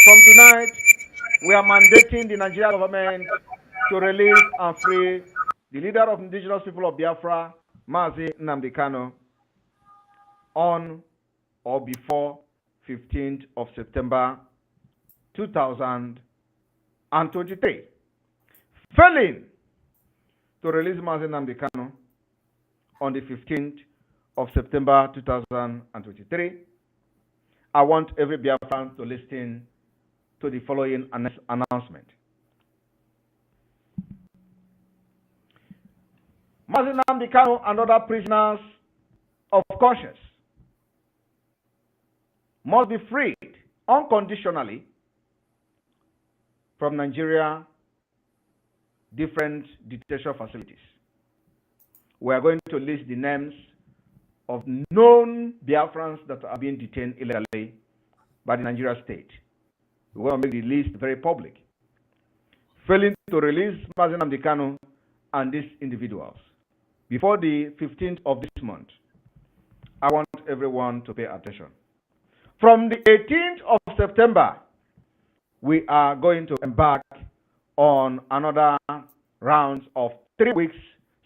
From tonight, we are mandating the Nigerian government to release and free the leader of indigenous people of Biafra, Mazi Nnamdi Kanu, on or before 15th of September 2023. Failing to release Mazi Nnamdi Kanu on the 15th of September 2023, I want every Biafran to listen to the following announcement. Mazi Nnamdi Kanu and other prisoners of conscience must be freed unconditionally from Nigeria different detention facilities. We are going to list the names of known Biafrans that are being detained illegally by the Nigeria state. We want to make the list very public. Failing to release Mazi Nnamdi Kanu and these individuals before the 15th of this month, I want everyone to pay attention. From the 18th of September, we are going to embark on another round of 3 weeks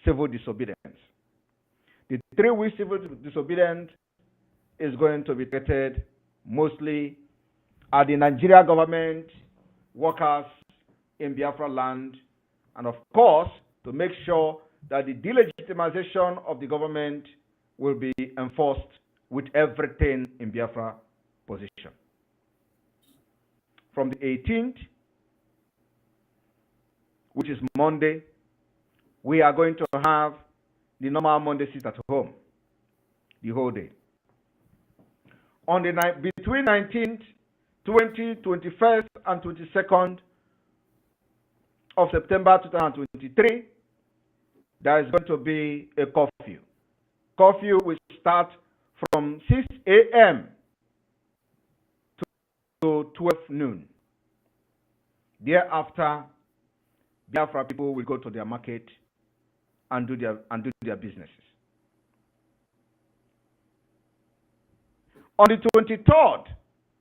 civil disobedience. The 3 weeks civil disobedience is going to be treated mostly at the Nigeria government, workers in Biafra land, and of course, to make sure that the delegitimization of the government will be enforced with everything in Biafra position. From the 18th, which is Monday, we are going to have the normal Monday sit at home the whole day. On the night between 19th, 20th, 21st, and 22nd of September 2023, there is going to be a curfew. Curfew will start from 6 a.m. to 12 noon. Thereafter, Biafra people will go to their market and do their businesses. On the 23rd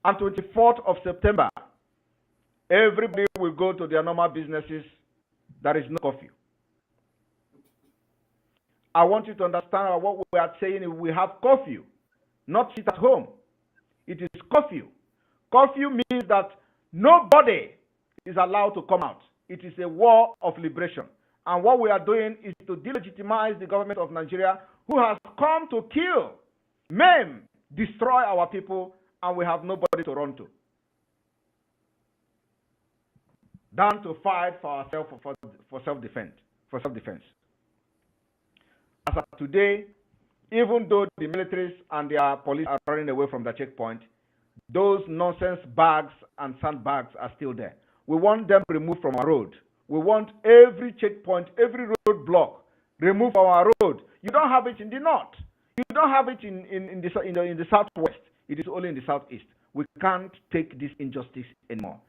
and 24th of September, everybody will go to their normal businesses. There is no curfew. I want you to understand what we are saying. We have curfew, not sit at home. It is curfew. Curfew means that nobody is allowed to come out. It is a war of liberation. And what we are doing is to delegitimize the government of Nigeria, who has come to kill, maim, destroy our people, and we have nobody to run to. Than to fight for ourselves for self-defense. As of today, even though the militaries and their police are running away from the checkpoint, those nonsense bags and sandbags are still there. We want them removed from our road. We want every checkpoint, every roadblock removed from our road. You don't have it in the north. You don't have it in the southwest. It is only in the southeast. We can't take this injustice anymore.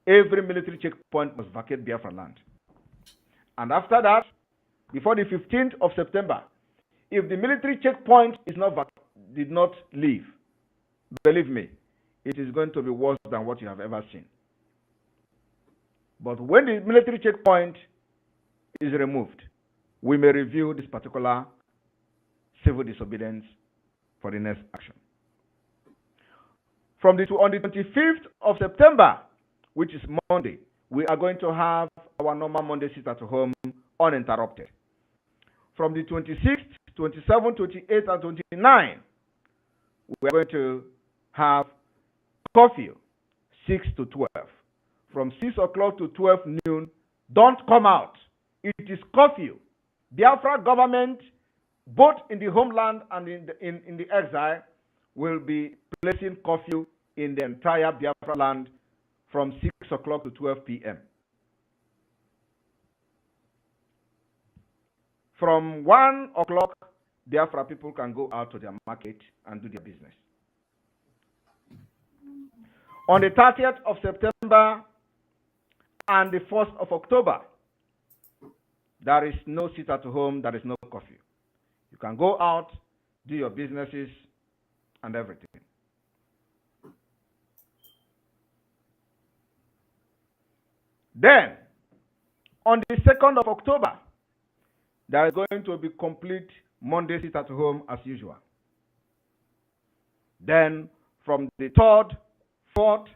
Every military checkpoint must vacate Biafra land. And after that, before the 15th of September, if the military checkpoint did not leave, believe me, it is going to be worse than what you have ever seen. But when the military checkpoint is removed, we may review this particular civil disobedience for the next action. On the 25th of September, which is Monday, we are going to have our normal Monday sit at home uninterrupted. From the 26th, 27th, 28th, and 29th, we are going to have curfew 6 to 12. From 6 o'clock to 12 noon, don't come out. It is curfew. Biafra government, both in the homeland and in the exile, will be placing curfew in the entire Biafra land from 6 o'clock to 12 p.m. From 1 o'clock, Biafra people can go out to their market and do their business. On the 30th of September and the 1st of October, there is no sit at home, there is no curfew. You can go out, do your businesses, and everything. Then, on the 2nd of October, there is going to be complete Monday sit at home as usual. Then, from the 3rd, 4th,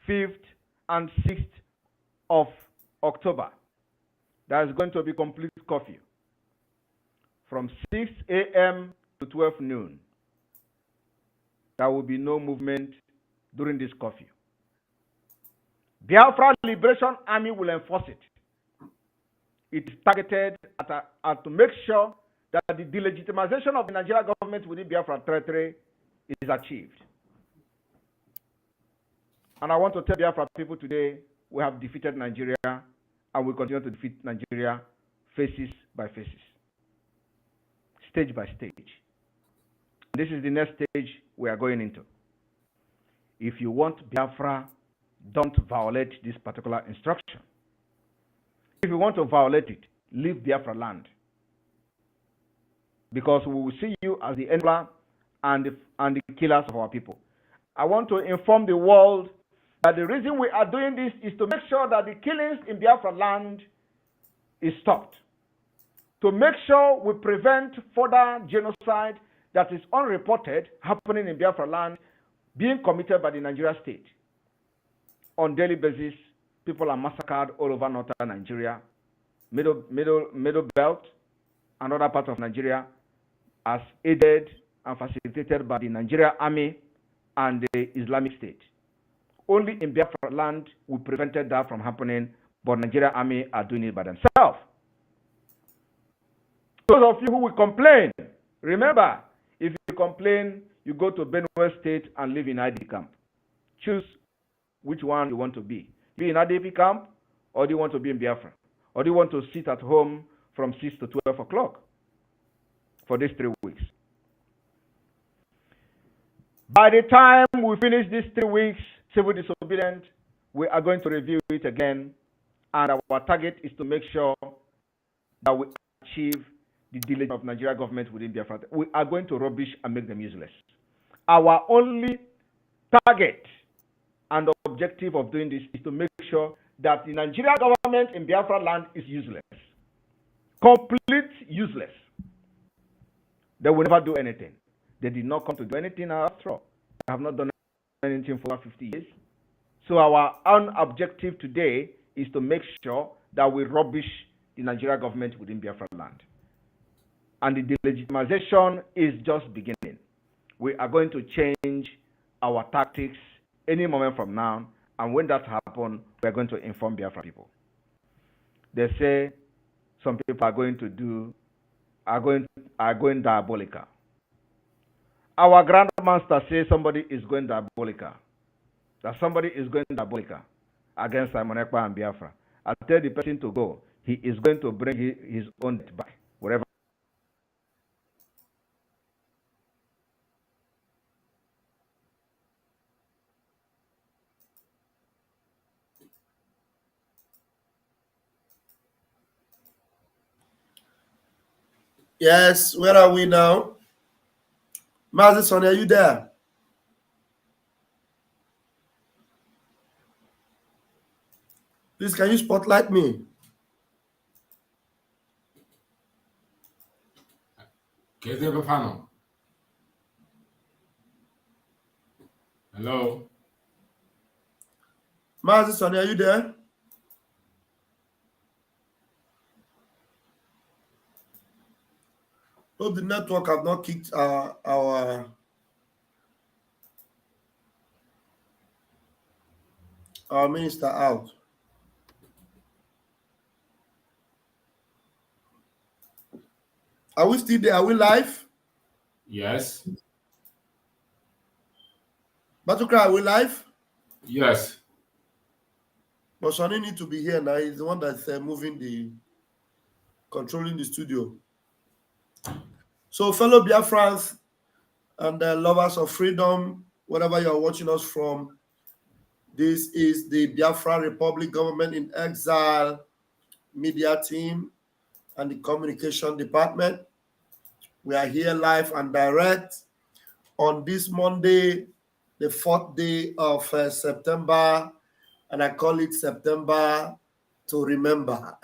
5th, and 6th of October, there is going to be complete curfew from 6 a.m. to 12 noon. There will be no movement during this curfew. Biafra Liberation Army will enforce it. It is targeted at to make sure that the delegitimization of the Nigerian government within Biafra territory is achieved. And I want to tell Biafra people today, we have defeated Nigeria and we continue to defeat Nigeria phases by phases, stage by stage. This is the next stage we are going into. If you want Biafra, don't violate this particular instruction. If you want to violate it, leave Biafra land. Because we will see you as the enabler and the killers of our people. I want to inform the world that the reason we are doing this is to make sure that the killings in Biafra land is stopped. To make sure we prevent further genocide that is unreported happening in Biafra land being committed by the Nigeria state. On a daily basis, people are massacred all over northern Nigeria, middle belt, and other parts of Nigeria, as aided and facilitated by the Nigeria Army and the Islamic State. Only in Biafra land we prevented that from happening, but Nigeria Army are doing it by themselves. Those of you who will complain, remember, if you complain, you go to Benue State and live in ID camp. Choose which one you want to be. Be in IDP camp, or do you want to be in Biafra? Or do you want to sit at home from 6 to 12 o'clock for these 3 weeks? By the time we finish these 3 weeks, civil disobedience, we are going to review it again, and our target is to make sure that we achieve the delegation of Nigeria government within Biafra. We are going to rubbish and make them useless. Our only target and objective of doing this is to make sure that the Nigerian government in Biafra land is useless. Complete useless. They will never do anything. They did not come to do anything after all. They have not done anything for 50 years. So our own objective today is to make sure that we rubbish the Nigerian government within Biafra land. And the delegitimization is just beginning. We are going to change our tactics any moment from now, and when that happens, we are going to inform Biafra people. They say some people are going diabolical. Our grandmaster says somebody is going diabolical. That somebody is going diabolical against Simon Ekpa and Biafra. I tell the person to go. He is going to bring his own death back, wherever. Yes, where are we now? Mazison, are you there? Please, can you spotlight me? Hello? Mazison, are you there? Hope the network have not kicked our minister out. Are we still there? Are we live? Yes. Batukra, are we live? Yes. But Sonny need to be here now. He's the one that's controlling the studio. So, fellow Biafrans and lovers of freedom, wherever you are watching us from, this is the Biafra Republic Government in Exile media team and the communication department. We are here live and direct on this Monday, the 4th day of September, and I call it September to remember.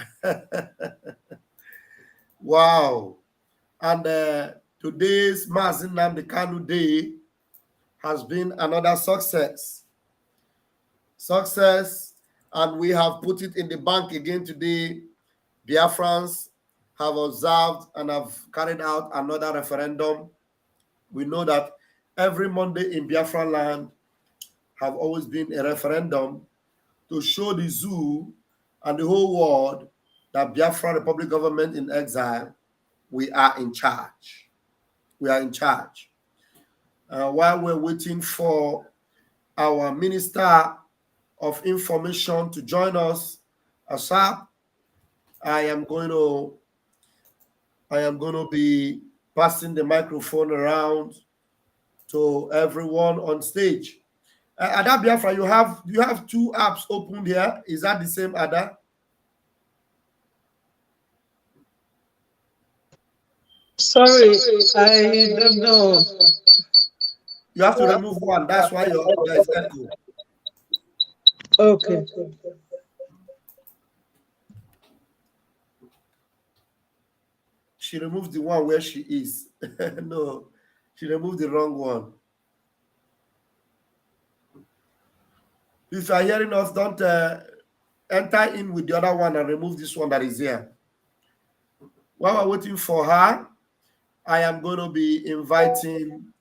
Wow. And today's Mazi Nnamdi Kanu Day has been another success. And we have put it in the bank again today. Biafrans have observed and have carried out another referendum. We know that every Monday in Biafra land have always been a referendum to show the zoo and the whole world that Biafra Republic government in exile, we are in charge. We are in charge. While we're waiting for our Minister of Information to join us, ASAP, I am going to be passing the microphone around to everyone on stage. Ada Biafra, you have two apps open here. Is that the same, Ada? Sorry, I don't know. You have to remove one. That's why there is echo. Okay. She removed the one where she is. No, she removed the wrong one. If you are hearing us, don't enter in with the other one and remove this one that is here. While we're waiting for her, I am going to be inviting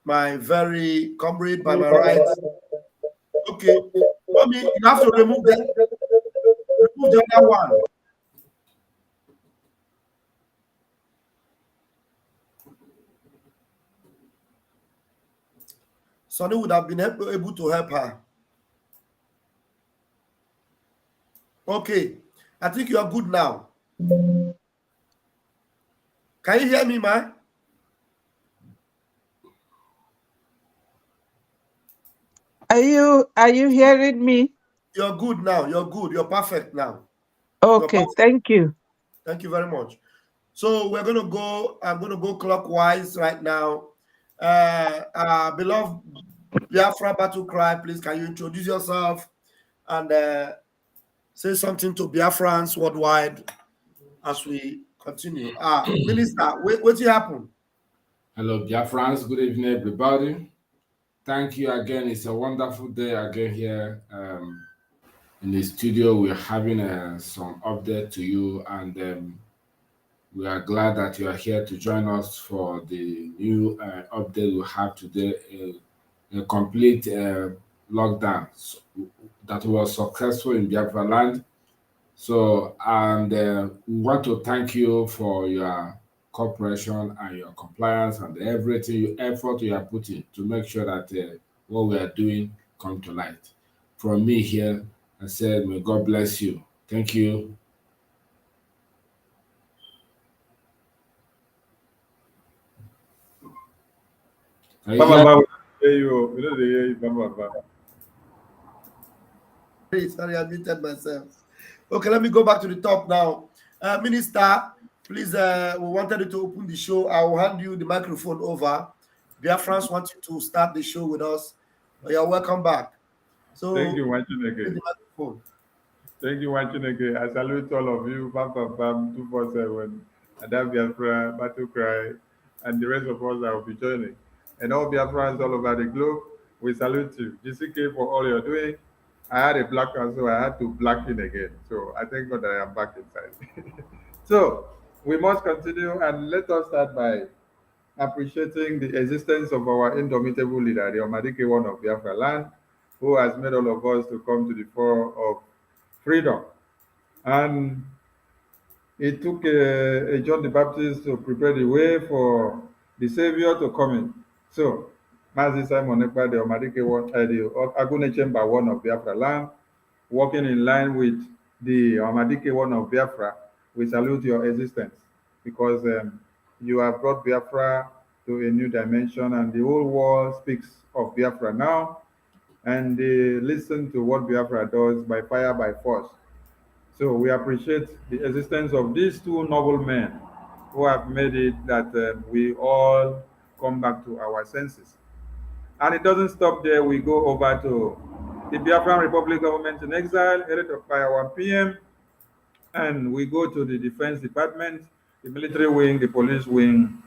my very comrade by my right. Okay, mommy, you have to remove the other one. Sonny would have been able to help her. Okay, I think you are good now. Can you hear me, man? Are you hearing me? You're good now. You're good. You're perfect now. Okay, thank you. Thank you very much. So we're gonna go. I'm gonna go clockwise right now. Beloved Biafra Battle Cry, please can you introduce yourself and say something to Biafrans worldwide as we continue. Minister, what happened? Hello, Biafrans. Good evening, everybody. Thank you again. It's a wonderful day again here in the studio. We're having some update to you, and we are glad that you are here to join us for the new update we have today. A complete lockdown that was successful in Biafra land. So, and we want to thank you for your cooperation and your compliance and everything, effort you are putting to make sure that what we are doing come to light. From me here, I said, may God bless you. Thank you. Sorry, I muted myself. Okay, let me go back to the top now. Minister, please, we wanted you to open the show. I will hand you the microphone over. Biafrans want you to start the show with us. You're welcome back. So thank you, Wachineke. Thank you, Wachineke. I salute all of you, Bam 247, Ada Biafra, Battle Cry, and the rest of us that will be joining. And all Biafrans all over the globe, we salute you. GCK for all you're doing. I had a black one, so I had to black in again. So I thank God that I am back inside. So we must continue, and let us start by appreciating the existence of our indomitable leader, the Omadike one of Biafra land, who has made all of us to come to the fore of freedom. And it took a John the Baptist to prepare the way for the Savior to come in. So, Mazi Simon Ekpa, the Omadike one, the Agune Chamber one of Biafra land, working in line with the Omadike one of Biafra, we salute your existence because you have brought Biafra to a new dimension, and the whole world speaks of Biafra now, and they listen to what Biafra does by fire, by force. So we appreciate the existence of these two noble men who have made it that we all come back to our senses. And it doesn't stop there. We go over to the Biafran Republic government in exile, headed up by our PM, and we go to the Defense Department, the military wing, the police wing,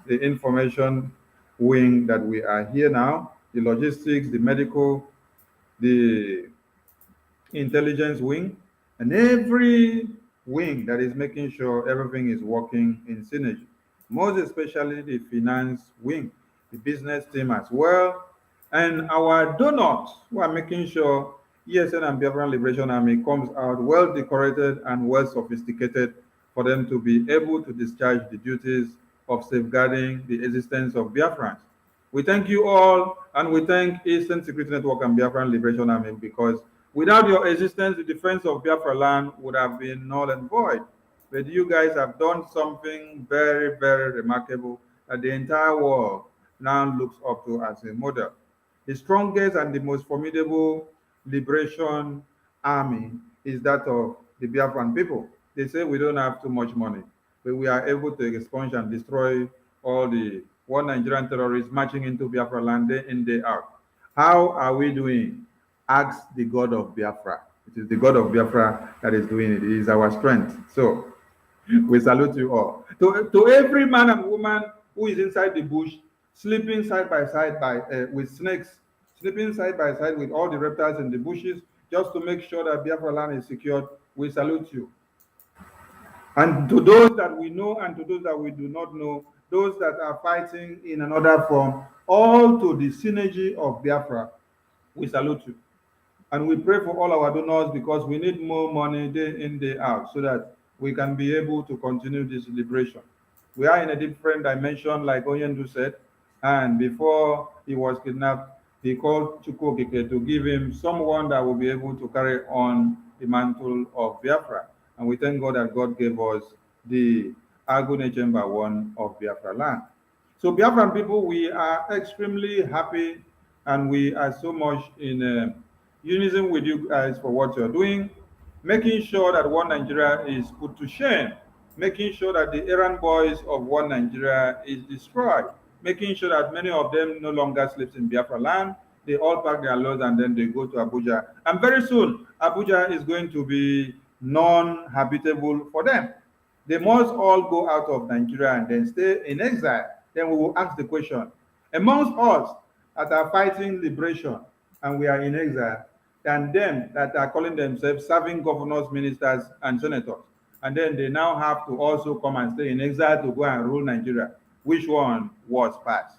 the information wing that we are here now, the logistics, the medical, the intelligence wing, and every wing that is making sure everything is working in synergy. Most especially the finance wing, the business team as well, and our donors who are making sure ESN and Biafran Liberation Army comes out well decorated and well sophisticated for them to be able to discharge the duties of safeguarding the existence of Biafrans. We thank you all, and we thank Eastern Security Network and Biafran Liberation Army, because without your existence, the defense of Biafra land would have been null and void. But you guys have done something very, very remarkable that the entire world now looks up to as a model. The strongest and the most formidable liberation army is that of the Biafran people. They say we don't have too much money, but we are able to expunge and destroy all the one Nigerian terrorists marching into Biafra land day in, day out. How are we doing? Ask the God of Biafra. It is the God of Biafra that is doing it. It is our strength. So we salute you all. To every man and woman who is inside the bush, sleeping side by side with snakes, sleeping side by side with all the reptiles in the bushes, just to make sure that Biafra land is secured, we salute you. And to those that we know and to those that we do not know, those that are fighting in another form, all to the synergy of Biafra, we salute you. And we pray for all our donors, because we need more money day in, day out, so that we can be able to continue this liberation. We are in a different dimension, like Oyendu said, and before he was kidnapped, he called Chukwokike to give him someone that will be able to carry on the mantle of Biafra. And we thank God that God gave us the Agune Chamber 1 of Biafra land. So Biafran people, we are extremely happy, and we are so much in unison with you guys for what you're doing, making sure that one Nigeria is put to shame, making sure that the errand boys of one Nigeria is destroyed, making sure that many of them no longer sleeps in Biafra land. They all pack their loads and then they go to Abuja. And very soon, Abuja is going to be non-habitable for them. They must all go out of Nigeria and then stay in exile. Then we will ask the question, amongst us that are fighting liberation and we are in exile, and them that are calling themselves serving governors, ministers, and senators, and then they now have to also come and stay in exile to go and rule Nigeria. Which one was passed?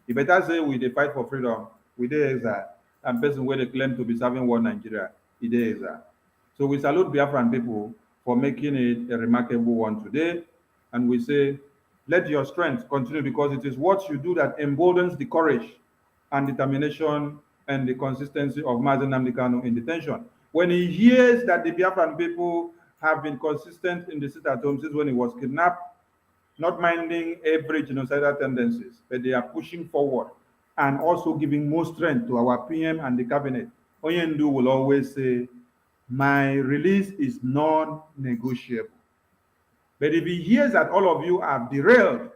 You better say we dey fight for freedom, we dey exile, and person where they claim to be serving one Nigeria, he dey exile. So we salute Biafran people for making it a remarkable one today, and we say, let your strength continue, because it is what you do that emboldens the courage and determination and the consistency of Mazi Nnamdi Kanu in detention. When he hears that the Biafran people have been consistent in the sit-at-home since when he was kidnapped, not minding every genocidal tendencies, but they are pushing forward and also giving more strength to our PM and the cabinet. Oyendu will always say, my release is non-negotiable. But if he hears that all of you are derailed,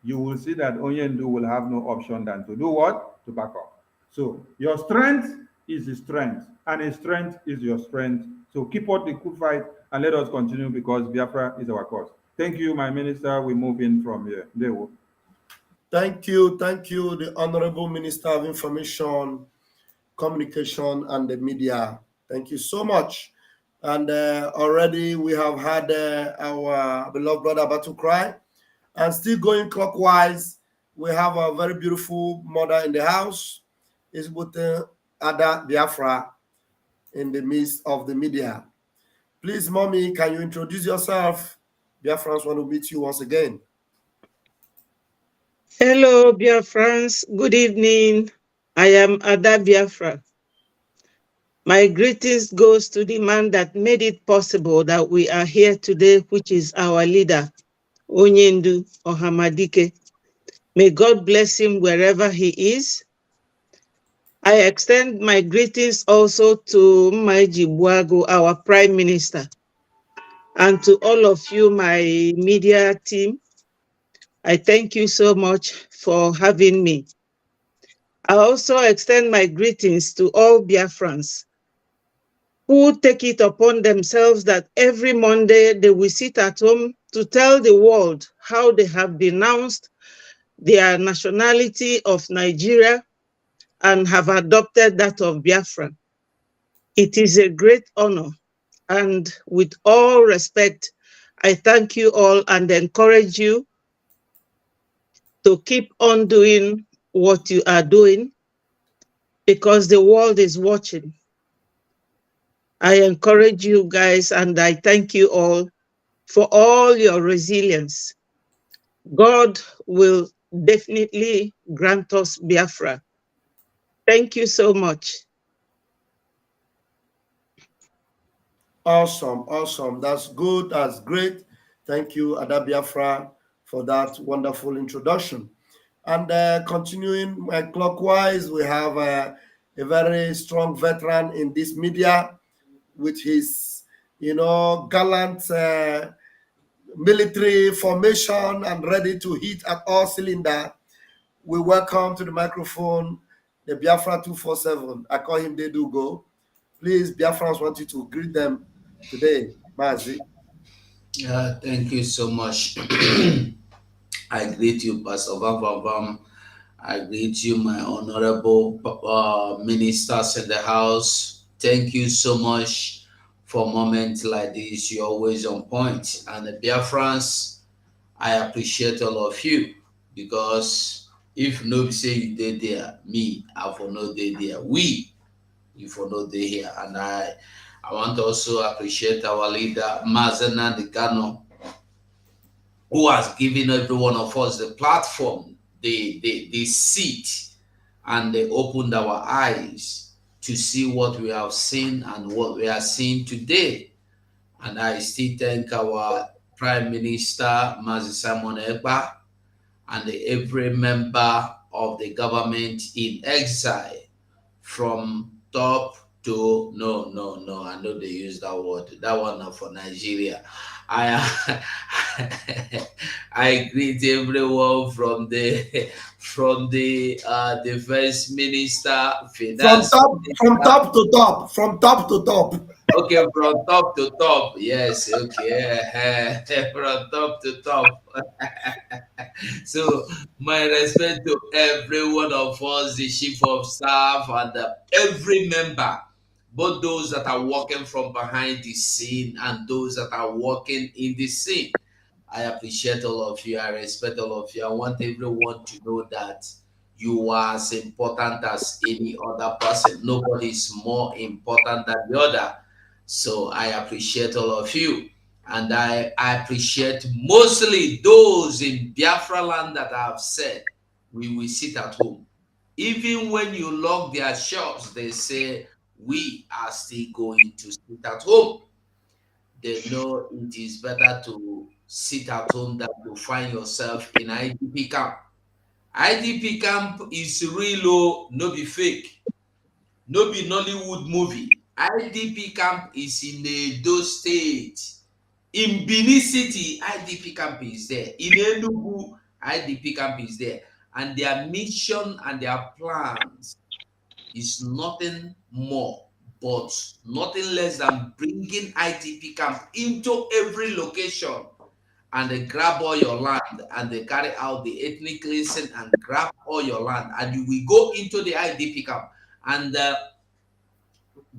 you will see that Oyendu will have no option than to do what? To back up. So your strength is his strength, and his strength is your strength. So keep up the good fight, and let us continue, because Biafra is our cause. Thank you, my minister. We move in from here. Thank you, the Honorable Minister of Information, Communication, and the Media. Thank you so much. And already we have had our beloved brother Batu cry, and still going clockwise. We have a very beautiful mother in the house, is with Ada Biafra in the midst of the media. Please, mommy, can you introduce yourself? Biafrans want to meet you once again. Hello, Biafrans. Good evening. I am Ada Biafra. My greetings goes to the man that made it possible that we are here today, which is our leader, Onyendu Ohamadike. May God bless him wherever he is. I extend my greetings also to Maiji Buago, our Prime Minister, and to all of you, my media team. I thank you so much for having me. I also extend my greetings to all Biafrans who take it upon themselves that every Monday they will sit at home to tell the world how they have denounced their nationality of Nigeria and have adopted that of Biafra. It is a great honor, and with all respect, I thank you all and encourage you to keep on doing what you are doing because the world is watching. I encourage you guys and I thank you all for all your resilience. God will definitely grant us Biafra. Thank you so much. Awesome, awesome. That's good. That's great. Thank you, Ada Biafra, for that wonderful introduction. And continuing clockwise, we have a very strong veteran in this media with his, gallant military formation and ready to hit at all cylinder. We welcome to the microphone the Biafra 247. I call him They Do Go. Please, Biafrans want you to greet them today, Mazi. Thank you so much. I greet you, Pastor Vam. I greet you, my honorable ministers in the house. Thank you so much for moments like this. You're always on point. And the Biafrans, I appreciate all of you because if nobody say you did there, me, I for no day there. We, you for no day here. And I want to also appreciate our leader, Mazena Degano, who has given every one of us the platform, the seat, and they opened our eyes to see what we have seen and what we are seeing today. And I still thank our Prime Minister, Mazi Simon Egba, and every member of the government in exile from top to no, I know they use that word. That one not for Nigeria. I greet everyone from the defense minister, finance From top to top, from top to top. Okay, from top to top. Yes, okay. From top to top. So, my respect to every one of us, the chief of staff, and every member, both those that are working from behind the scene and those that are working in the scene. I appreciate all of you. I respect all of you. I want everyone to know that you are as important as any other person. Nobody is more important than the other. So I appreciate all of you. And I appreciate mostly those in Biafra land that have said, we will sit at home. Even when you lock their shops, they say, we are still going to sit at home. They know it is better to sit at home than to find yourself in IDP camp. IDP camp is real, no be fake, no be Nollywood movie. IDP camp is in Edo State. In Benin City, IDP camp is there. In Enugu, IDP camp is there. And their mission and their plans is nothing more but nothing less than bringing IDP camp into every location, and they grab all your land and they carry out the ethnic cleansing and grab all your land, and you will go into the IDP camp, and the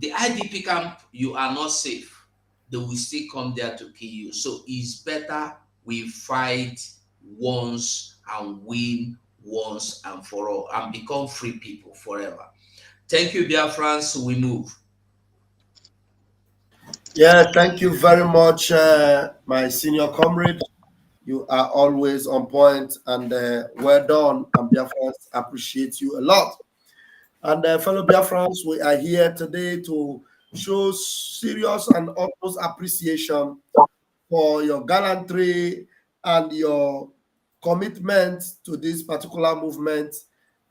IDP camp, you are not safe. They will still come there to kill you. So it's better we fight once and win once and for all and become free people forever. Thank you, Biafrans. We move. Yeah, thank you very much, my senior comrade. You are always on point and well done. And Biafrans appreciate you a lot. And fellow Biafrans, we are here today to show serious and utmost appreciation for your gallantry and your commitment to this particular movement.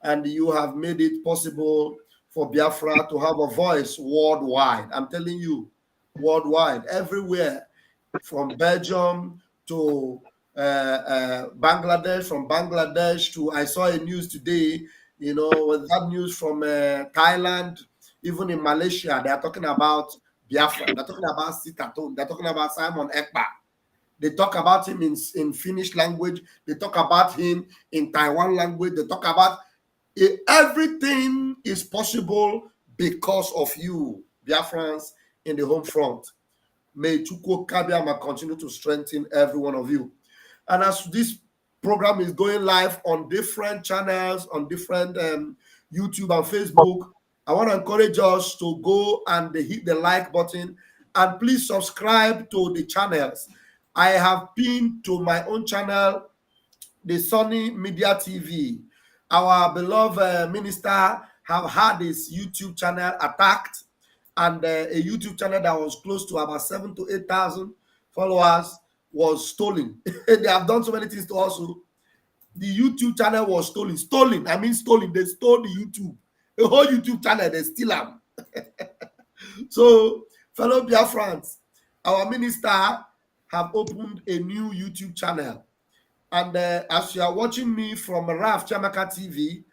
And you have made it possible for Biafra to have a voice worldwide. I'm telling you, worldwide, everywhere, from Belgium to Bangladesh, from Bangladesh to, I saw a news today, You know, with that news from Thailand, even in Malaysia, they are talking about Biafra. They're talking about Sitaton. They're talking about Simon Ekpa. They talk about him in Finnish language. They talk about him in Taiwan language. They talk about it. Everything is possible because of you, Biafrans, in the home front. May Chukwu Kabiama continue to strengthen every one of you. And as this program is going live on different channels, on different YouTube and Facebook, I want to encourage us to go and hit the like button and please subscribe to the channels. I have pinned to my own channel, the Sunny Media TV. Our beloved minister have had his YouTube channel attacked, and a YouTube channel that was close to about 7,000 to 8,000 followers was stolen. They have done so many things to us. The YouTube channel was stolen. Stolen. I mean stolen. They stole the YouTube. The whole YouTube channel, they steal them. So, fellow Biafrans, our minister have opened a new YouTube channel. And as you are watching me from Raf Chamaka TV,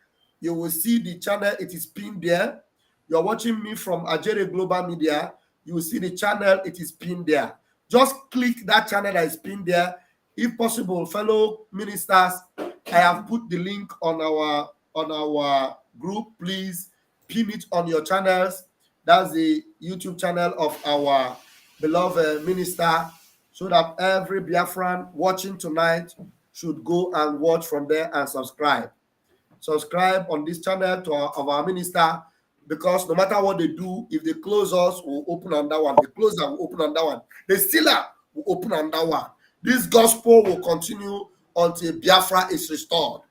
you will see the channel. It is pinned there. You're watching me from Ajere Global Media. You will see the channel. It is pinned there. Just click that channel that is pinned there. If possible, fellow ministers, I have put the link on our group. Please pin it on your channels. That's the YouTube channel of our beloved minister, so that every Biafran watching tonight should go and watch from there and subscribe. Subscribe on this channel to our minister, because no matter what they do, if they close us, we'll open another one. They close us, we'll open another one. They steal us, we'll open another one. This gospel will continue until Biafra is restored.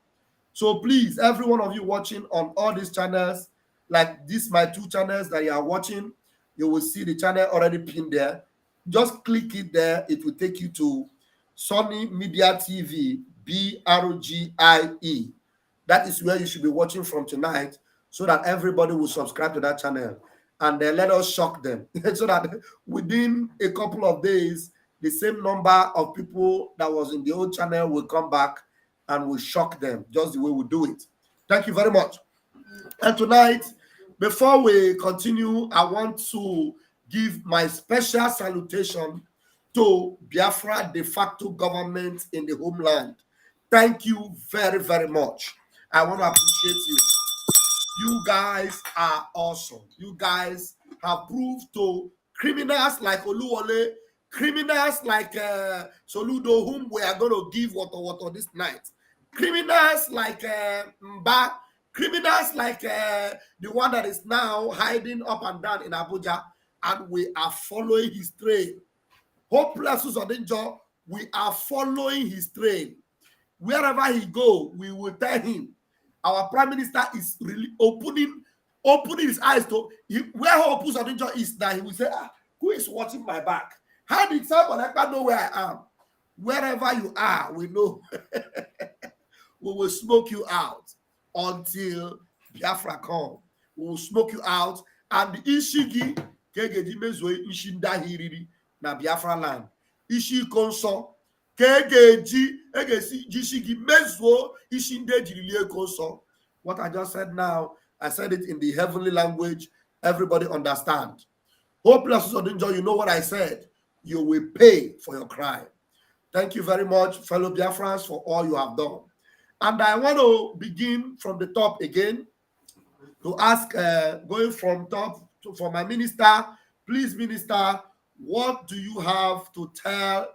So please, every one of you watching on all these channels, like these my two channels that you are watching, you will see the channel already pinned there. Just click it there. It will take you to Sunny Media TV, BRGIE. That is where you should be watching from tonight, so that everybody will subscribe to that channel. And then let us shock them so that within a couple of days, the same number of people that was in the old channel will come back and will shock them, just the way we do it. Thank you very much. And tonight, before we continue, I want to give my special salutation to Biafra de facto government in the homeland. Thank you very, very much. I want to appreciate you. You guys are awesome. You guys have proved to criminals like Oluwole, criminals like Soludo, whom we are going to give water this night, criminals like Mba, criminals like the one that is now hiding up and down in Abuja, and we are following his train. Hopeless Usodinjo, we are following his train. Wherever he go, we will tell him. Our prime minister is really opening his eyes to where Hope Usodinjo is now. He will say, who is watching my back? How did someone know where I am? Wherever you are, we know. We will smoke you out until Biafra come. We will smoke you out, and the Ishigi Kegeji Mezwe Ishinda Hiriri na Biafra land. Ishi Konso Kegeji Jishigi Mezwo Ishinde Jirilie Konso. What I just said now, I said it in the heavenly language. Everybody understand. Hopeless Usodinjo, you know what I said. You will pay for your crime. Thank you very much, fellow Biafrans, for all you have done. And I want to begin from the top again to ask, going from top for my minister, please, minister, what do you have to tell,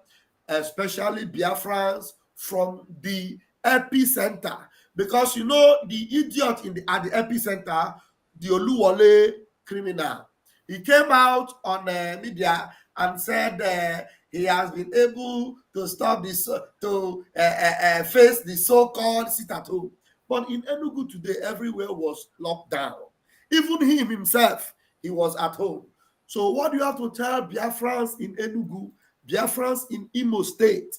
especially Biafrans from the epicenter? Because you know the idiot at the epicenter, the Oluwole criminal, he came out on media and said he has been able to stop this, to face the so-called sit-at-home. But in Enugu today, everywhere was locked down. Even him himself, he was at home. So what do you have to tell Biafrans in Enugu, Biafrans in Imo State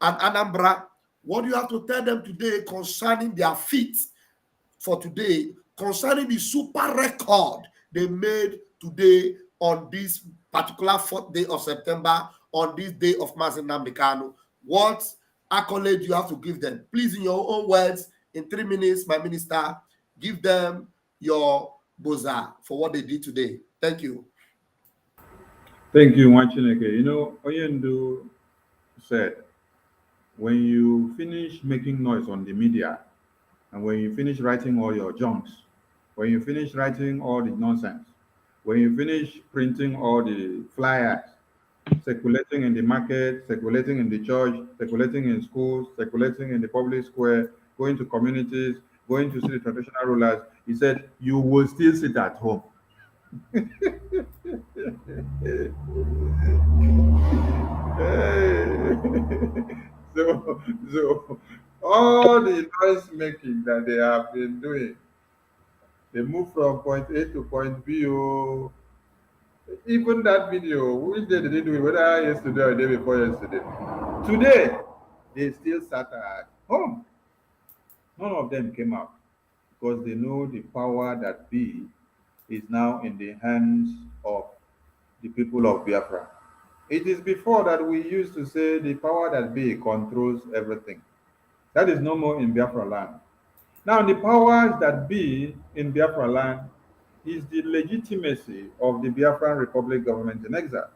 and Anambra? What do you have to tell them today concerning their feat for today, concerning the super record they made today on this particular 4th day of September, on this day of Mazi Nnamdi Kanu? What accolade you have to give them? Please, in your own words, in 3 minutes, my minister, give them your boza for what they did today. Thank you. Thank you, Wachineke. You know, Oyendu said, when you finish making noise on the media, and when you finish writing all your junks, when you finish writing all the nonsense, when you finish printing all the flyers, circulating in the market, circulating in the church, circulating in schools, circulating in the public square, going to communities, going to see the traditional rulers, he said, you will still sit at home. so all the noise making that they have been doing, they move from point A to point B. Oh, even that video, which day did they do it? Whether yesterday or the day before yesterday. Today, they still sat at home. None of them came out because they know the power that be is now in the hands of the people of Biafra. It is before that we used to say the power that be controls everything. That is no more in Biafra land. Now, the powers that be in Biafra land is the legitimacy of the Biafran Republic government in exile.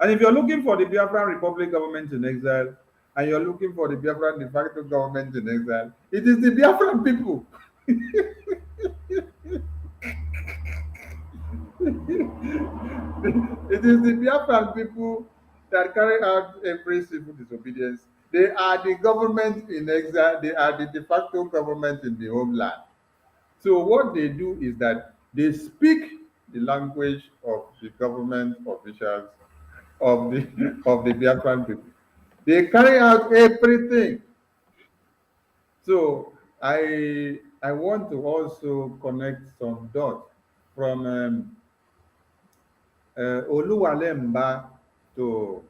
And if you're looking for the Biafran Republic government in exile, and you're looking for the Biafran de facto government in exile, it is the Biafran people. It is the Biafran people that carry out every civil disobedience. They are the government in exile. They are the de facto government in the homeland. So what they do is that they speak the language of the government officials of the of the Biafran people. They carry out everything. So I want to also connect some dots from Oluwalemba to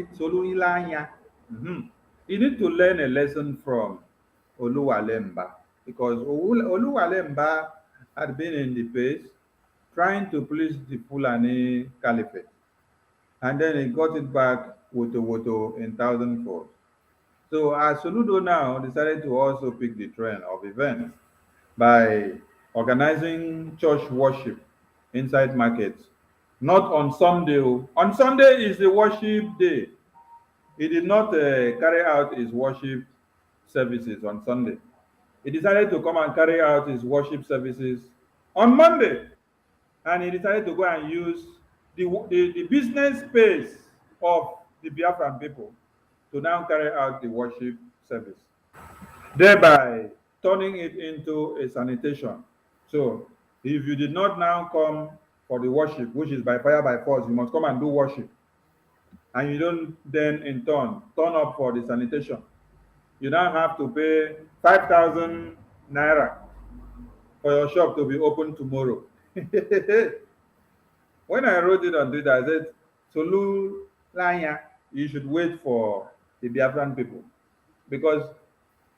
Soluilanya. You need to learn a lesson from Oluwalemba because Oluwalemba had been in the pace trying to please the Fulani Caliphate. And then he got it back Woto in thousandfold. So as Soludo now decided to also pick the trend of events by organizing church worship inside markets. Not on Sunday. On Sunday is the worship day. He did not carry out his worship services on Sunday. He decided to come and carry out his worship services on Monday. And he decided to go and use the business space of the Biafran people to now carry out the worship service, thereby turning it into a sanitation. So if you did not now come for the worship, which is by fire by force, you must come and do worship. And you don't then in turn up for the sanitation. You now have to pay 5,000 naira for your shop to be open tomorrow. When I wrote it on Twitter, I said, Solu Lanya, you should wait for the Biafran people. Because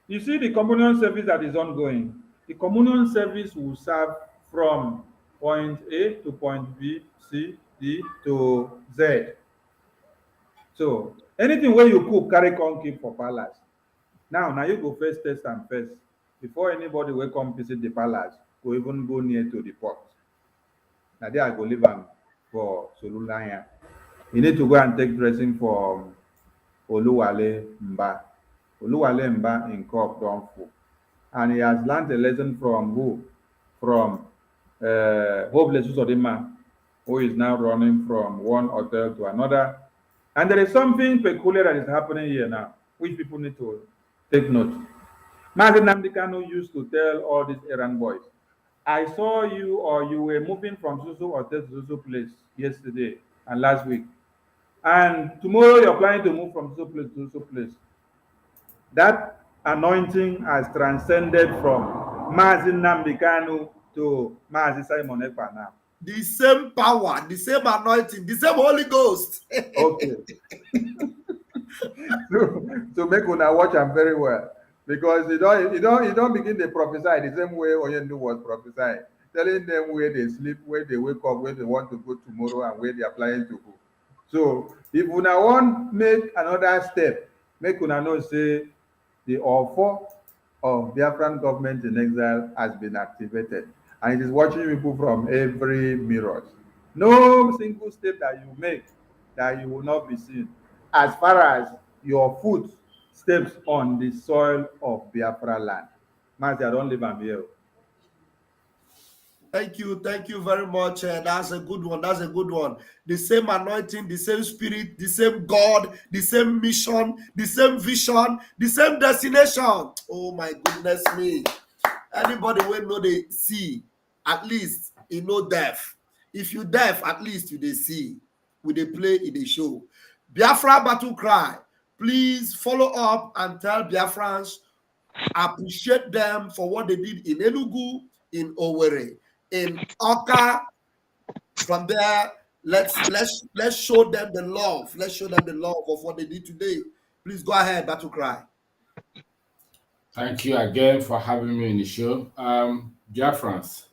you see the communion service that is ongoing. The communion service will serve from point A to point B, C, D to Z. So anything where you cook, carry come keep for palace. Now you go first test and first. Before anybody will come visit the palace, go even go near to the port. Now there I go live for Solulanya. You need to go and take dressing for Oluwale Mba. Oluwale Mba in Corp don't full. And he has learned a lesson from who? From Hopeless Usodima, who is now running from one hotel to another. And there is something peculiar that is happening here now, which people need to take note. Mazi Nnamdi Kanu used to tell all these errand boys, I saw you or you were moving from Susu Hotel to Susu Place yesterday and last week. And tomorrow you're planning to move from Susu Place to Susu Place. That anointing has transcended from Mazi Nnamdi Kanu to Mazi Simon Ekpa now. The same power, the same anointing, the same Holy Ghost. Okay. so make una watch am very well. Because you don't begin to prophesy the same way Oyendu was prophesying, telling them where they sleep, where they wake up, where they want to go tomorrow, and where they are planning to go. So if una want make another step, make una know say the offer of Biafran government in exile has been activated, and it is watching people from every mirror. No single step that you make that you will not be seen, as far as your foot steps on the soil of Biafra land. Master, I don't live am here. Thank you very much. That's a good one. That's a good one. The same anointing, the same spirit, the same God, the same mission, the same vision, the same destination. Oh my goodness me! Anybody will know they see, at least you know deaf. If you deaf, at least you they see. We they play in the show. Biafra battle cry. Please follow up and tell Biafrans appreciate them for what they did in Enugu, in Owerri, in Oka. From there, let's show them the love. Let's show them the love of what they did today. Please go ahead, Battle Cry. Thank you again for having me in the show. Biafrans,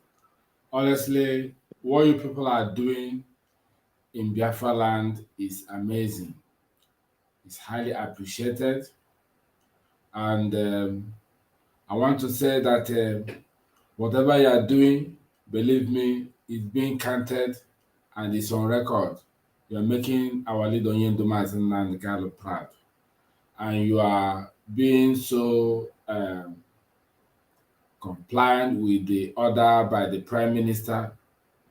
honestly, what you people are doing in Biafra land is amazing. It's highly appreciated. And I want to say that whatever you are doing, believe me, is being counted and it's on record. You are making our leader Yenduma and Gallo proud. And you are being so compliant with the order by the Prime Minister,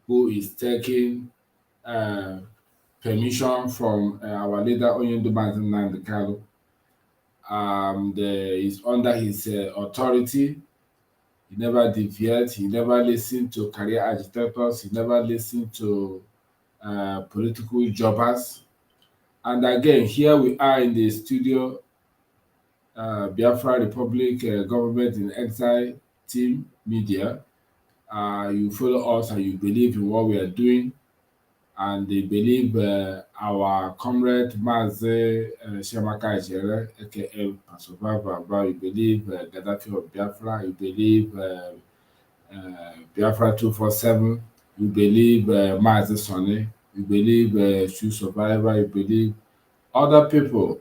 who is taking permission from our leader Oyenduma and Gallo. Is under his authority. He never deviates. He never listened to career agitators. He never listened to political jobbers. And again, here we are in the studio, Biafra Republic Government in Exile Team Media. You follow us and you believe in what we are doing. And they believe our comrade Maze Shamaka Ejere, aka Pasova, you believe Gaddafi of Biafra, you believe Biafra 247, you believe Maze Sonny, you believe True Survivor, you believe other people,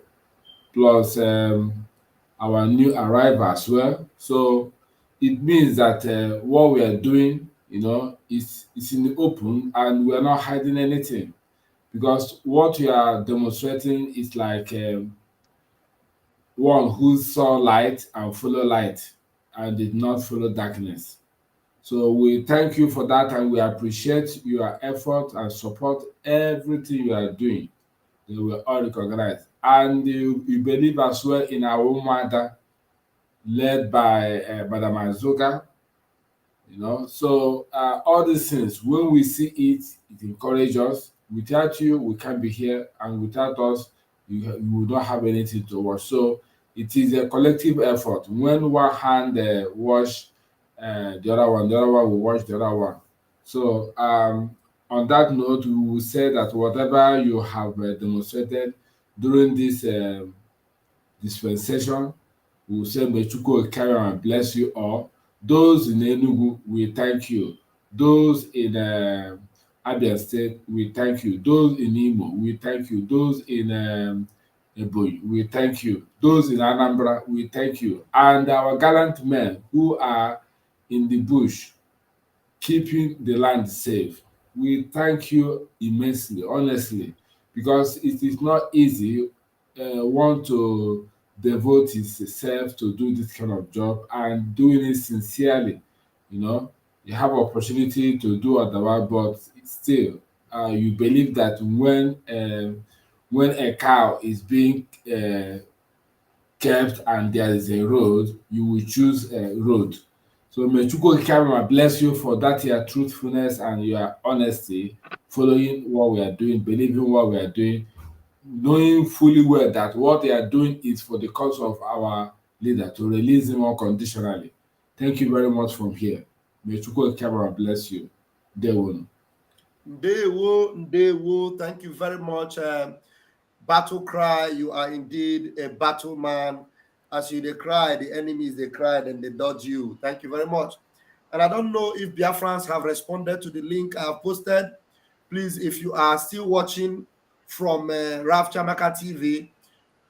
plus our new arrival as well. So it means that what we are doing, is in the open and we are not hiding anything, because what we are demonstrating is like one who saw light and followed light and did not follow darkness. So we thank you for that and we appreciate your effort and support everything you are doing. They will all recognize. And we believe as well in our own mother, led by Madam Azuka. So all these things, when we see it, it encourages us. Without you, we can't be here, and without us, you will not have anything to watch. So it is a collective effort. When one hand wash the other one will wash the other one. So on that note, we will say that whatever you have demonstrated during this dispensation, we will say, may Chukwu carry on and bless you all. Those in Enugu, we thank you. Those in Abia State, we thank you. Those in Imo, we thank you. Those in Ebonyi, we thank you. Those in Anambra, we thank you. And our gallant men who are in the bush, keeping the land safe, we thank you immensely, honestly, because it is not easy want to devote himself to do this kind of job and doing it sincerely. You have opportunity to do otherwise, but still, you believe that when a cow is being kept and there is a road, you will choose a road. So may Chukwu bless you for that your truthfulness and your honesty, following what we are doing, believing what we are doing, knowing fully well that what they are doing is for the cause of our leader, to release him unconditionally. Thank you very much from here. May Chukwu bless you. Ndewo. Ndewo. Thank you very much. Battle Cry, you are indeed a battle man. As you they cry, the enemies they cried and they dodge you. Thank you very much. And I don't know if Biafrans have responded to the link I have posted. Please, if you are still watching from Raf Chamaka TV,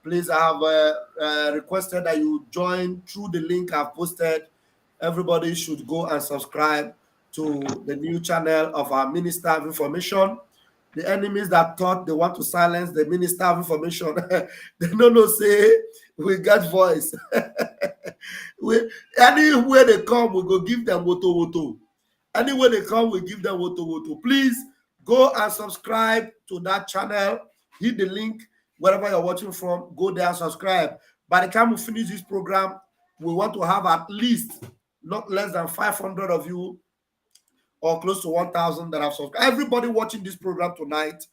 Please, I have requested that you join through the link I've posted. Everybody should go and subscribe to the new channel of our Minister of Information. The enemies that thought they want to silence the Minister of Information, they don't say we got voice. Anywhere they come, we go give them woto. Anywhere they come, we give them woto. Please go and subscribe to that channel. Hit the link wherever you're watching from. Go there and subscribe. By the time we finish this program, we want to have at least not less than 500 of you or close to 1,000 that have subscribed. Everybody watching this program tonight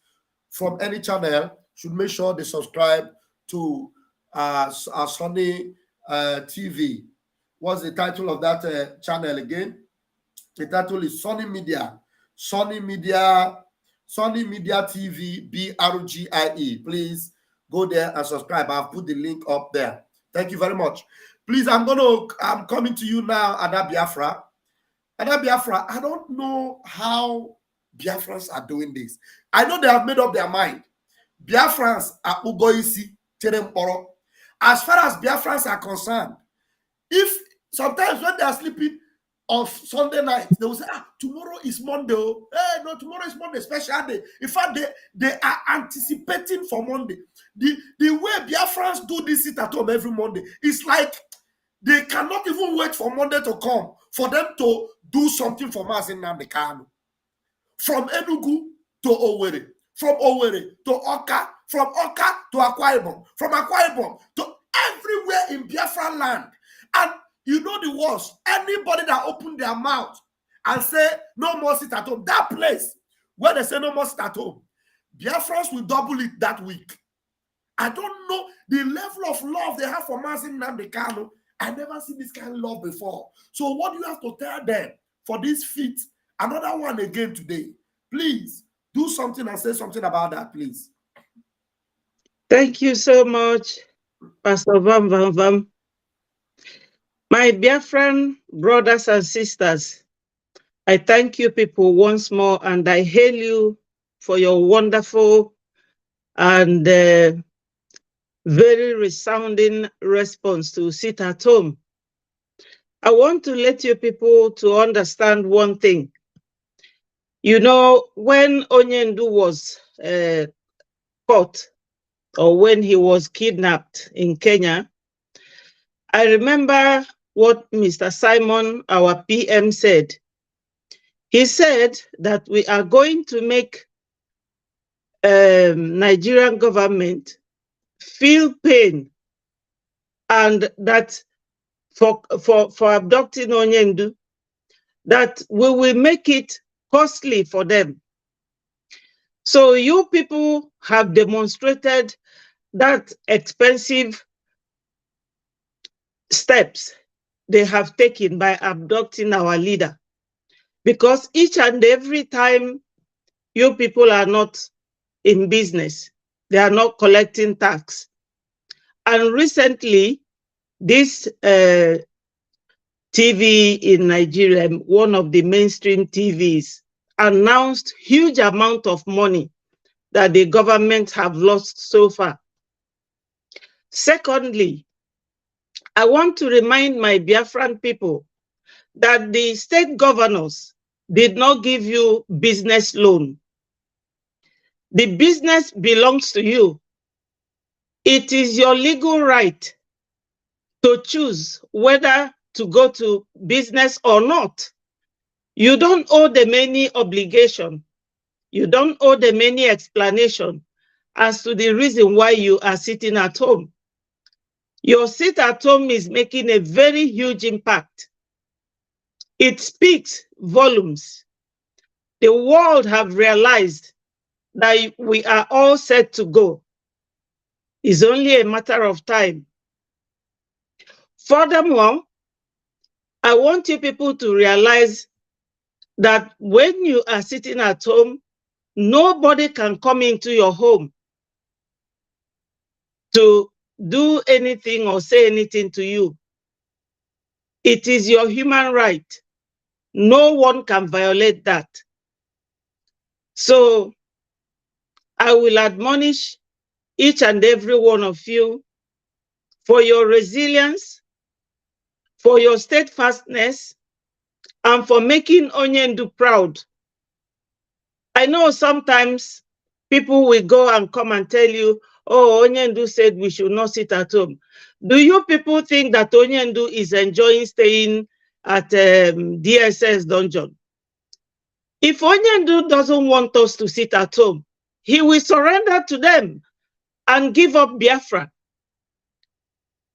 from any channel should make sure they subscribe to our Sunny TV. What's the title of that channel again? The title is Sunny Media. Sunny Media TV, BRGIE. Please go there and subscribe. I've put the link up there. Thank you very much. Please, I'm coming to you now, Ada Biafra. Ada Biafra, I don't know how Biafrans are doing this. I know they have made up their mind. Biafrans are Ugoisi, Teremporo. As far as Biafrans are concerned, if sometimes when they are sleeping on Sunday night, they will say, tomorrow is Monday. Hey, no, tomorrow is Monday, special day. In fact, they are anticipating for Monday. The way Biafrans do this sit at home every Monday, it's like they cannot even wait for Monday to come for them to do something for us in Namdekano. From Enugu to Owerri, from Owerri to Oka, from Oka to Akwa Ibom, from Akwa Ibom to everywhere in Biafra land. And you know the worst, anybody that open their mouth and say no more sit at home, that place where they say no more sit at home, Biafrans will double it that week. I don't know the level of love they have for Mazin Namdekano. I never seen this kind of love before. So what do you have to tell them for this feat? Another one again today. Please do something and say something about that, please. Thank you so much, Pastor Vam Vam Vam. My Biafran brothers and sisters, I thank you people once more, and I hail you for your wonderful and very resounding response to sit at home. I want to let you people to understand one thing. You know, when Onyendu was caught, or when he was kidnapped in Kenya, I remember what Mr. Simon, our PM, said. He said that we are going to make Nigerian government feel pain, and that for abducting Onyendu, that we will make it costly for them. So you people have demonstrated that expensive steps they have taken by abducting our leader, because each and every time you people are not in business, they are not collecting tax. And recently, this TV in Nigeria, one of the mainstream TVs, announced huge amount of money that the government have lost so far. Secondly, I want to remind my Biafran people that the state governors did not give you business loan. The business belongs to you. It is your legal right to choose whether to go to business or not. You don't owe them any obligation. You don't owe them any explanation as to the reason why you are sitting at home. Your sit at home is making a very huge impact. It speaks volumes. The world have realized that we are all set to go. It's only a matter of time. Furthermore, I want you people to realize that when you are sitting at home, nobody can come into your home to do anything or say anything to you. It is your human right. No one can violate that. So I will admonish each and every one of you for your resilience, for your steadfastness, and for making Onyendu proud. I know sometimes people will go and come and tell you, oh, Onyendu said we should not sit at home. Do you people think that Onyendu is enjoying staying at DSS dungeon? If Onyendu doesn't want us to sit at home, he will surrender to them and give up Biafra.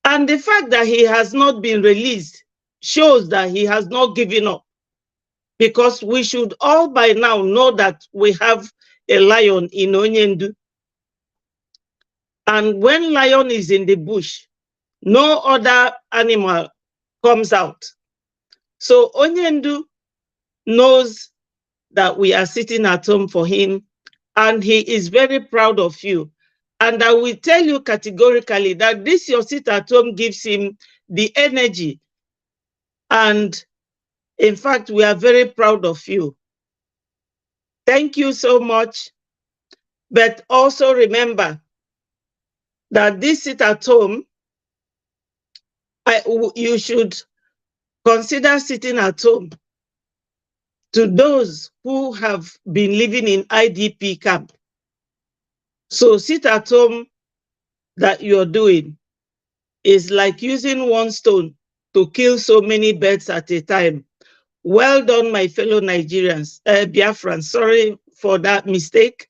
And the fact that he has not been released shows that he has not given up. Because we should all by now know that we have a lion in Onyendu. And when lion is in the bush, no other animal comes out. So Onyendu knows that we are sitting at home for him, and he is very proud of you. And I will tell you categorically that this your sit at home gives him the energy. And in fact, we are very proud of you. Thank you so much. But also remember that this sit at home, you should consider sitting at home to those who have been living in IDP camp. So sit at home that you're doing is like using one stone to kill so many birds at a time. Well done, my fellow Nigerians, Biafrans. Sorry for that mistake.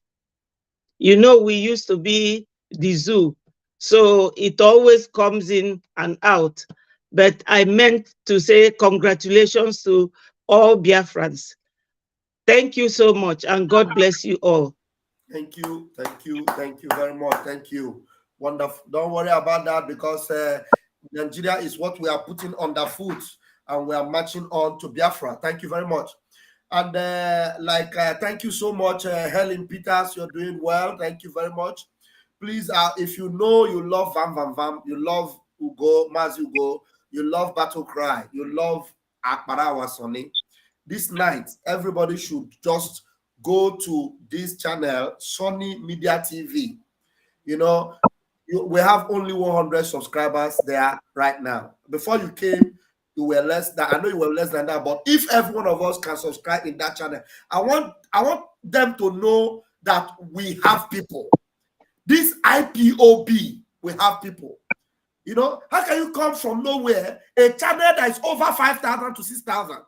You know, we used to be the zoo, so it always comes in and out. But I meant to say congratulations to all Biafrans. Thank you so much, and God bless you all. Thank you very much. Thank you. Wonderful. Don't worry about that, because Nigeria is what we are putting on the foot, and we are marching on to Biafra. Thank you very much. And thank you so much, Helen Peters. You're doing well. Thank you very much. Please, if you know you love Vam, you love Ugo, Maz Ugo, you love Battle Cry, you love Akbarawa Sonny, this night, everybody should just go to this channel, Sonny Media TV. You know, we have only 100 subscribers there right now. Before you came, you were less than, I know you were less than that, but if every one of us can subscribe in that channel, I want them to know that we have people. This IPOB, we have people. You know, how can you come from nowhere, a channel that is over 5,000 to 6,000?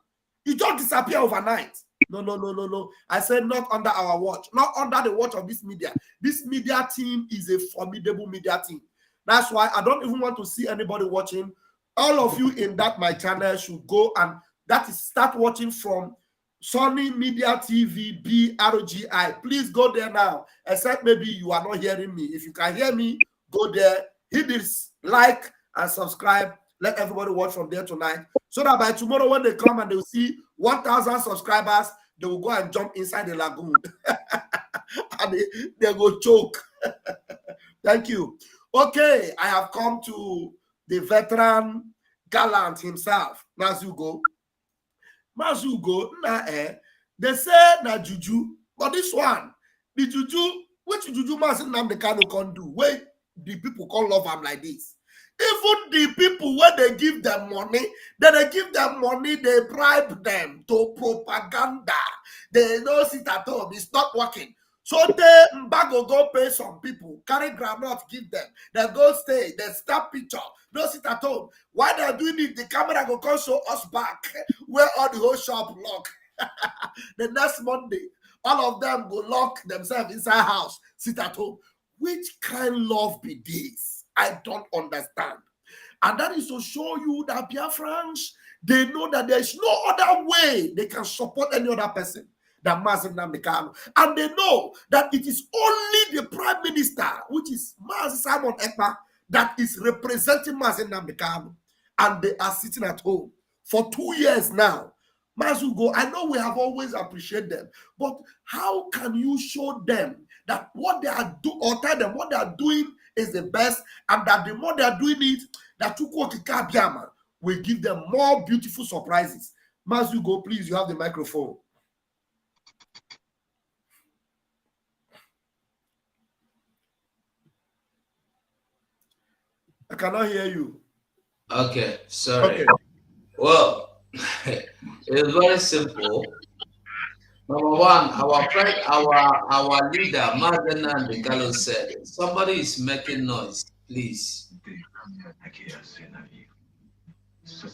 You just disappear overnight. No. I said not under our watch, not under the watch of this media. This media team is a formidable media team. That's why I don't even want to see anybody watching. All of you in that my channel should go and start watching from Sonny Media TV BRGI. Please go there now. Except maybe you are not hearing me. If you can hear me, go there, hit this like and subscribe. Let everybody watch from there tonight, so that by tomorrow when they come and they will see 1,000 subscribers, they will go and jump inside the lagoon and they go choke. Thank you. Okay, I have come to the veteran gallant himself, Mazugo. They say na juju, but this one, the juju, which juju Mazi Nnamdi Kanu can do, where the people call love him like this. Even the people where they give them money, they bribe them to propaganda. They don't sit at home, it's not working. So they go pay some people, carry granite, give them. They go stay, they snap picture, don't sit at home. While they're doing it, the camera go come show us back where all the whole shop lock. The next Monday, all of them go lock themselves inside house, sit at home. Which kind of love be this? I don't understand. And that is to show you that Biafrans, they know that there is no other way they can support any other person than Mazi Nnamdi Kanu. And they know that it is only the Prime Minister, which is Mazi Simon Ekpa, that is representing Mazi Nnamdi Kanu. And they are sitting at home for 2 years now. Mazugo, I know we have always appreciated them, but how can you show them that what they are doing, or tell them what they are doing is the best, and that the more they are doing it, that Chukwuokika Biama will give them more beautiful surprises? Mazugo, please, you have the microphone. I cannot hear you. Okay, sorry. Okay. Well, it's very simple. Number one, our leader, Madonna De Gallo said, somebody is making noise, please.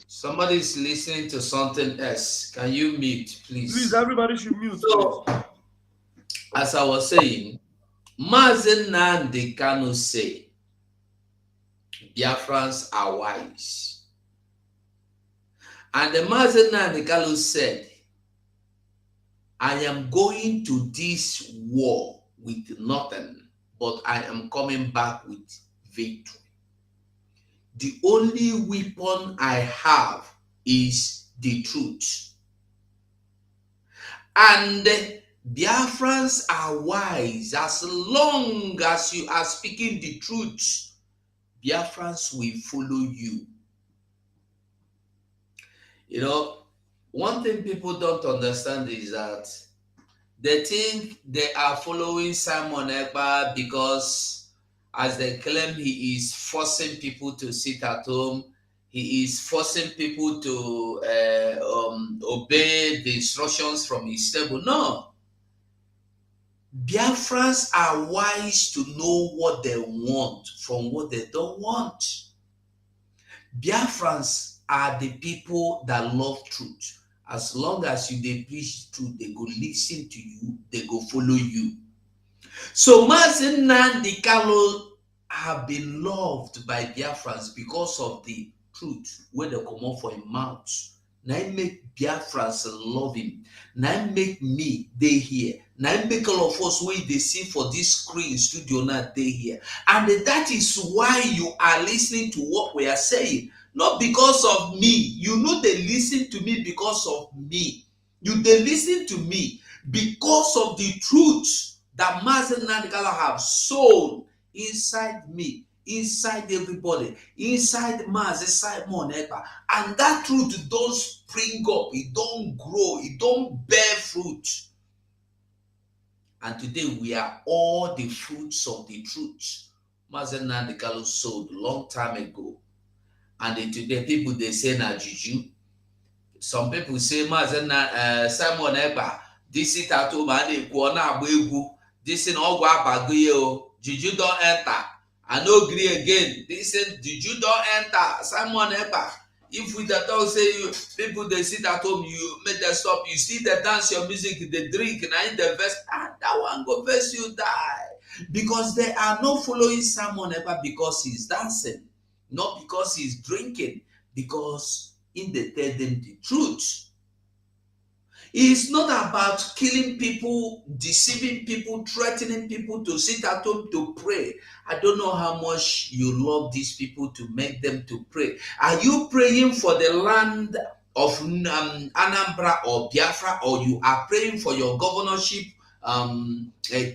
Somebody is listening to something else. Can you mute, please? Please, everybody should mute. So, as I was saying, Madonna De Gallo said, Biafrans are wise. And the Madonna De Gallo said, I am going to this war with nothing, but I am coming back with victory. The only weapon I have is the truth. And Biafrans are wise. As long as you are speaking the truth, Biafrans will follow you. You know, one thing people don't understand is that they think they are following Simon Ekpa because, as they claim, he is forcing people to sit at home. He is forcing people to obey the instructions from his table. No. Biafrans are wise to know what they want from what they don't want. Biafrans are the people that love truth. As long as they preach truth, they go listen to you, they go follow you. So Mazi Nnamdi Kanu have been loved by Biafrans because of the truth where they come out for him mouth. Now it make Biafrans love him. Now it make me they here. Now it make all of us when they see for this screen studio now they here. And that is why you are listening to what we are saying. Not because of me. You know they listen to me because of me. They listen to me because of the truth that Mazi Nnamdi Kanu have sown inside me, inside everybody, inside Mazi Simon Ekpa. And that truth don't spring up, it don't grow, it don't bear fruit. And today we are all the fruits of the truth Mazi Nnamdi Kanu sowed long time ago. And today people they say na juju. Some people say Mazi Simon Ekpa, this is at home and they go na agba. This is all go juju don't enter. I no agree again. This is juju don't enter. Simon Ekpa. If we the talk say you people they sit at home, you make them stop. You see the dance, your music, they drink, and in the verse, that one go verse you die. Because they are not following Simon Ekpa because he's dancing. Not because he's drinking, because in they tell them the truth. It's not about killing people, deceiving people, threatening people to sit at home to pray. I don't know how much you love these people to make them to pray. Are you praying for the land of Anambra or Biafra, or you are praying for your governorship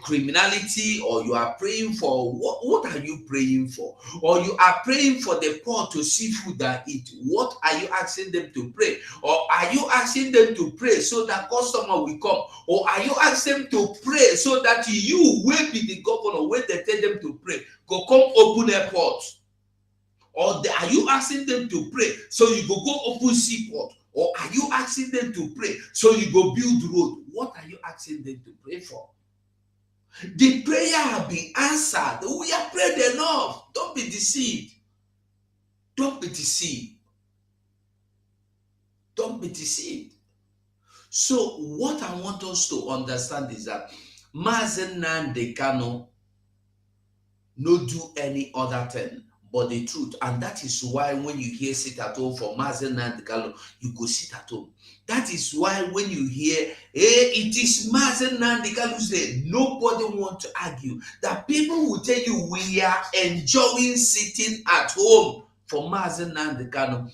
criminality, or you are praying for what are you praying for? Or you are praying for the poor to see food that eat. What are you asking them to pray? Or are you asking them to pray so that customer will come? Or are you asking them to pray so that you will be the governor when they tell them to pray go come open airport? Or are you asking them to pray so you go open seaport? Or are you asking them to pray so you go build road? What are you asking them to pray for? The prayer have been answered. We have prayed enough. Don't be deceived. Don't be deceived. Don't be deceived. So what I want us to understand is that Mazi Nnamdi Kanu no do any other thing but the truth. And that is why when you hear sit at home for Mazi Nnamdi Kanu, you go sit at home. That is why when you hear, it is Mazi Nnamdi Kanu's day, nobody want to argue. That people will tell you we are enjoying sitting at home for Mazi Nnamdi Kanu.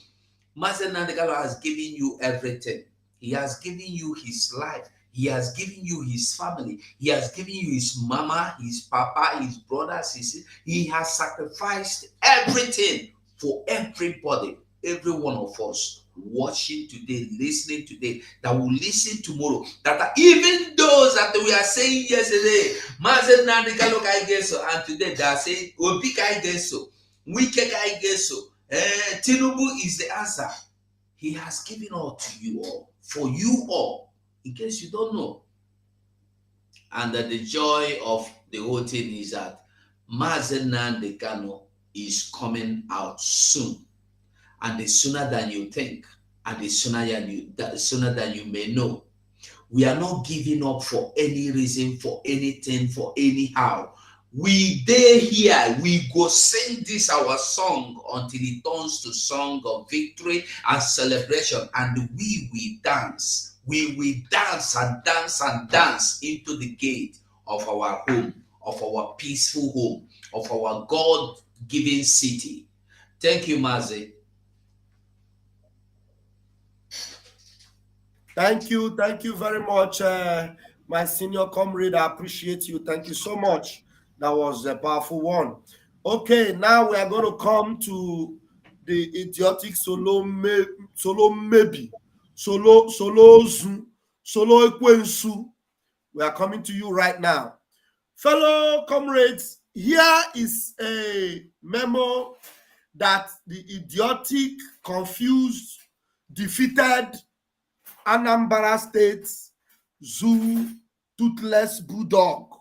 Mazi Nnamdi Kanu has given you everything. He has given you his life. He has given you his family. He has given you his mama, his papa, his brothers, he has sacrificed everything for everybody, every one of us watching today, listening today, that will listen tomorrow, that are even those that we are saying yesterday, Mazi Nnamdi Kanu kai geso, and today they are saying Obi kai geso. Wike Kaigeso. Tinubu is the answer. He has given all to you all, for you all, in case you don't know. And that the joy of the whole thing is that Mazen Nnamdi Kanu is coming out soon, and the sooner than you think, and the sooner than you may know. We are not giving up for any reason, for anything, for anyhow. We there here, we go sing this our song until it turns to song of victory and celebration, and we dance. We will dance and dance and dance into the gate of our home, of our peaceful home, of our God-given city. Thank you, Mazi. Thank you very much, my senior comrade. I appreciate you. Thank you so much. That was a powerful one. Okay, now we are going to come to the idiotic solo maybe, solo ekwensu. We are coming to you right now. Fellow comrades, here is a memo that the idiotic, confused, defeated Anambra State's zoo toothless bulldog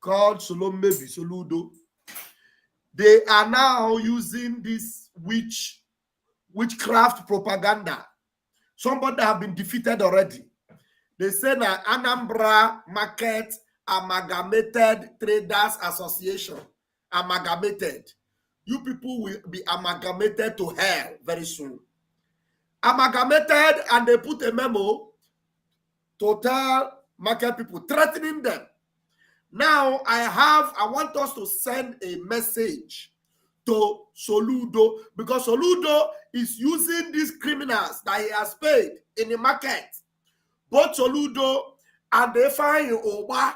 called Soludo. They are now using this witchcraft propaganda. Somebody have been defeated already. They say that Anambra Market Amalgamated Traders Association, amalgamated. You people will be amalgamated to hell very soon. Amalgamated, and they put a memo to tell market people, threatening them. Now I want us to send a message to Soludo, because Soludo is using these criminals that he has paid in the market. Both Soludo and Efai Oba,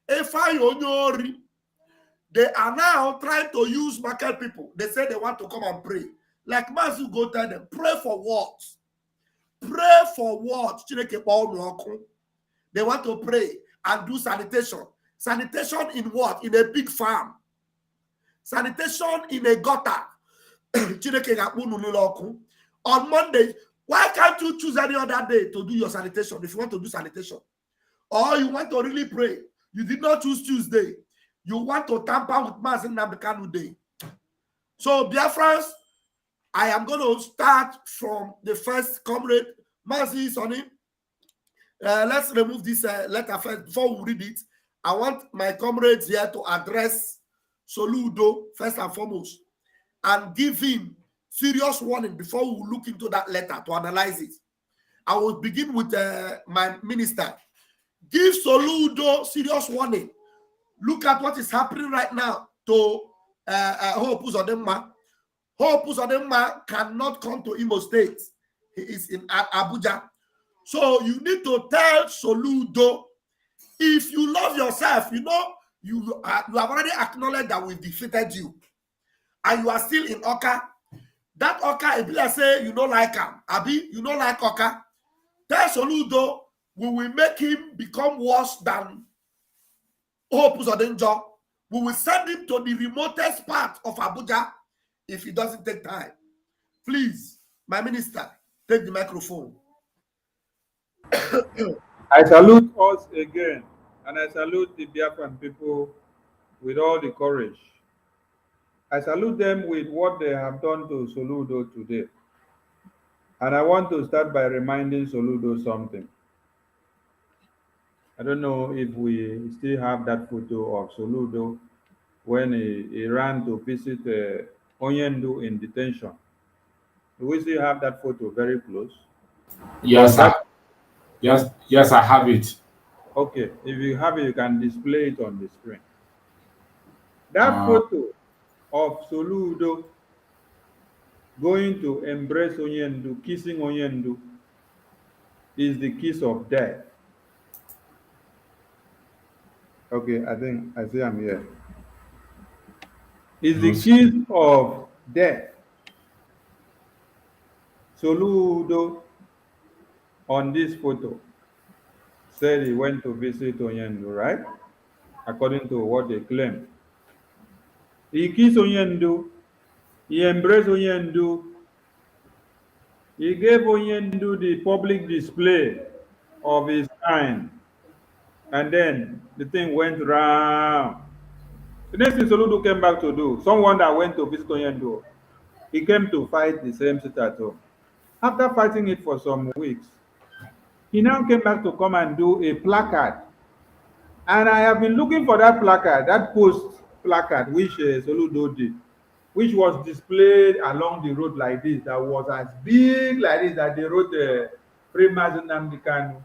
Efai Onyori, they are now trying to use market people. They say they want to come and pray. Like Mazu go tell them, pray for what? Pray for what? They want to pray and do sanitation. Sanitation in what? In a big farm. Sanitation in a gutter. On Monday, why can't you choose any other day to do your sanitation if you want to do sanitation? Or you want to really pray? You did not choose Tuesday. You want to tamper with Mazi Nnamdi Kanu Day. So, Biafrans, I am going to start from the first comrade. Mazi is on him. Let's remove this letter first. Before we read it, I want my comrades here to address Soludo first and foremost and give him serious warning before we look into that letter to analyze it. I will begin with my minister. Give Soludo serious warning. Look at what is happening right now to Hope Uzodinma. Hope Uzodinma cannot come to Imo State. He is in Abuja. So you need to tell Soludo, if you love yourself, you know, you have already acknowledged that we defeated you. And you are still in Oka. That Oka, if you say you don't like him, Abi, you don't like Oka, tell Soludo, we will make him become worse than Hope Uzodinma. We will send him to the remotest part of Abuja if he doesn't take time. Please, my minister, take the microphone. I salute us again, and I salute the Biafran people with all the courage. I salute them with what they have done to Soludo today. And I want to start by reminding Soludo something. I don't know if we still have that photo of Soludo when he ran to visit Onyendu in detention. Do we still have that photo very close? Yes, yes, I have it. Okay, if you have it, you can display it on the screen. That photo of Soludo going to embrace Onyendu, kissing Onyendu, is the kiss of death. Okay, I think I see I'm here. Is the kiss of death. Soludo on this photo said he went to visit Onyendu, right? According to what they claim. He kissed Onyendu. He embraced Onyendu. He gave Onyendu the public display of his kind. And then the thing went round. The next thing Soludo came back to do, someone that went to visit Onyendu, he came to fight the same sit at home. After fighting it for some weeks, he now came back to come and do a placard. And I have been looking for that placard, that post placard, which Soludo did, which was displayed along the road like this, that was as big like this, that they wrote Free Mazi Nnamdi Kanu.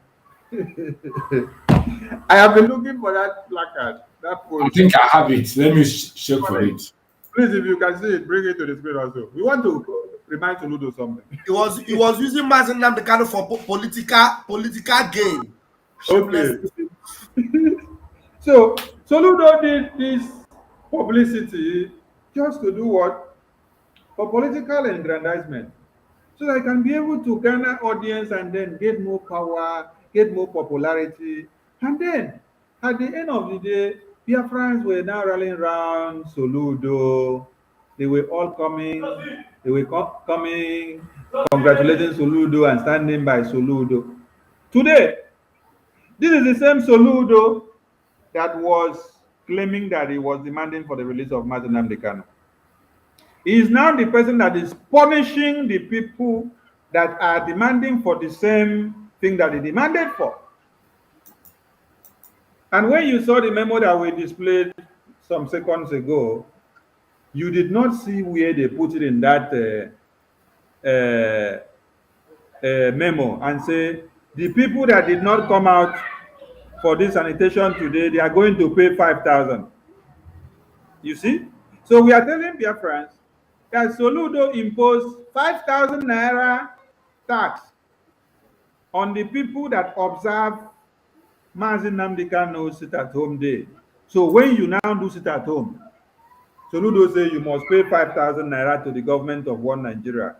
I have been looking for that placard, that I post. think I have it. Let me check for it. Please, if you can see it, bring it to the screen also. We want to remind Soludo something. He was using Mazi Nnamdi Kanu for political gain. Okay. So Soludo did this publicity just to do what? For political aggrandizement. So that I can be able to garner audience and then get more power, get more popularity. And then at the end of the day, Biafrans were now rallying around Soludo. They were all coming, coming, congratulating Soludo and standing by Soludo. Today, this is the same Soludo that was claiming that he was demanding for the release of Mazi Nnamdi Kanu. He is now the person that is punishing the people that are demanding for the same thing that they demanded for. And when you saw the memo that we displayed some seconds ago, you did not see where they put it in that memo and say, the people that did not come out for this sanitation today, they are going to pay 5,000. You see? So we are telling Biafrans that Soludo imposed 5,000 naira tax on the people that observe Mazi Nnamdi Kanu sit at home day. So when you now do sit at home, Soludo say you must pay 5,000 naira to the government of one Nigeria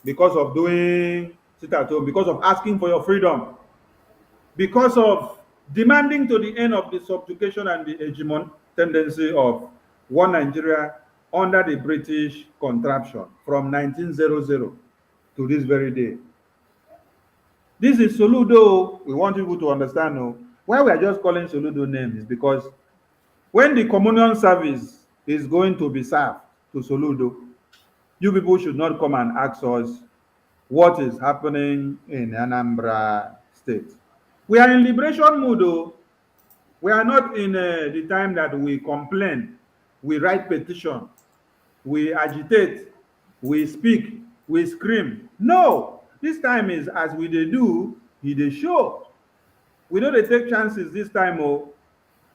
because of doing sit at home, because of asking for your freedom, because of demanding to the end of the subjugation and the hegemon tendency of one Nigeria under the British contraption from 1900 to this very day. This is Soludo. We want people to understand why we are just calling Soludo names is because when the communion service is going to be served to Soludo, you people should not come and ask us what is happening in Anambra State. We are in liberation mood. We are not in the time that we complain, we write petition, we agitate, we speak, we scream. No, this time is as we dey do, he dey show. We know they take chances this time.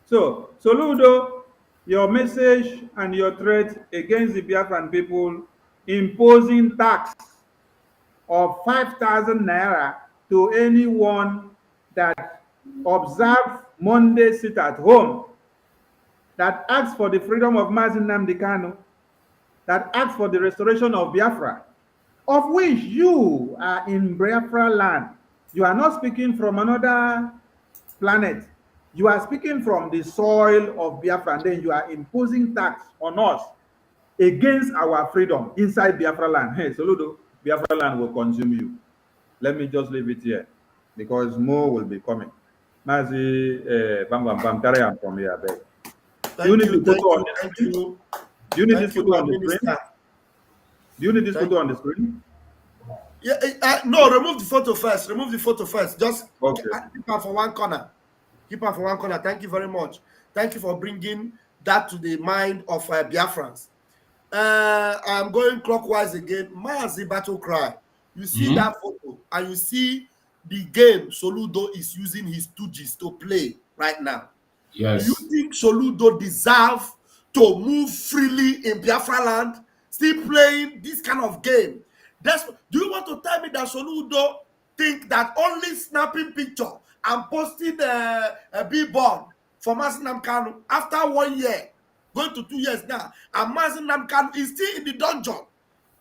So, Soludo, your message and your threat against the Biafran people imposing tax of 5,000 naira to anyone that observe Monday sit at home, that asks for the freedom of Mazi Nnamdi Kanu, that asks for the restoration of Biafra, of which you are in Biafra land. You are not speaking from another planet. You are speaking from the soil of Biafra, and then you are imposing tax on us against our freedom inside Biafra land. Hey, Soludo, Biafra land will consume you. Let me just leave it here because more will be coming. Mazi, bam, bam, bam, carry on from here, beg. Do you need this photo on the screen? Do you need this photo on the screen? Do you need this photo on the screen? Yeah, no, remove the photo first. Remove the photo first. Just okay. Keep her for one corner. Keep her for one corner. Thank you very much. Thank you for bringing that to the mind of Biafrans. I'm going clockwise again. Mazi battle cry. You see that photo and you see the game Soludo is using his stooges to play right now. Yes. Do you think Soludo deserve to move freely in Biafra land, still playing this kind of game? Do you want to tell me that Soludo think that only snapping picture and posting a billboard for Mazi Nnamdi Kanu after 1 year, going to 2 years now, and Mazi Nnamdi Kanu is still in the dungeon,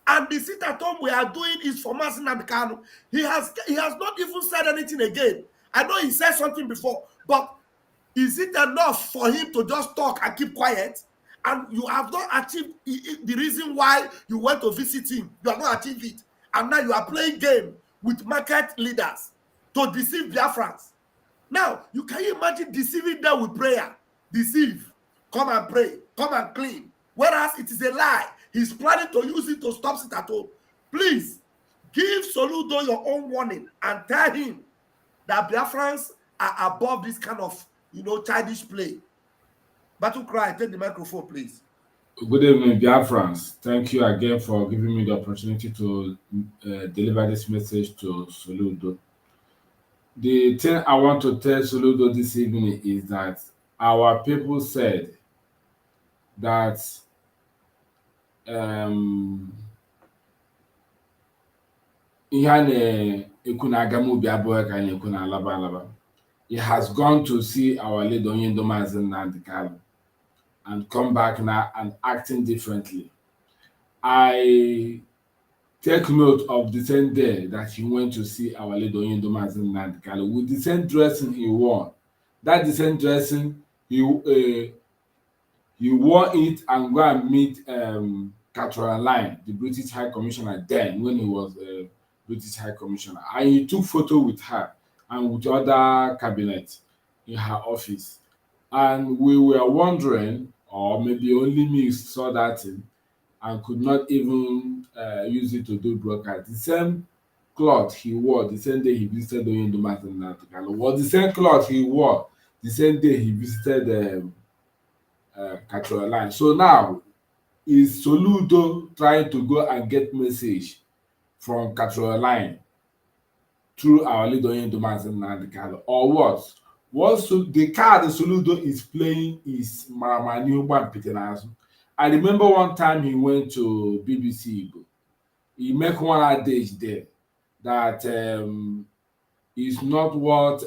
and the sit at home we are doing is for Mazi Nnamdi Kanu? He has not even said anything again. I know he said something before, but is it enough for him to just talk and keep quiet? and you have not achieved the reason why you went to visit him. You have not achieved it, and now you are playing game with market leaders to deceive Biafrans. Now, you can imagine deceiving them with prayer? Deceive, come and pray, come and clean. Whereas it is a lie. He's planning to use it to stop it at home. Please, give Soludo your own warning and tell him that Biafrans are above this kind of, childish play. Battle Cry, take the microphone, please. Good evening, Biafrans. Thank you again for giving me the opportunity to deliver this message to Soludo. The thing I want to tell Soludo this evening is that our people said that he has gone to see our leader Nnamdi and come back now and acting differently. I take note of the same day that he went to see our leader Nnamdi with the same dressing he wore. That the same dressing he wore it and go and meet Caroline, the British High Commissioner then when he was British High Commissioner, and he took photo with her and with other cabinet in her office. And we were wondering, or maybe only me saw that thing and could not even use it to do broadcast. The same cloth he wore the same day he visited Oyindomas was the same cloth he wore the same day he visited Caroline. So now, is Soludo trying to go and get message from Caroline through our leader Oyindomas or what? The card Soludo is playing is Maramani Pitenazo. I remember one time he went to BBC. He make one adage there that is not what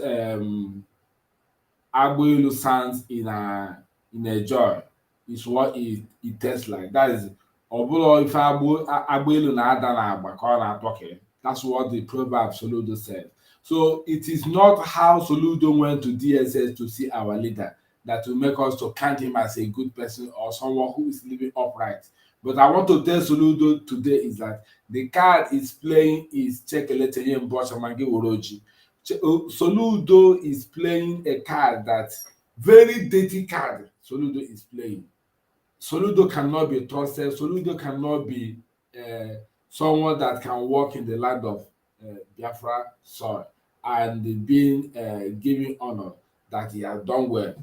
Abuelu sounds in a joy. It's what it tastes like. That is, if Abuelu na ada na agba ka ọ na-atọke. That's what the proverb Soludo said. So it is not how Soludo went to DSS to see our leader that will make us to count him as a good person or someone who is living upright. But I want to tell Soludo today is that the card is playing is Chekelete Mboshamange Oroji. Soludo is playing a card that very dirty card Soludo is playing. Soludo cannot be trusted. Soludo cannot be someone that can walk in the land of Biafra soil and being given honor that he has done well.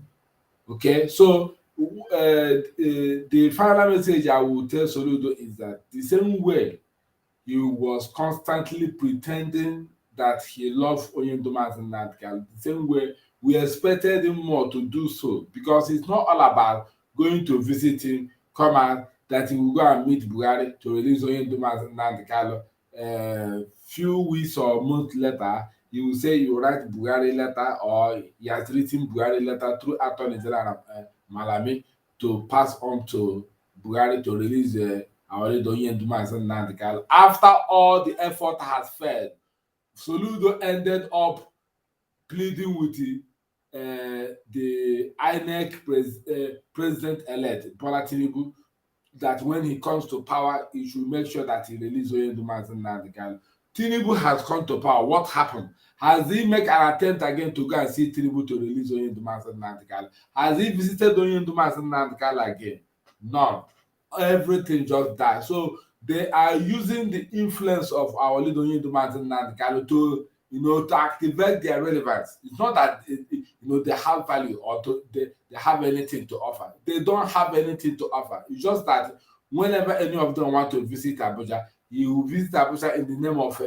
Okay, so the final message I will tell Soludo is that the same way he was constantly pretending that he loved Oyindomas and Nnamdi, the same way we expected him more to do so, because it's not all about going to visit him, come out, that he will go and meet Buhari to release Oyindomas and Nnamdi. Few weeks or months later, he will say you write Buhari letter or he has written Buhari letter through Attorney General Malami to pass on to Buhari to release our leader Oyindomas and Nnamdi. After all the effort has failed, Soludo ended up pleading with the INEC president-elect Bola Tinubu that when he comes to power, he should make sure that he releases Oyindomas and Nnamdi. Tinubu has come to power. What happened? Has he made an attempt again to go and see Tinubu to release Oyindomas and Nnamdi? Has he visited Oyindomas and Nnamdi again? None. Everything just died. So they are using the influence of our leader Oyindomas and Nnamdi to to activate their relevance. It's not that they have value or they have anything to offer. They don't have anything to offer. It's just that whenever any of them want to visit Abuja, you visit Abuja in the name of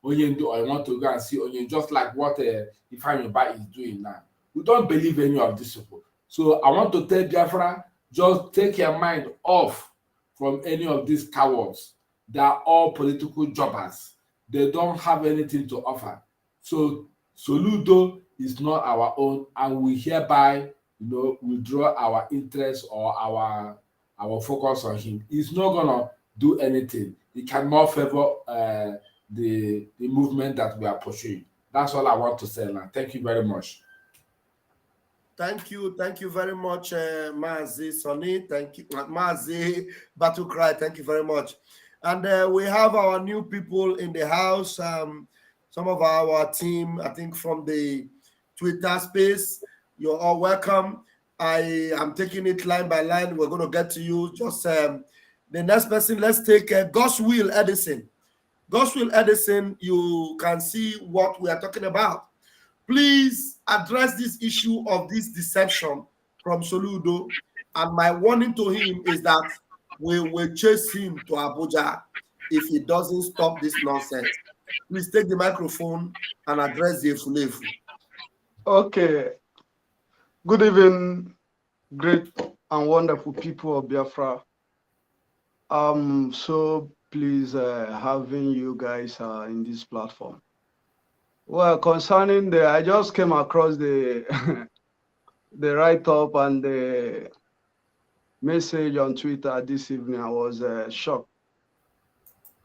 Oyendo, or you want to go and see Oyendo, just like what Ifeanyi Uba is doing now. We don't believe any of these people. So I want to tell Biafra, just take your mind off from any of these cowards. They are all political jobbers. They don't have anything to offer. So Soludo is not our own, and we hereby, withdraw our interest or our focus on him. He's not gonna do anything. He cannot favor the movement that we are pursuing. That's all I want to say now. Thank you very much. Thank you very much, Mazi Sonny. Thank you, Mazi Battle Cry. Thank you very much. And we have our new people in the house. Some of our team, I think, from the Twitter space. You're all welcome. I am taking it line by line. We're going to get to you. Just the next person. Let's take Godswill Edison. Godswill Edison. You can see what we are talking about. Please address this issue of this deception from Soludo. And my warning to him is that we will chase him to Abuja if he doesn't stop this nonsense. Please take the microphone and address the Efulefu. Okay. Good evening, great and wonderful people of Biafra. So pleased having you guys in this platform. Well, concerning I just came across the the write-up and the message on Twitter this evening. I was shocked.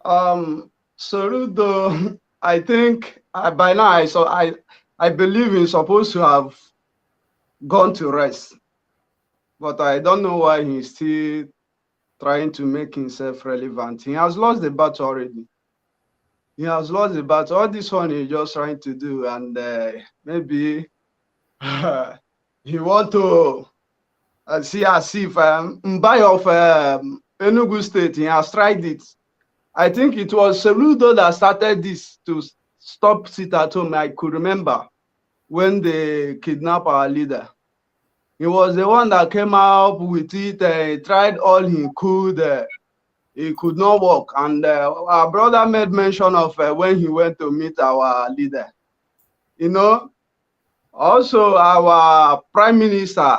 Soludo, I think by now I believe he's supposed to have gone to rest, but I don't know why he's still trying to make himself relevant. He has lost the battle already. He has lost the battle. All this one he's just trying to do, and maybe he want to see as if Mbai of Enugu State, he has tried it. I think it was Soludo that started this to stop sit at home. I could remember when they kidnapped our leader. He was the one that came out with it, tried all he could. It could not work. And our brother made mention of when he went to meet our leader. You know, also our prime minister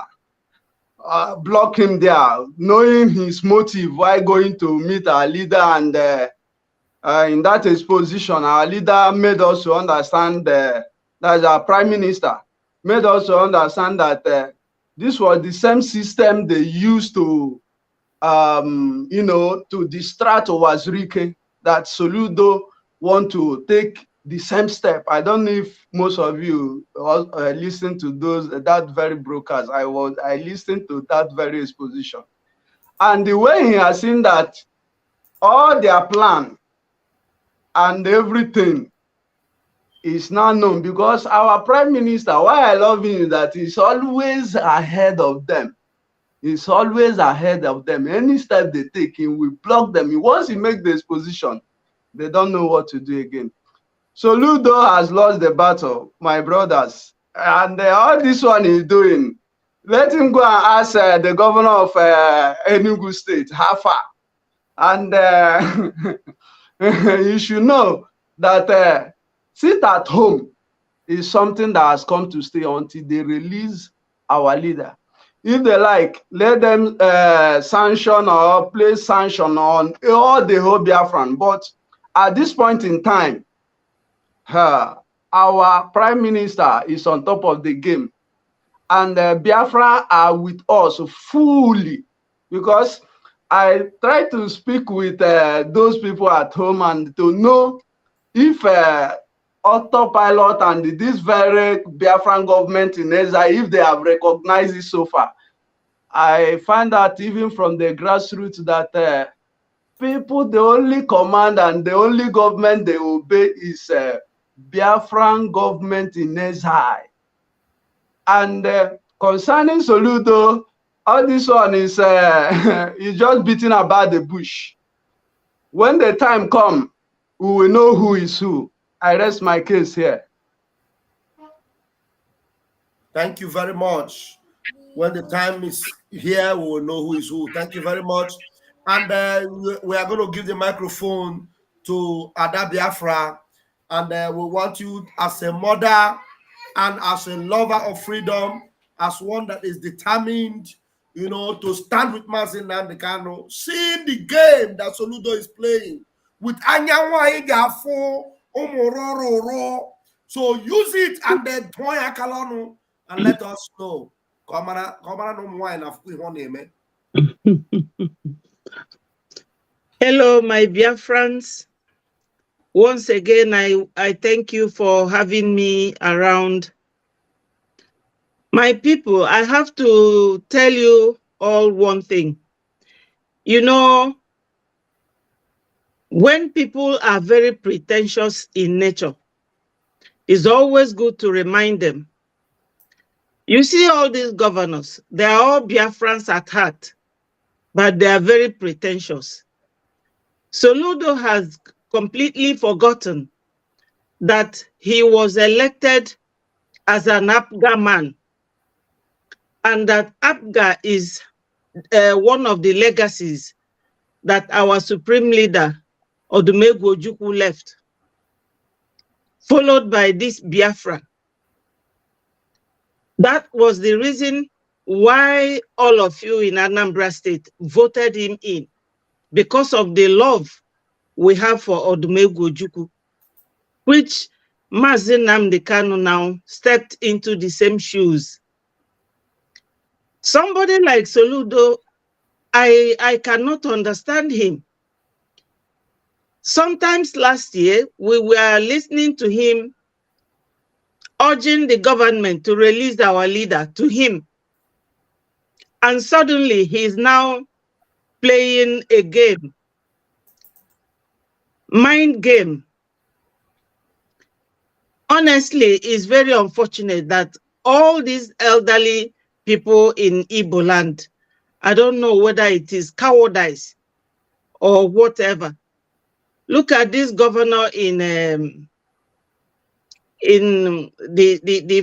blocked him there, knowing his motive why going to meet our leader. And in that exposition, our leader made us to understand that our prime minister made us to understand that this was the same system they used to you know, to distract Owazirike, that Soludo want to take the same step. I don't know if most of you listen to that very broadcast. I listened to that very exposition. And the way he has seen that all their plan and everything is now known, because our prime minister, why I love him is that he's always ahead of them. He's always ahead of them. Any step they take, he will block them. Once he makes the exposition, they don't know what to do again. So Ludo has lost the battle, my brothers. And all this one he's doing, let him go and ask the governor of Enugu State, how far. And you should know that sit at home is something that has come to stay until they release our leader. If they like, let them sanction or place sanction on all the whole Biafran. But at this point in time, our prime minister is on top of the game. And Biafra are with us fully. Because I try to speak with those people at home and to know if autopilot and this very Biafran government in Ezra, if they have recognized it so far. I find that even from the grassroots that people, the only command and the only government they obey is Biafran government in Ezra. And concerning Soludo, all this one is just beating about the bush. When the time comes, we will know who is who. I rest my case here. Thank you very much. When the time is here, we will know who is who. Thank you very much. And we are going to give the microphone to Ada Biafra. And we want you, as a mother and as a lover of freedom, as one that is determined, you know, to stand with Mazi Nnamdi Kanu, seeing the game that Soludo is playing with Anyanwa Igafo, Omororo. So use it and then Toya Kalonu and let us know. Hello, my Biafrans. Once again, I thank you for having me around. My people, I have to tell you all one thing. You know, when people are very pretentious in nature, it's always good to remind them. You see all these governors, they are all Biafrans at heart, but they are very pretentious. Soludo has completely forgotten that he was elected as an APGA man, and that APGA is one of the legacies that our supreme leader, Odumegwu Ojukwu, left, followed by this Biafra. That was the reason why all of you in Anambra State voted him in, because of the love we have for Odumegwu Ojukwu, which Mazi Nnamdi Kanu now stepped into the same shoes. Somebody like Soludo, I cannot understand him. Sometimes last year, we were listening to him urging the government to release our leader to him. And suddenly he's now playing a game, mind game. Honestly, it's very unfortunate that all these elderly people in Igbo land, I don't know whether it is cowardice or whatever. Look at this governor in the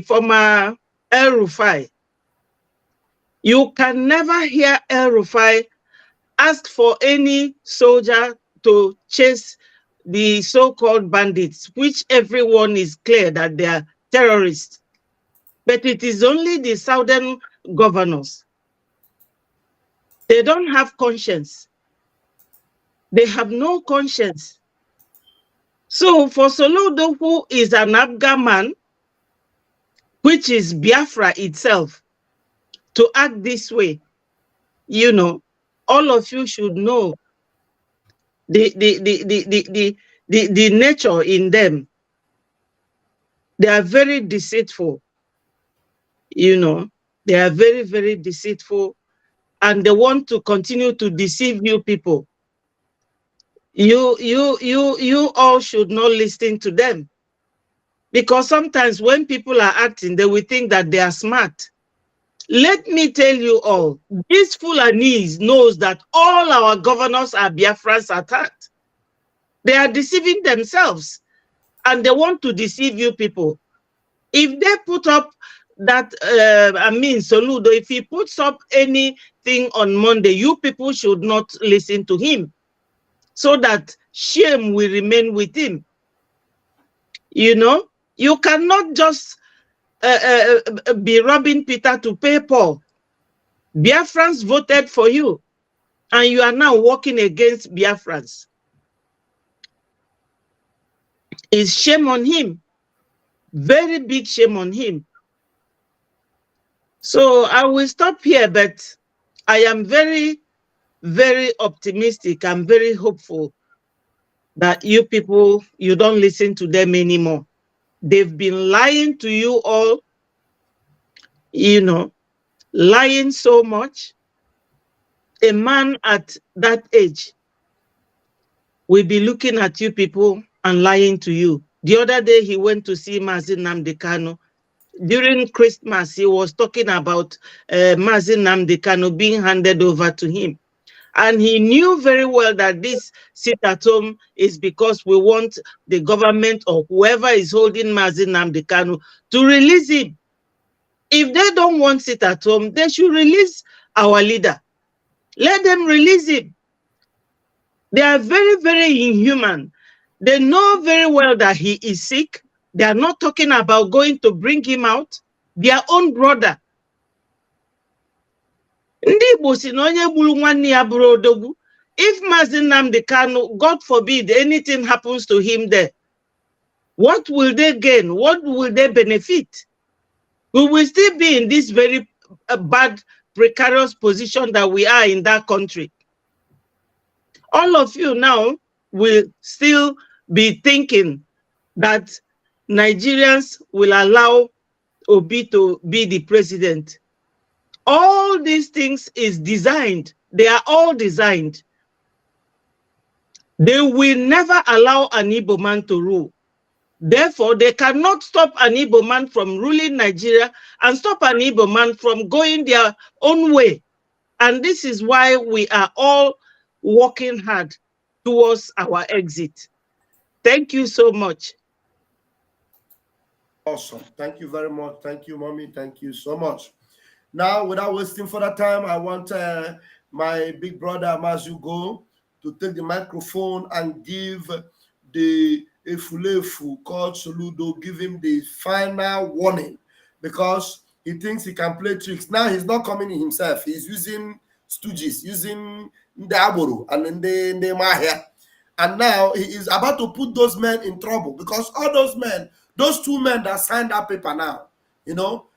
former El Rufai. You can never hear El Rufai ask for any soldier to chase the so-called bandits, which everyone is clear that they are terrorists. But it is only the southern governors. They don't have conscience. They have no conscience. So for Soludo, who is an APGA man, which is Biafra itself, to act this way, you know, all of you should know the nature in them. They are very deceitful, you know. They are very, very deceitful, and they want to continue to deceive you people. You all should not listen to them, because sometimes when people are acting, they will think that they are smart. Let me tell you all, this Fulanese knows that all our governors are Biafrans at heart. They are deceiving themselves, and they want to deceive you people. If they put up that, Soludo, if he puts up anything on Monday, you people should not listen to him, so that shame will remain with him. You know, you cannot just be robbing Peter to pay Paul. Biafrans voted for you, and you are now working against Biafrans. It's shame on him. Very big shame on him. So I will stop here, but I am very, very optimistic. I'm very hopeful that you people, you don't listen to them anymore. They've been lying to you all, you know, lying so much. A man at that age will be looking at you people and lying to you. The other day, he went to see Mazi Nnamdi Kanu. During Christmas, he was talking about Mazi Nnamdi Kanu being handed over to him. And he knew very well that this sit at home is because we want the government or whoever is holding Mazi Nnamdi Kanu to release him. If they don't want sit at home, they should release our leader. Let them release him. They are very, very inhuman. They know very well that he is sick. They are not talking about going to bring him out. Their own brother. If Mazi Nnamdi Kanu, God forbid, anything happens to him there, what will they gain? What will they benefit? We will still be in this very bad, precarious position that we are in that country. All of you now will still be thinking that Nigerians will allow Obi to be the president. All these things is designed. They are all designed. They will never allow an Igbo man to rule. Therefore, they cannot stop an Igbo man from ruling Nigeria and stop an Igbo man from going their own way. And this is why we are all working hard towards our exit. Thank you so much. Awesome. Thank you very much. Thank you, Mommy. Thank you so much. Now, without wasting further time, I want my big brother, Mazugo, to take the microphone and give the Efulefu called Soludo, give him the final warning, because he thinks he can play tricks. Now he's not coming in himself. He's using stooges, using the Aboru and the Mahia. And now he is about to put those men in trouble, because all those men, those two men that signed that paper now, you know,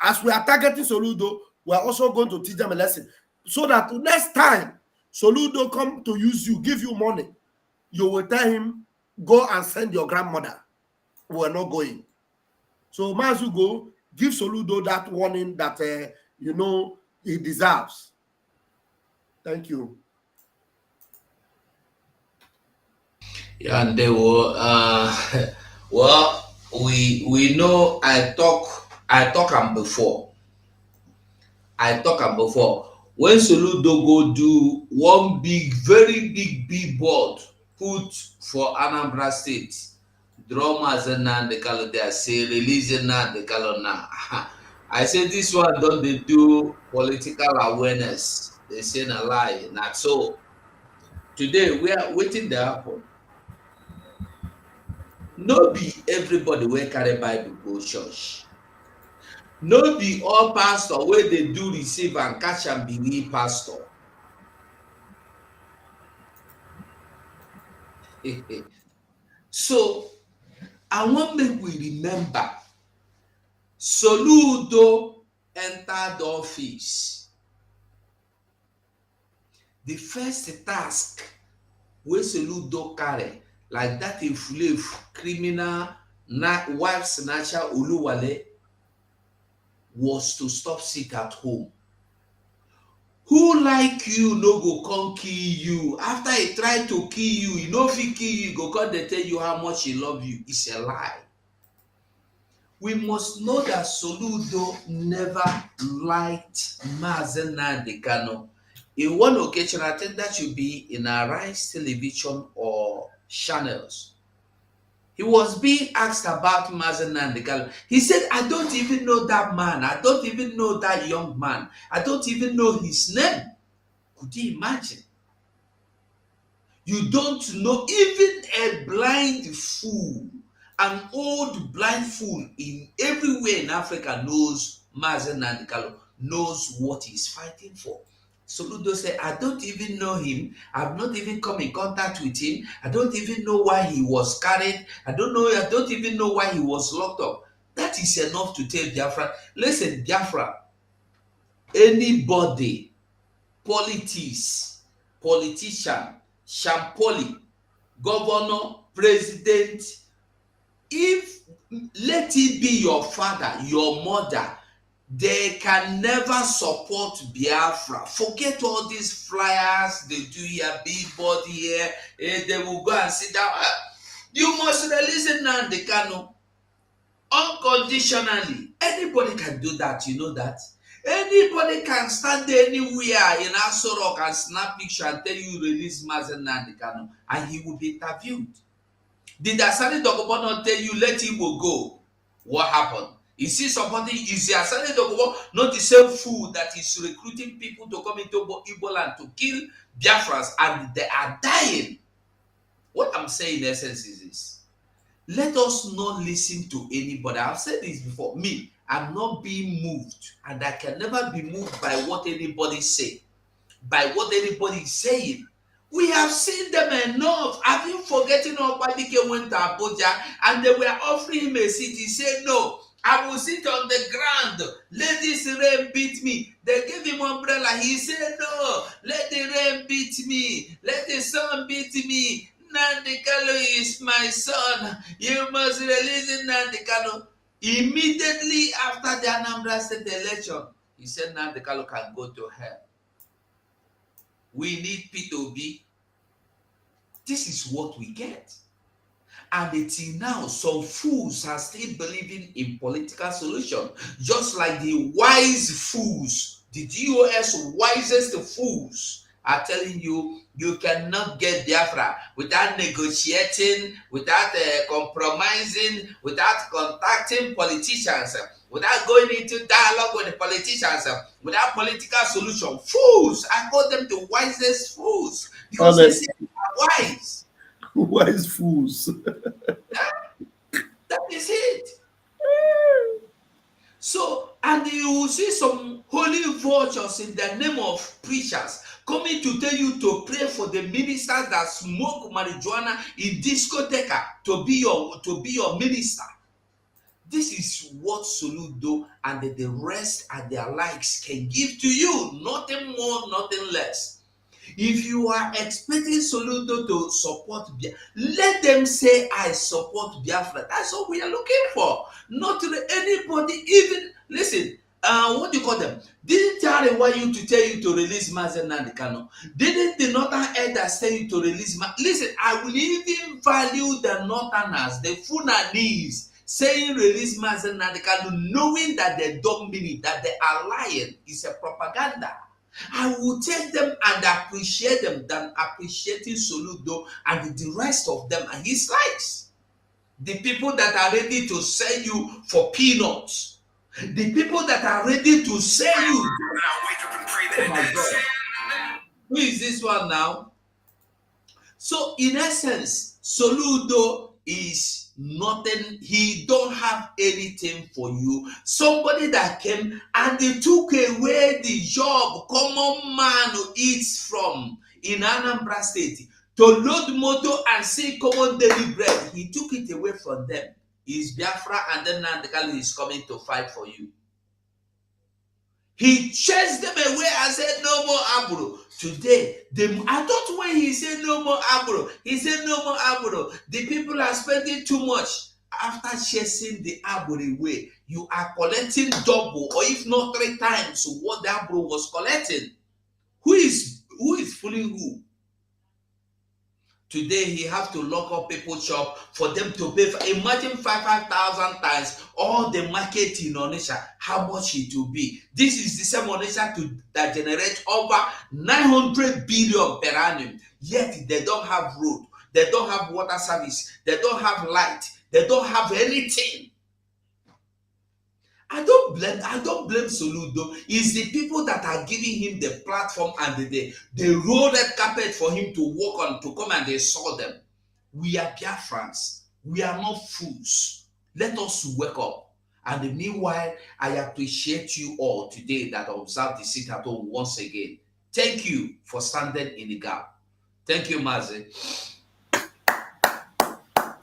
as we are targeting Soludo, we are also going to teach them a lesson, so that next time Soludo come to use you, give you money, you will tell him, go and send your grandmother. We are not going. So Mazugo, give Soludo that warning that you know he deserves. Thank you. Yeah, and they were well, we know I talk am before. When Soludo go do one very big billboard put for Anambra State, drummers and the color there say releasing now the color now. I say this one don't they do political awareness. They say a lie. Not so. Today we are waiting to happen. No be everybody wey carry Bible go church. No be all pastor wey dey do receive and catch and believe pastor. So I want make we remember Soludo entered the office. The first task wey Soludo carry, like that inflate criminal wife snatcher Oluwale, was to stop sick at home. Who like you no go come kill you? After he try to kill you, he no fit kill you, go come dey tell you how much he love you. It's a lie. We must know that Soludo never liked Mazen Nnamdi Kanu. In one occasion, I think that should be in Arise television or channels. He was being asked about Mazen Nnamdi Kanu. He said, I don't even know that man. I don't even know that young man. I don't even know his name. Could you imagine? You don't know, even a blind fool, an old blind fool in everywhere in Africa knows Mazen Nnamdi Kanu, knows what he's fighting for. Soludo said, I don't even know him. I've not even come in contact with him. I don't even know why he was carried. I don't even know why he was locked up. That is enough to tell Biafra. Listen, Biafra, anybody, politician, shampoli, governor, president, if let it be your father, your mother, they can never support Biafra. Forget all these flyers they do here, billboard here, they will go and sit down. You must release Nnamdi Kanu unconditionally. Anybody can do that, you know that. Anybody can stand anywhere in Aso Rock and snap picture and tell you release Mazen Nnamdi Kanu, and he will be interviewed. Did Asani Dogobo not tell you let him go? What happened? You see somebody, is Asani Dogobo not the same fool that is recruiting people to come into Igbo land to kill Biafrans, and they are dying? What I'm saying in essence is this. Let us not listen to anybody. I've said this before. Me, I'm not being moved, and I can never be moved by what anybody say, by what anybody is saying. We have seen them enough. Have you forgotten how Panicking went to Abuja and they were offering him a seat? He said, no, I will sit on the ground. Let this rain beat me. They gave him umbrella. He said, no, let the rain beat me. Let the sun beat me. Nnamdi Kanu is my son. You must release Nnamdi Kanu. Immediately after the Anambra State election, he said Nnamdi Kanu can go to hell. We need P2B. This is what we get. And until now, some fools are still believing in political solution, just like the wise fools, the DOS wisest fools are telling you, you cannot get Biafra without negotiating, without compromising, without contacting politicians, without going into dialogue with the politicians, without political solution. Fools! I call them the wisest fools because they say they are wise. Wise fools. That is it. So, and you will see some holy vultures in the name of preachers coming to tell you to pray for the ministers that smoke marijuana in discotheca to be your minister. This is what Soludo and the rest and their likes can give to you. Nothing more, nothing less. If you are expecting Soludo to support Biafra, let them say, I support Biafra. That's what we are looking for. Not anybody, even, listen, what do you call them? Didn't Tari want you to tell you to release Mazen Nnamdi Kanu? Didn't the Northern elders tell you to release Listen, I will even value the Northerners, the Fulanese, saying release Mazen Nnamdi Kanu, knowing that they don't mean it, that they are lying. It's a propaganda. I will take them and appreciate them than appreciating Soludo and the rest of them and his likes. The people that are ready to sell you for peanuts. The people that are ready to sell you. Oh my God. Who is this one now? So in essence, Soludo is nothing. He don't have anything for you. Somebody that came and they took away the job common man who eats from in Anambra State to load motor and see common daily bread. He took it away from them. He's Biafra, and then Nnamdi Kanu is coming to fight for you. He chased them away and said, no more Aburo. Today, I thought when he said no more Aburo, he said no more Aburo. The people are spending too much. After chasing the Aburo away, you are collecting double or if not 3 times what the Aburo was collecting. Who is fooling who? Today, he have to lock up people's shop for them to pay. Imagine 5,000 times all the market in Onitsha, how much it will be. This is the same Onitsha that generates over 900 billion per annum. Yet they don't have road, they don't have water service, they don't have light, they don't have anything. I don't blame Soludo. It's the people that are giving him the platform and the roll red carpet for him to walk on, to come and they saw them. We are Biafrans. We are not fools. Let us wake up. And meanwhile, I appreciate you all today that observe the sit at home once again. Thank you for standing in the gap. Thank you, Mazi.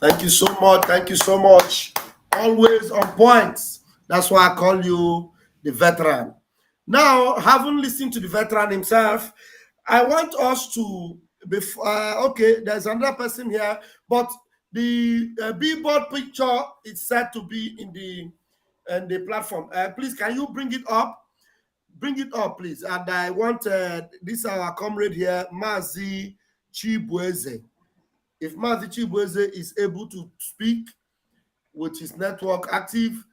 Thank you so much. Thank you so much. Always on point. That's why I call you the veteran. Now, having listened to the veteran himself, I want us to, okay, there's another person here, but the billboard picture is said to be in the platform. Please, can you bring it up? Bring it up, please. And I want, this our comrade here, Mazi Chibueze. If Mazi Chibueze is able to speak with his network active,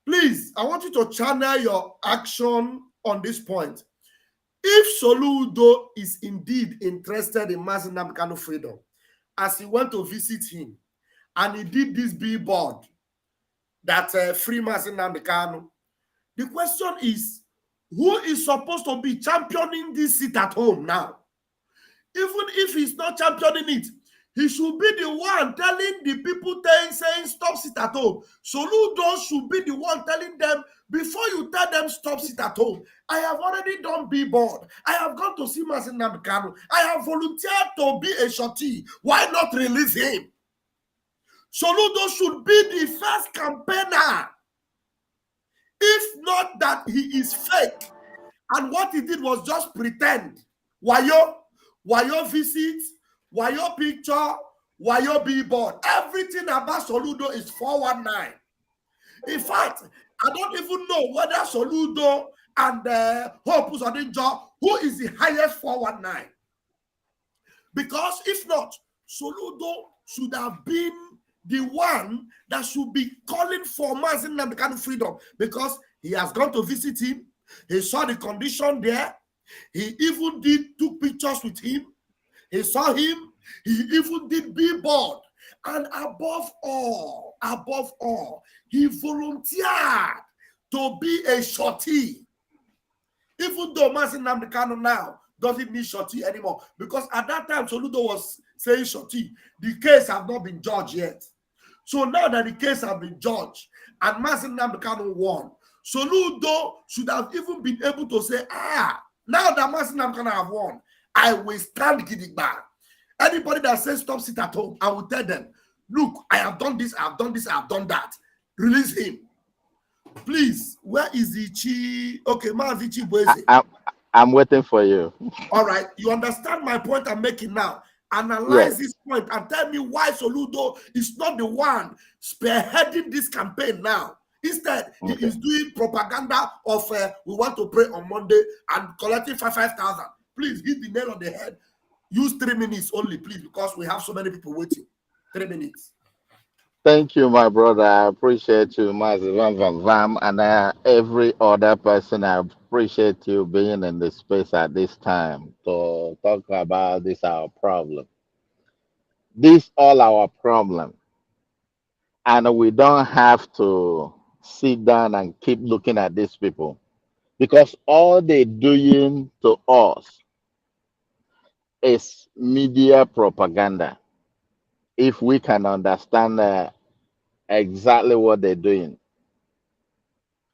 please, I want you to channel your action on this point. If Soludo is indeed interested in Mazi Nnamdi Kanu freedom, as he went to visit him, and he did this billboard that free Mazi Nnamdi Kanu, the question is, who is supposed to be championing this seat at home now? Even if he's not championing it, he should be the one telling the people saying stop sit at home. Soludo should be the one telling them, before you tell them stop sit at home, I have already done billboard. I have gone to see Mazi Nnamdi Kanu. I have volunteered to be a shorty. Why not release him? Soludo should be the first campaigner. If not that he is fake. And what he did was just pretend. Wayo visits, Wayo picture, Wayo billboard. Everything about Soludo is 419. In fact, I don't even know whether Soludo and Hope Uzodinjo, who is the highest 419. Because if not, Soludo should have been the one that should be calling for Mazi Nnamdi Kanu freedom, because he has gone to visit him. He saw the condition there. He even took pictures with him. He saw him. He even did billboard. And above all, he volunteered to be a shorty. Even though Mazi Nnamdi Kanu now doesn't need shorty anymore, because at that time Soludo was saying shorty. The case have not been judged yet. So now that the case has been judged and Mazi Nnamdi Kanu won, Soludo should have even been able to say, now that Mazi Nnamdi Kanu have won, I will stand gidigba. Anybody that says stop, sit at home, I will tell them, look, I have done this, I have done this, I have done that. Release him. Please, where is the Chi? Okay, Mazi Chibweze. I'm waiting for you. All right, you understand my point I'm making now. Analyze this point and tell me why Soludo is not the one spearheading this campaign now. Instead, he is doing propaganda of we want to pray on Monday and collecting 5,000. Please hit the nail on the head. Use 3 minutes only, please, because we have so many people waiting. 3 minutes. Thank you, my brother. I appreciate you, Mazi Vam, and every other person. I appreciate you being in the space at this time to talk about this our problem. This all our problem, and we don't have to sit down and keep looking at these people, because all they're doing to us is media propaganda. If we can understand exactly what they're doing,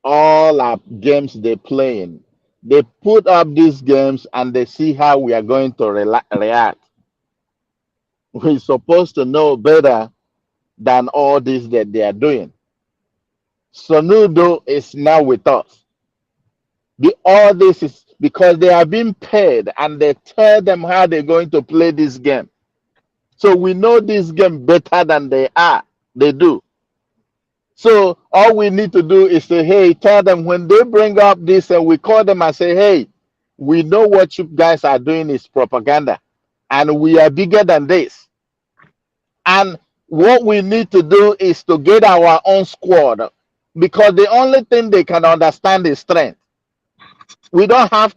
all our games they're playing, they put up these games and they see how we are going to react. We're supposed to know better than all this that they are doing. Sonudo is now with us. All this is because they are being paid and they tell them how they're going to play this game. So we know this game better than they do. So all we need to do is say, hey, tell them when they bring up this, and we call them and say, hey, we know what you guys are doing is propaganda, and we are bigger than this. And what we need to do is to get our own squad, because the only thing they can understand is strength. We don't have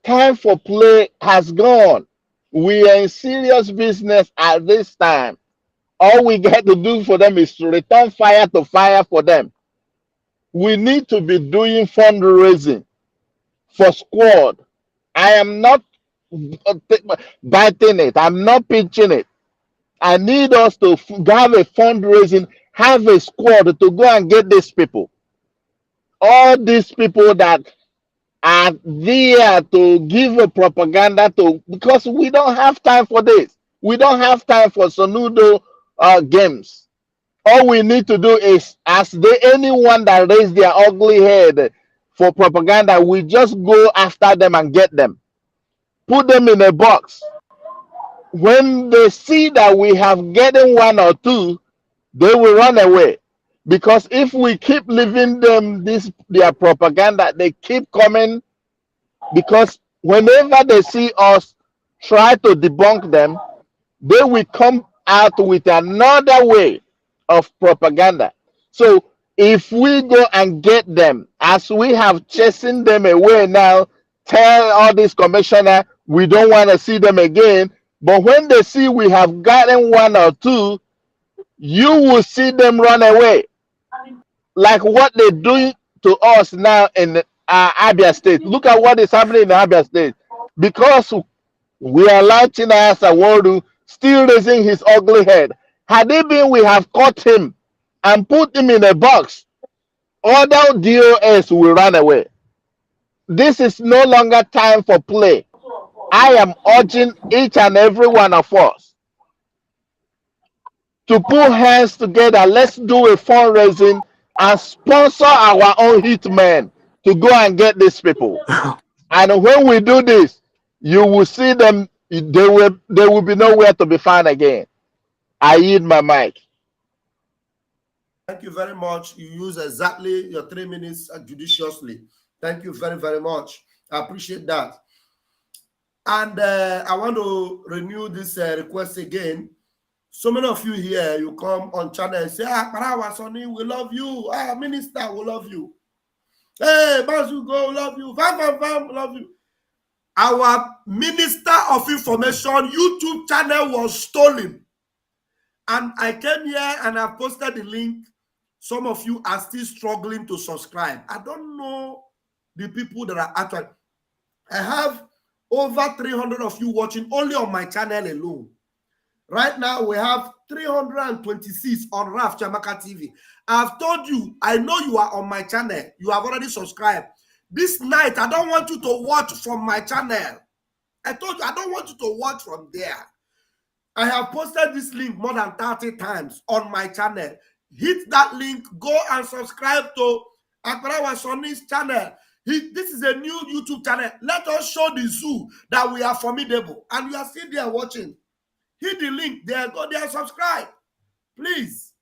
time for play has gone. We are in serious business at this time. All we got to do for them is to return fire to fire for them. We need to be doing fundraising for squad. I am not biting it. I'm not pitching it. I need us to have a fundraising, have a squad to go and get these people. All these people that are there to give a propaganda to, because we don't have time for this. We don't have time for Sonudo games. All we need to do is, anyone that raise their ugly head for propaganda, we just go after them and get them. Put them in a box. When they see that we have gotten 1 or 2, they will run away. Because if we keep leaving them their propaganda, they keep coming. Because whenever they see us try to debunk them, they will come out with another way of propaganda. So if we go and get them, as we have chasing them away now, tell all these commissioners we don't want to see them again. But when they see we have gotten 1 or 2, you will see them run away. Like what they're doing to us now in Abia State. Look at what is happening in Abia State. Because we are lighting us a world still raising his ugly head. Had it been we have caught him and put him in a box, other DOS will run away. This is no longer time for play. I am urging each and every one of us to put hands together. Let's do a fundraising and sponsor our own hitmen to go and get these people. And when we do this, you will see them. They will be nowhere to be found again. I yield my mic. Thank you very much. You use exactly your 3 minutes judiciously. Thank you very, very much. I appreciate that. And I want to renew this request again. So many of you here, you come on channel and say, Parawa Sonny, we love you. Minister, we love you. Hey, Bazugo, we love you. Vam, we love you. Our Minister of Information YouTube channel was stolen. And I came here and I posted the link. Some of you are still struggling to subscribe. I don't know the people that are actually. I have over 300 of you watching only on my channel alone. Right now, we have 326 on Raf Chamaka TV. I've told you, I know you are on my channel. You have already subscribed. This night, I don't want you to watch from my channel. I told you, I don't want you to watch from there. I have posted this link more than 30 times on my channel. Hit that link, go and subscribe to Akbarawa Sonny's channel. This is a new YouTube channel. Let us show the zoo that we are formidable. And you are still there watching. Hit the link there, go there, subscribe. Please.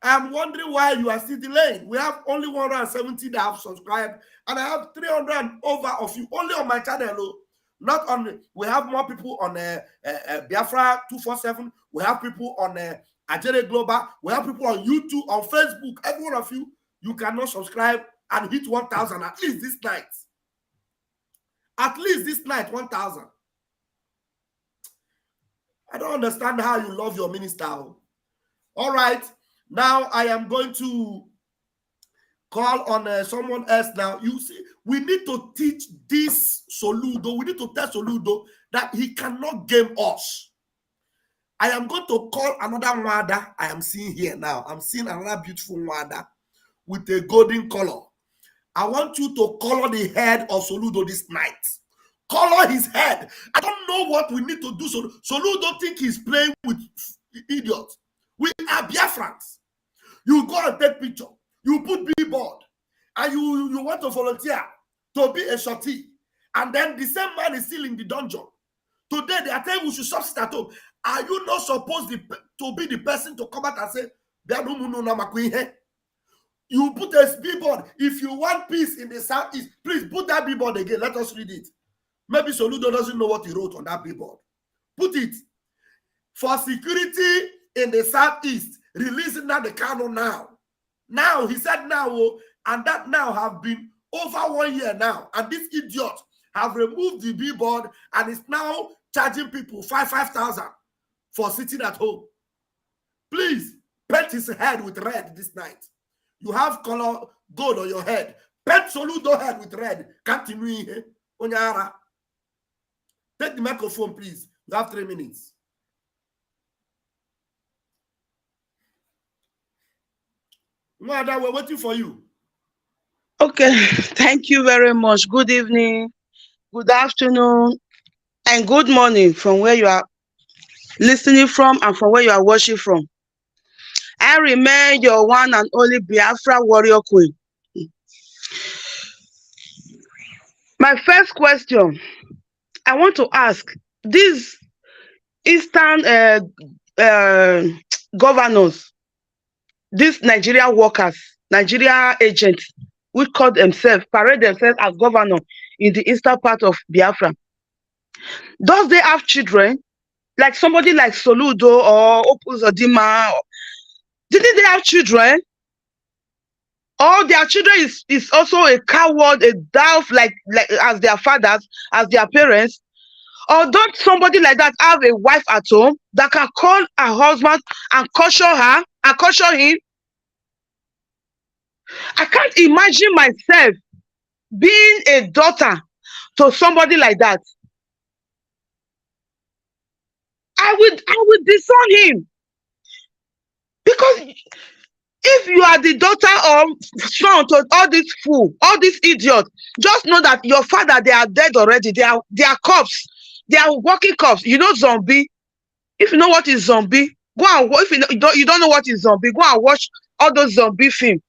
I'm wondering why you are still delaying. We have only 170 that have subscribed, and I have 300 over of you only on my channel. Not on, we have more people on Biafra 247. We have people on Ajere Global. We have people on YouTube, on Facebook. Every one of you, you cannot subscribe and hit 1,000 at least this night. At least this night, 1,000. I don't understand how you love your minister. All right. Now I am going to call on someone else now. You see, we need to teach this Soludo. We need to tell Soludo that he cannot game us. I am going to call another Wada I am seeing here now. I'm seeing another beautiful Wada with a golden color. I want you to color the head of Soludo this night. Color his head. I don't know what we need to do. Soludo think he's playing with idiots. We are Biafrans. You go and take picture. You put billboard. And you want to volunteer to be a shorty. And then the same man is still in the dungeon. Today, they are telling you we should substitute at home. Are you not supposed to be the person to come out and say, you put a billboard. If you want peace in the southeast, please put that billboard again. Let us read it. Maybe Soludo doesn't know what he wrote on that billboard. Put it. For security in the southeast, releasing that the canon now. Now, he said now, and that now have been over 1 year now. And this idiot have removed the billboard and is now charging people 5,000 for sitting at home. Please, paint his head with red this night. You have color gold on your head. Paint Soludo head with red. Continue. Onyara. Take the microphone, please. You have 3 minutes. Mwada, we're waiting for you. Okay, thank you very much. Good evening, good afternoon, and good morning from where you are listening from and from where you are watching from. I remain your one and only Biafra warrior queen. My first question I want to ask, these Eastern governors, these Nigeria workers, Nigeria agents, which call themselves, parade themselves as governor in the eastern part of Biafra, does they have children? Like somebody like Soludo or Opus Odima? Didn't they have children? Or their children is also a coward, a dove, like as their fathers, as their parents? Or don't somebody like that have a wife at home that can call her husband and caution her and caution him? I can't imagine myself being a daughter to somebody like that. I would disown him. Because if you are the daughter or son to all these fools, all these idiots, just know that your father, they are dead already. They are cops. They are walking cops. You know zombie? If you know what is zombie, go and watch. If you don't know what is zombie, go and watch all those zombie films.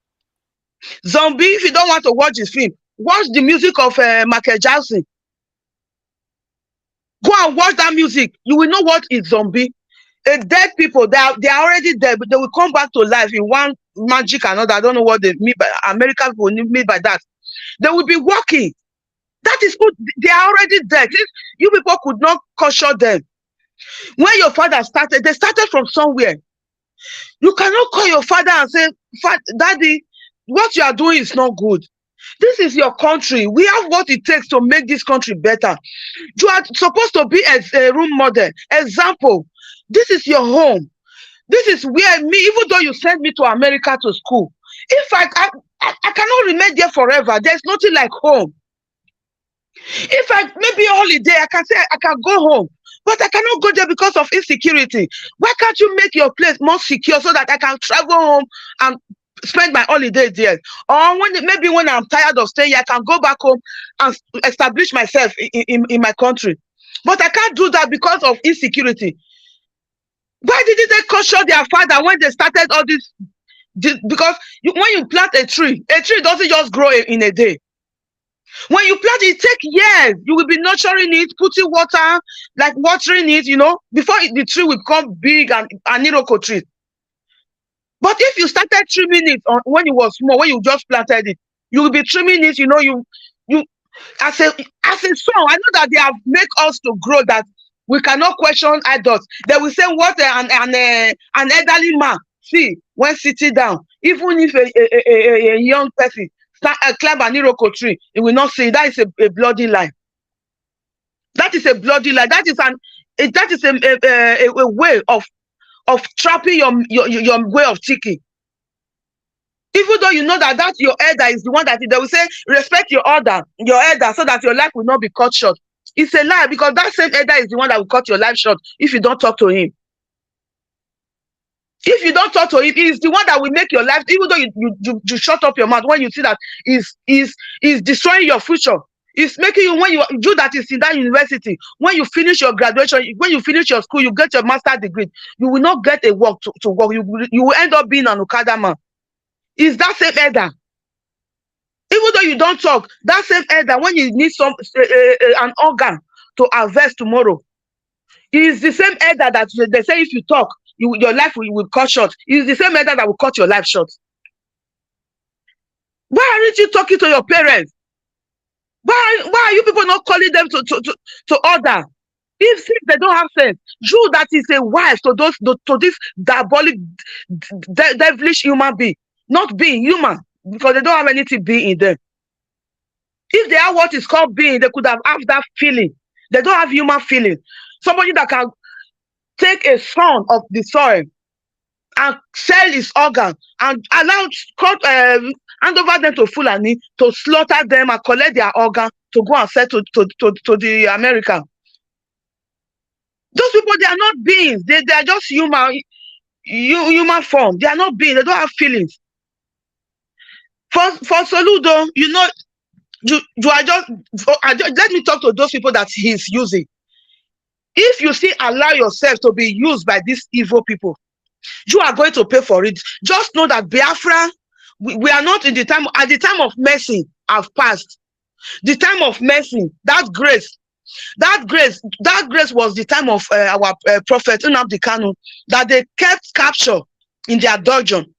Zombie, if you don't want to watch this film, watch the music of Michael Jackson. Go and watch that music. You will know what is zombie. Dead people, they are already dead, but they will come back to life in one magic and all that. I don't know what they mean by American people mean by that. They will be working. That is good. They are already dead. If you people could not caution them. When your father started, they started from somewhere. You cannot call your father and say, Daddy, what you are doing is not good. This is your country. We have what it takes to make this country better. You are supposed to be a role model. Example, this is your home. This is where me, even though you sent me to America to school, if I cannot remain there forever, there's nothing like home. If maybe a holiday, I can say I can go home, but I cannot go there because of insecurity. Why can't you make your place more secure so that I can travel home and spend my holiday there? Or maybe when I'm tired of staying here, I can go back home and establish myself in my country. But I can't do that because of insecurity. Why didn't they caution their father when they started all this? Because when you plant a tree doesn't just grow in a day. When you plant it takes years. You will be nurturing it, putting water, like watering it, before the tree will become big and an iroko tree. But if you started trimming it when it was small, when you just planted it, you will be trimming it, you as a son, I know that they have made us to grow, that we cannot question adults. They will say what an elderly man see when sitting down. Even if a young person climb an iroko tree, he will not see. That is a bloody lie. That is a bloody lie. That is a way of trapping your way of thinking. Even though you know that your elder is the one that they will say respect your elder, so that your life will not be cut short. It's a lie, because that same elder is the one that will cut your life short if you don't talk to him. If you don't talk to him, he's the one that will make your life, even though you shut up your mouth when you see that is destroying your future. It's making you, when you that is in that university, when you finish your graduation, when you finish your school, you get your master's degree, you will not get a work to work. You will end up being an Okada man. Is that same elder? Even though you don't talk, that same elder, when you need an organ to harvest tomorrow, is the same elder that they say if you talk, your life will cut short. Is the same elder that will cut your life short. Why aren't you talking to your parents? Why are you people not calling them to order? If they don't have sense, you that is a wife to this diabolic, devilish human being, not being human, because they don't have anything being in them. If they have what is called being, they could have that feeling. They don't have human feeling. Somebody that can take a son of the soil and sell his organ and hand over them to Fulani to slaughter them and collect their organ to go and sell to the American. Those people, they are not beings. They are just human form. They are not beings. They don't have feelings. For Soludo, you are just let me talk to those people that he's using. If you still allow yourself to be used by these evil people, you are going to pay for it. Just know that Biafra, we are not in the time. At the time of mercy have passed. The time of mercy, that grace was the time of our prophet Nnamdi Kanu, that they kept capture in their dungeon.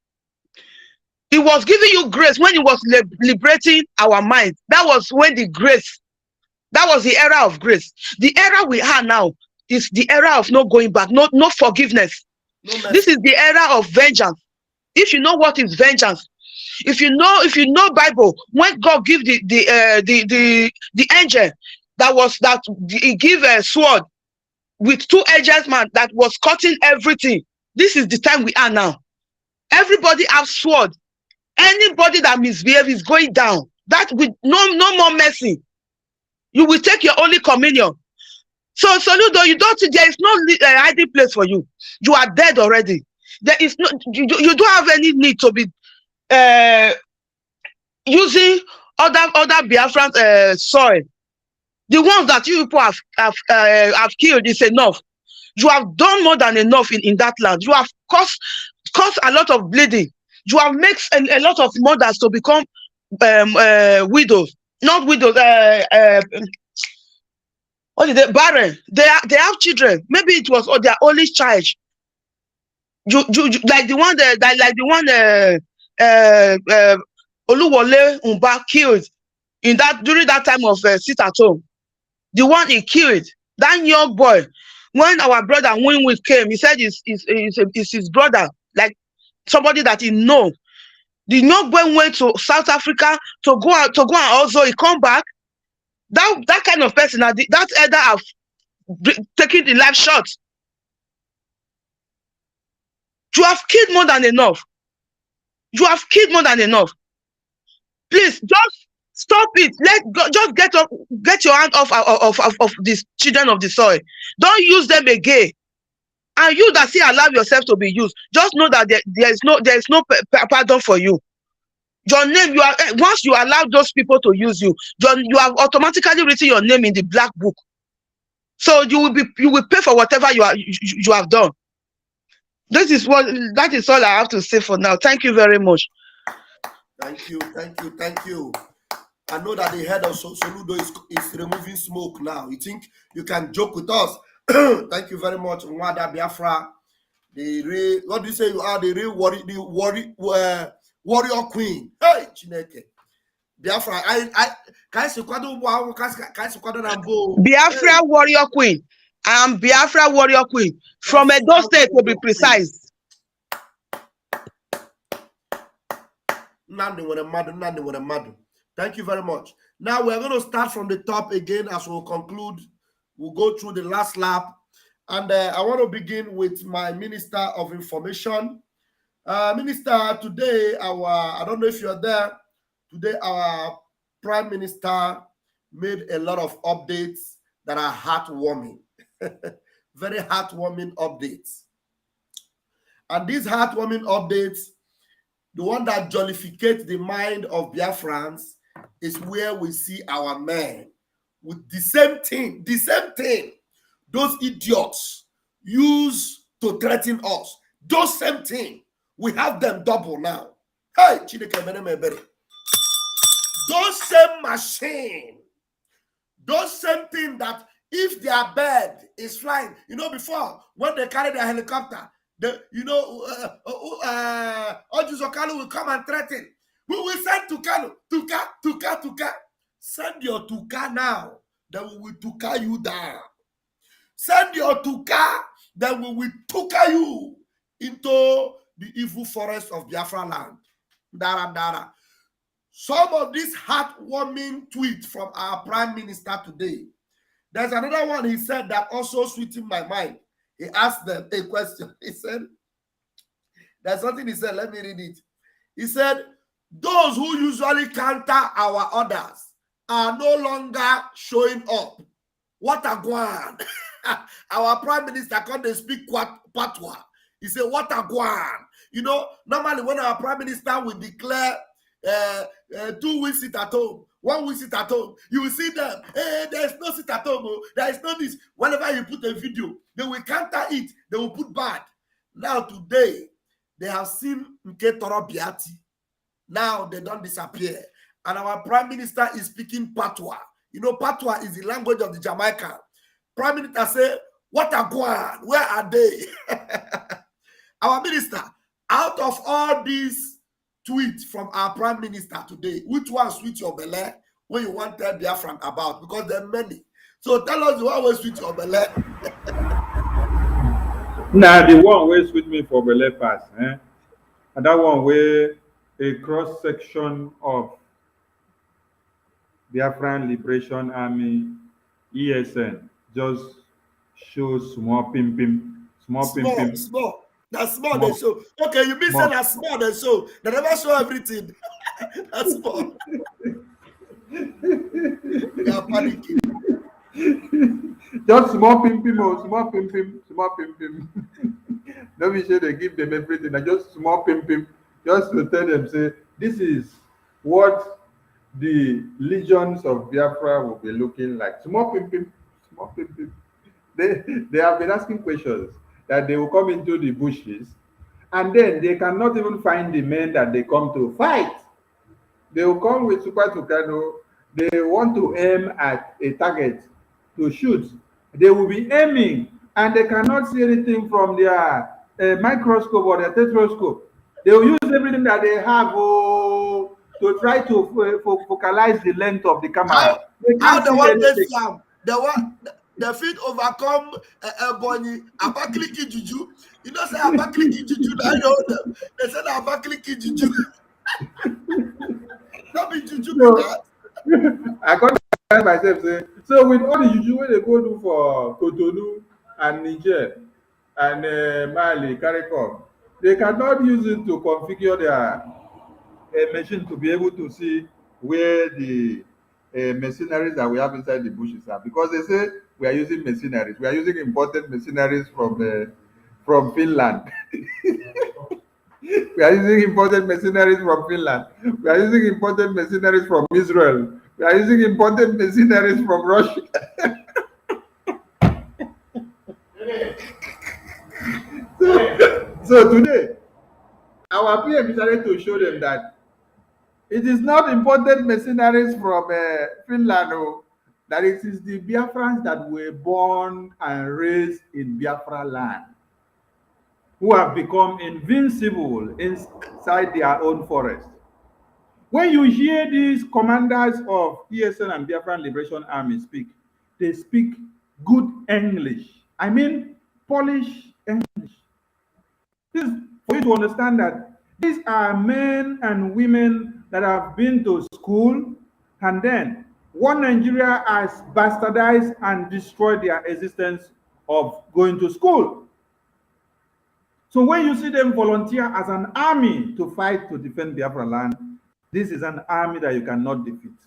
He was giving you grace when he was liberating our mind. That was when that was the era of grace. The era we are now is the era of no going back, no forgiveness. This is the era of vengeance. If you know what is vengeance, if you know Bible, when God gave the angel that he gave a sword with two edges, man, that was cutting everything. This is the time we are now. Everybody has sword. Anybody that misbehaves is going down. That with no more mercy. You will take your only communion. So Soludo, there is no hiding place for you. You are dead already. There is no. You don't have any need to be using other Biafran soil. The ones that you people have killed is enough. You have done more than enough in that land. You have caused a lot of bleeding. You have made a lot of mothers to become widows, not widows. What is it? Barren. They have children. Maybe it was their only child. You like the one Oluwole Umba killed during that time of sit at home. The one he killed, that young boy. When our brother Winwick came, he said it's his brother, like somebody that he know. The young boy went to South Africa to go and also he come back. That kind of person, that elder have taken the life shot. You have killed more than enough. You have killed more than enough. Please just stop it. Just get your hand off these children of the soil. Don't use them again. And you that still allow yourself to be used, just know that there is no pardon for you. Your name, once you allow those people to use you, you have automatically written your name in the black book. So you will pay for whatever you have done. That is all I have to say for now. Thank you very much. Thank you. I know that the head of Soludo is removing smoke now. You think you can joke with us? Thank you very much, Mwada Biafra. What do you say you are? The real warrior queen. Hey, Chineke. Biafra, Biafra warrior queen. I am Biafra warrior queen from Edo State, to be precise. Thank you very much. Now we're going to start from the top again as we'll conclude. We'll go through the last lap. And I want to begin with my Minister of Information. Minister, today, I don't know if you're there, today our Prime Minister made a lot of updates that are heartwarming. Very heartwarming updates. And these heartwarming updates, the one that jollificates the mind of Biafrans, is where we see our men with the same thing those idiots use to threaten us. Those same thing, we have them double now. Hey, those same machine, those same thing that if their bird is flying, before when they carry their helicopter, Ojuzokalu will come and threaten. We will send Tukanu, Tuka. Send your Tuka now, then we will Tuka you down. Send your Tuka, then we will Tuka you into the evil forest of Biafra land. Dara. Some of these heartwarming tweets from our Prime Minister today. There's another one he said that also sweetened my mind. He asked them a question. He said, there's something he said, let me read it. He said, those who usually counter our orders are no longer showing up. What a guan. Our Prime Minister can't speak Patois. He said, what a guan. Normally when our Prime Minister will declare 2 weeks sit at home, 1 week sit at home, you will see them. Hey, there's no sit at home. There is no this. Whenever you put a video, they will counter it. They will put bad. Now today, they have seen Nke Toro Biati. Now they don't disappear. And our Prime Minister is speaking Patois. Patois is the language of the Jamaican. Prime Minister say, what a guan? Where are they? Our minister, out of all these tweets from our Prime Minister today, which one sweet your belly when you want to tell Biafran about? Because there are many. So tell us the one where sweet your belly. Now the one where sweet me for belly pass, and that one where a cross section of Biafran Liberation Army ESN just shows small pim. Small. That's small they show. Okay, you mean say that's small they show. They never show everything. That's small. They are panicking. Just small pim. Don't be sure they give them everything. Just small pim. Just to tell them, say, this is what the legions of Biafra will be looking like. Small pim. They have been asking questions that they will come into the bushes and then they cannot even find the men that they come to fight. They will come with Super Tucano. They want to aim at a target to shoot. They will be aiming and they cannot see anything from their microscope or their stethoscope. They will use everything that they have to try to focalize the length of the camera. They How can't the see one they anything. Siam, the feet overcome Ebony, Abakaliki Juju. You know, say Abakaliki Juju, I know them. They said Abakaliki Juju. Not be Juju be So that. I can't find myself saying, so with all the juju wey they go do for Cotonou and Niger and Mali, CARICOM, they cannot use it to configure their machine to be able to see where the mercenaries that we have inside the bushes are, because they say we are using mercenaries. We are using imported mercenaries from Finland. We are using imported mercenaries from Finland. We are using imported mercenaries from Israel. We are using imported mercenaries from Russia. So today, our PM decided to show them that it is not imported mercenaries from Finland, that it is the Biafrans that were born and raised in Biafra land who have become invincible inside their own forest. When you hear these commanders of ESN and Biafran Liberation Army speak, they speak good English. I mean, Polish English. This is for you to understand that these are men and women that have been to school, and then one Nigeria has bastardized and destroyed their existence of going to school. So when you see them volunteer as an army to fight to defend Biafra land, this is an army that you cannot defeat,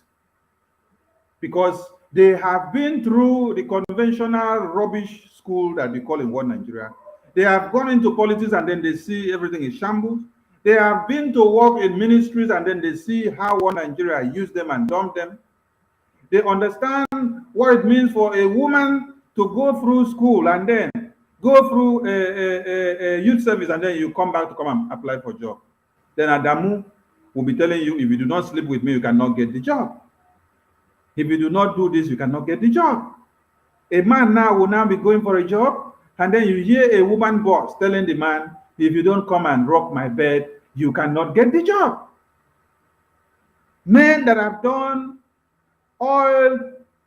because they have been through the conventional rubbish school that we call in one Nigeria. They have gone into politics and then they see everything is shambles. They have been to work in ministries and then they see how one Nigeria used them and dumped them. They understand what it means for a woman to go through school and then go through a youth service and then you come back to come and apply for a job. Then Adamu will be telling you, if you do not sleep with me, you cannot get the job. If you do not do this, you cannot get the job. A man now will now be going for a job, and then you hear a woman boss telling the man, if you don't come and rock my bed, you cannot get the job. Men that have done oil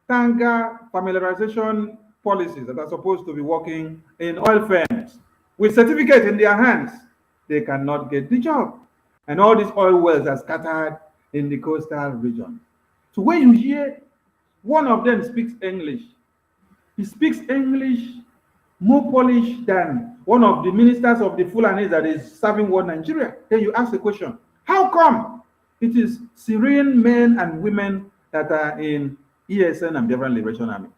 tanker familiarization policies that are supposed to be working in oil firms with certificate in their hands, they cannot get the job. And all these oil wells are scattered in the coastal region. So when you hear one of them speaks English, he speaks English more polished than one of the ministers of the Fulani that is serving one Nigeria. Then you ask the question, how come it is Syrian men and women that are in ESN and Biafran Liberation Army?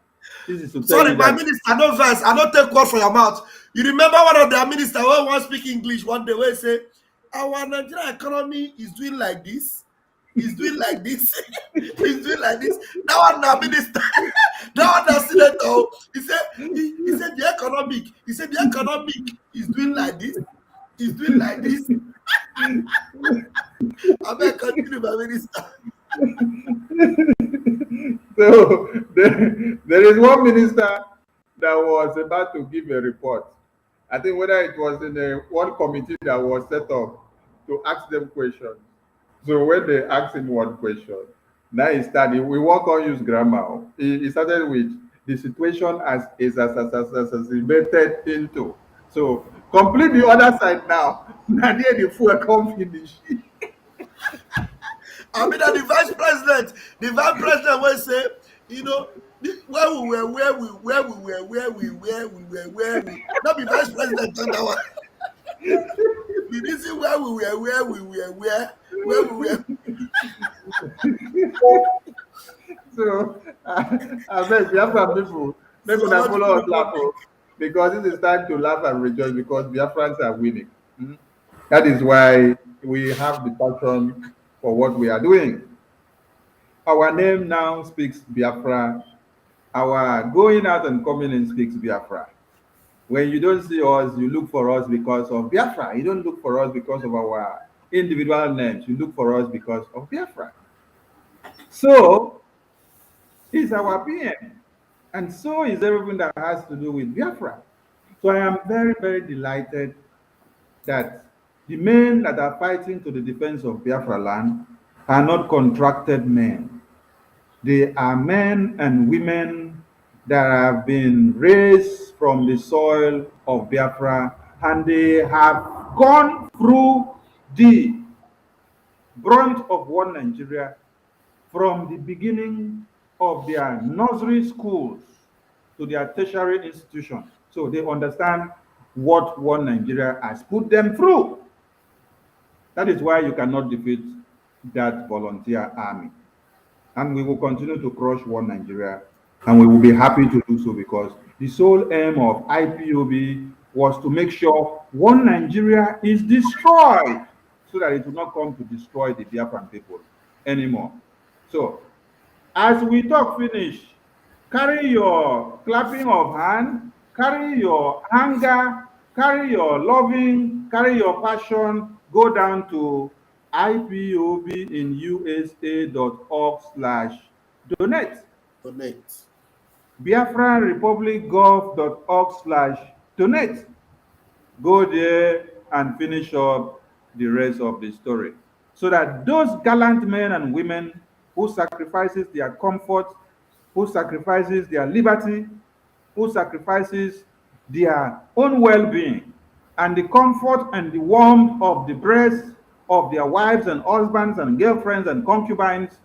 This is to tell Sorry, you my that. minister, no verse. I don't take word from your mouth. You remember one of their ministers who wants speak English one day where he say, our Nigerian economy is doing like this. He's doing like this. He's doing like this. That one now minister. That one now senator. He said the economic. He said the economic is doing like this. He's doing like this. I better continue, my minister. So there is one minister that was about to give a report. I think whether it was in one committee that was set up to ask them questions. So when they asked him one question, now he started, we won't all use grammar. He started with the situation as exacerbated into. So complete the other side now. Now there the full come finish. I mean that the vice president will say, you know, where we were, not be vice president on that one. The reason where we were. So I beg Biafran people, make una follow us laugh, because it is time to laugh and rejoice because Biafrans are winning. That is why we have the passion for what we are doing. Our name now speaks Biafra. Our going out and coming in speaks Biafra. When you don't see us, you look for us because of Biafra. You don't look for us because of our individual names. You look for us because of Biafra. So, he's our PM. And so is everything that has to do with Biafra. So I am very, very delighted that The men that are fighting to the defense of Biafra land are not contracted men. They are men and women that have been raised from the soil of Biafra, and they have gone through the brunt of one Nigeria from the beginning of their nursery schools to their tertiary institution. So they understand what one Nigeria has put them through. That is why you cannot defeat that volunteer army. And we will continue to crush one Nigeria, and we will be happy to do so, because the sole aim of IPOB was to make sure one Nigeria is destroyed so that it will not come to destroy the Biafran people anymore. So, as we talk finish, carry your clapping of hand, carry your anger, carry your loving, carry your passion, go down to ipobinusa.org/donate. Donate. BiafranRepublicGov.org/donate. Go there and finish up the rest of the story, so that those gallant men and women who sacrifices their comfort, who sacrifices their liberty, who sacrifices their own well-being and the comfort and the warmth of the breasts of their wives and husbands and girlfriends and concubines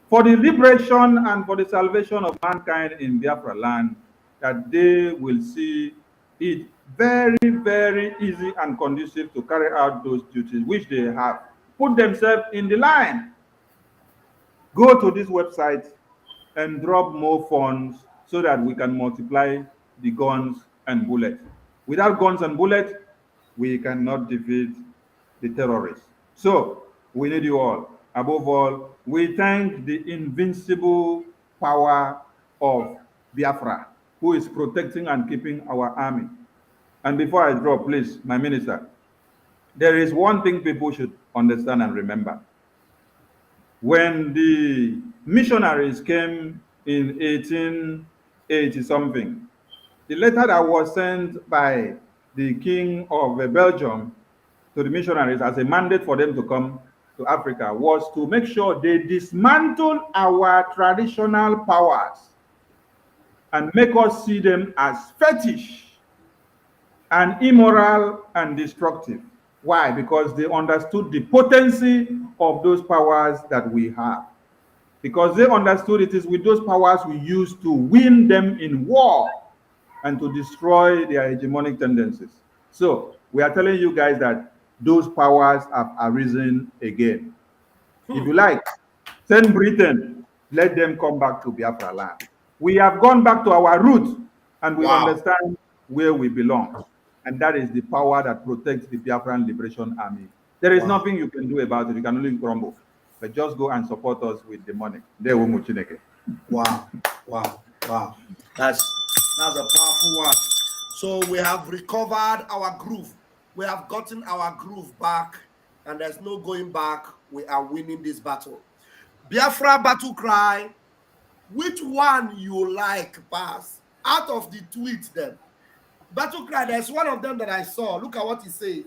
for the liberation and for the salvation of mankind in Biafra land, that they will see it very, very easy and conducive to carry out those duties which they have put themselves in the line. Go to this website and drop more funds so that we can multiply the guns and bullets. Without guns and bullets, we cannot defeat the terrorists. So we need you all. Above all, we thank the invincible power of Biafra, who is protecting and keeping our army. And before I drop, please, my minister, there is one thing people should understand and remember. When the missionaries came in 1880 something, the letter that was sent by the king of Belgium to the missionaries as a mandate for them to come to Africa was to make sure they dismantle our traditional powers and make us see them as fetish and immoral and destructive. Why? Because they understood the potency of those powers that we have. Because they understood it is with those powers we use to win them in war and to destroy their hegemonic tendencies. So we are telling you guys that those powers have arisen again. If you like, send Britain, let them come back to Biafra land. We have gone back to our roots, and we understand where we belong. And that is the power that protects the Biafran Liberation Army. There is nothing you can do about it. You can only grumble. But just go and support us with the money. Wow, wow, wow. That's a powerful one. So we have recovered our groove. We have gotten our groove back, and there's no going back. We are winning this battle. Biafra battle cry. Which one you like, Pass? Out of the tweets, them. Battle cry, there's one of them that I saw. Look at what he said.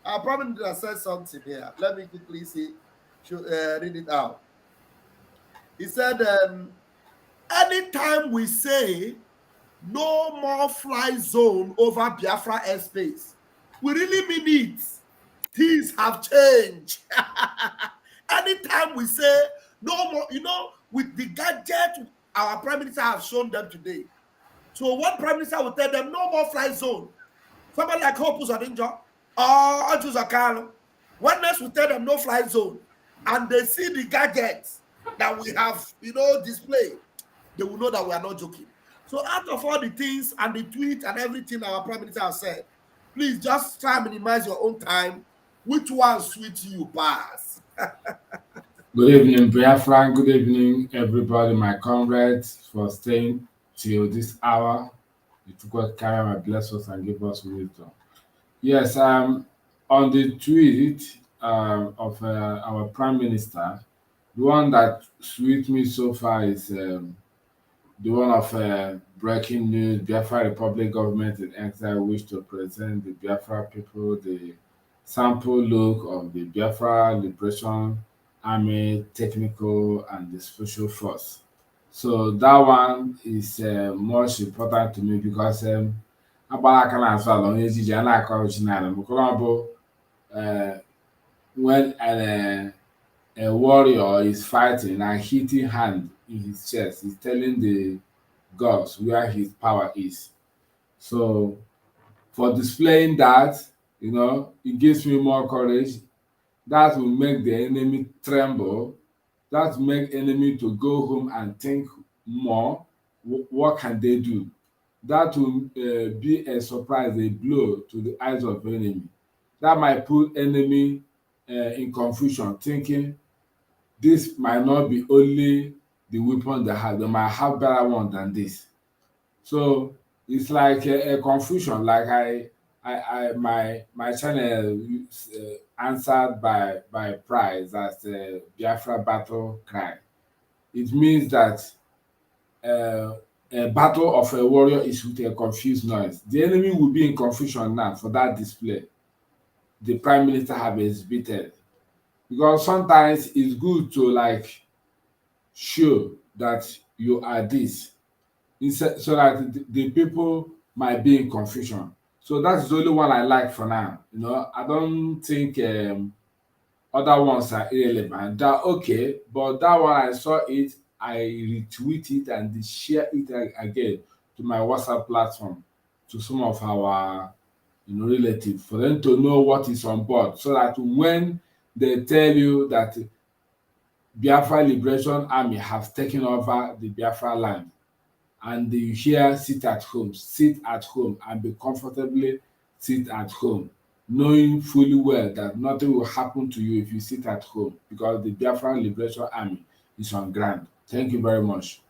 I probably did say something here. Let me quickly see. Read it out. He said, anytime we say no more fly zone over Biafra airspace, we really mean it. Things have changed. Anytime we say no more, with the gadget our prime minister have shown them today. So one prime minister will tell them no more fly zone. Somebody like Hope Uzodinjo or Ajuzakalo. One nurse will tell them no fly zone. And they see the gadgets that we have, displayed. They will know that we are not joking. So out of all the things and the tweet and everything our prime minister has said, please just try and minimize your own time. Which one suits you, Pass? Good evening, Biafran. Good evening, everybody, my comrades, for staying till this hour. If God carry and bless us and give us wisdom. Yes, on the tweet of our Prime Minister, the one that sweet me so far is the one of breaking news: Biafra Republic government in exile wish to present the Biafra people the sample look of the Biafra Liberation Army Technical and the Special Force. So that one is much important to me because agbara aka na-asụ ala onye ejiji a na-akọ original because ọ bụ when a warrior is fighting and hitting hand in his chest, he's telling the gods where his power is. So for displaying that, it gives me more courage. That will make the enemy tremble. That will make enemy to go home and think more. What can they do? That will be a surprise, a blow to the eyes of enemy. That might put enemy in confusion, thinking this might not be only the weapon they have. They might have better one than this. So it's like a confusion. Like my channel answered by prize as Biafra battle cry. It means that a battle of a warrior is with a confused noise. The enemy will be in confusion now for that display the prime minister have exhibited, because sometimes it's good to like show that you are this, so that the people might be in confusion. So that's the only one I like for now. I don't think other ones are irrelevant. They're okay, but that one I saw it, I retweet it and share it again to my WhatsApp platform to some of our relatives for them to know what is on board, so that when they tell you that Biafra Liberation Army has taken over the Biafra land, and you hear sit at home and be comfortably sit at home, knowing fully well that nothing will happen to you if you sit at home, because the Biafra Liberation Army is on ground. Thank you very much.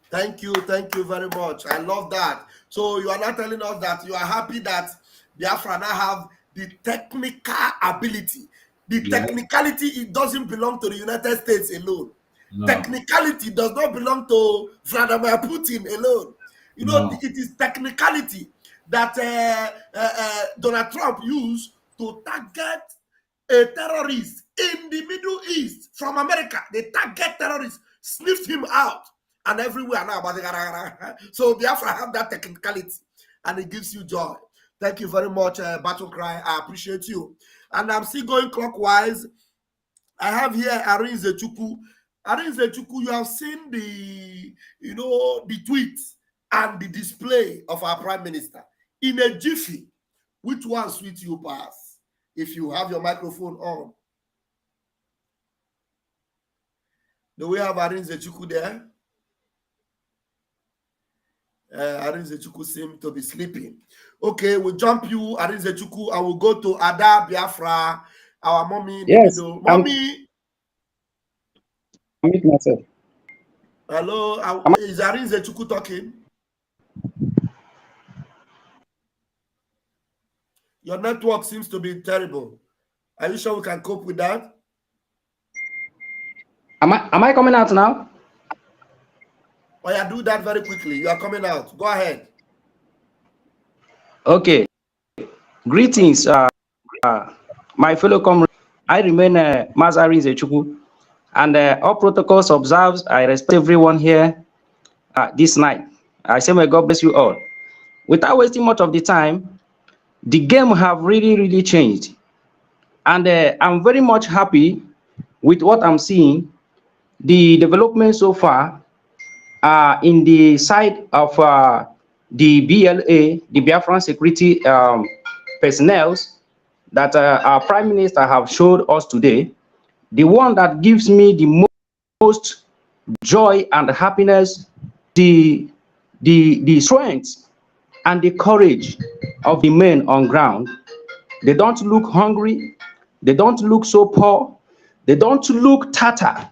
Thank you very much. I love that. So you are not telling us that you are happy that Biafra now have the technical ability. The technicality, it doesn't belong to the United States alone. No. Technicality does not belong to Vladimir Putin alone. It is technicality that Donald Trump used to target a terrorist in the Middle East from America. They target terrorists, sniffed him out, and everywhere now. So Biafra have that technicality, and it gives you joy. Thank you very much, Battle Cry. I appreciate you. And I'm still going clockwise. I have here Arinze Chukwu. Arinze Chukwu, you have seen the tweets and the display of our Prime Minister in a jiffy. Which one suits you pass? If you have your microphone on. Do we have Arinze Chukwu there? Arinze Chukwu seems to be sleeping. Okay, we'll jump you, Arinze Chukwu, and we'll go to Ada Biafra, our mommy. Yes, mommy. I'm meeting myself. Hello, is Arinze Chukwu talking? Your network seems to be terrible. Are you sure we can cope with that? Am I coming out now? Oh yeah, do that very quickly. You are coming out. Go ahead. Okay. Greetings, my fellow comrades. I remain Mazari Zechukwu, and all protocols observed. I respect everyone here this night. I say may God bless you all. Without wasting much of the time, the game have really changed, and I'm very much happy with what I'm seeing. The development so far in the side of the BLA, the Biafran security personnel that our Prime Minister have showed us today. The one that gives me the most joy and happiness, the strength and the courage of the men on ground. They don't look hungry. They don't look so poor. They don't look tattered.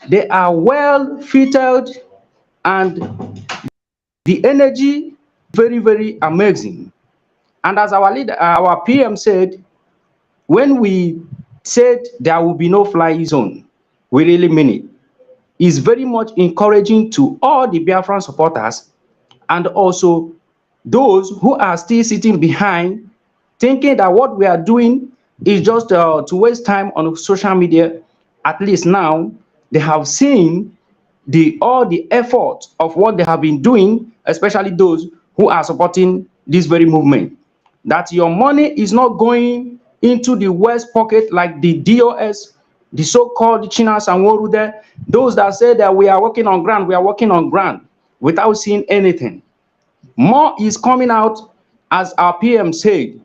They are well fitted, and the energy very amazing. And as our leader, our PM said, when we said there will be no fly zone, we really mean it. It's very much encouraging to all the Biafran supporters, and also those who are still sitting behind, thinking that what we are doing is just to waste time on social media. At least now they have seen all the effort of what they have been doing, especially those who are supporting this very movement. That your money is not going into the West pocket like the DOS, the so-called Chinas and Woru there, those that say that we are working on ground, we are working on ground without seeing anything. More is coming out, as our PM said.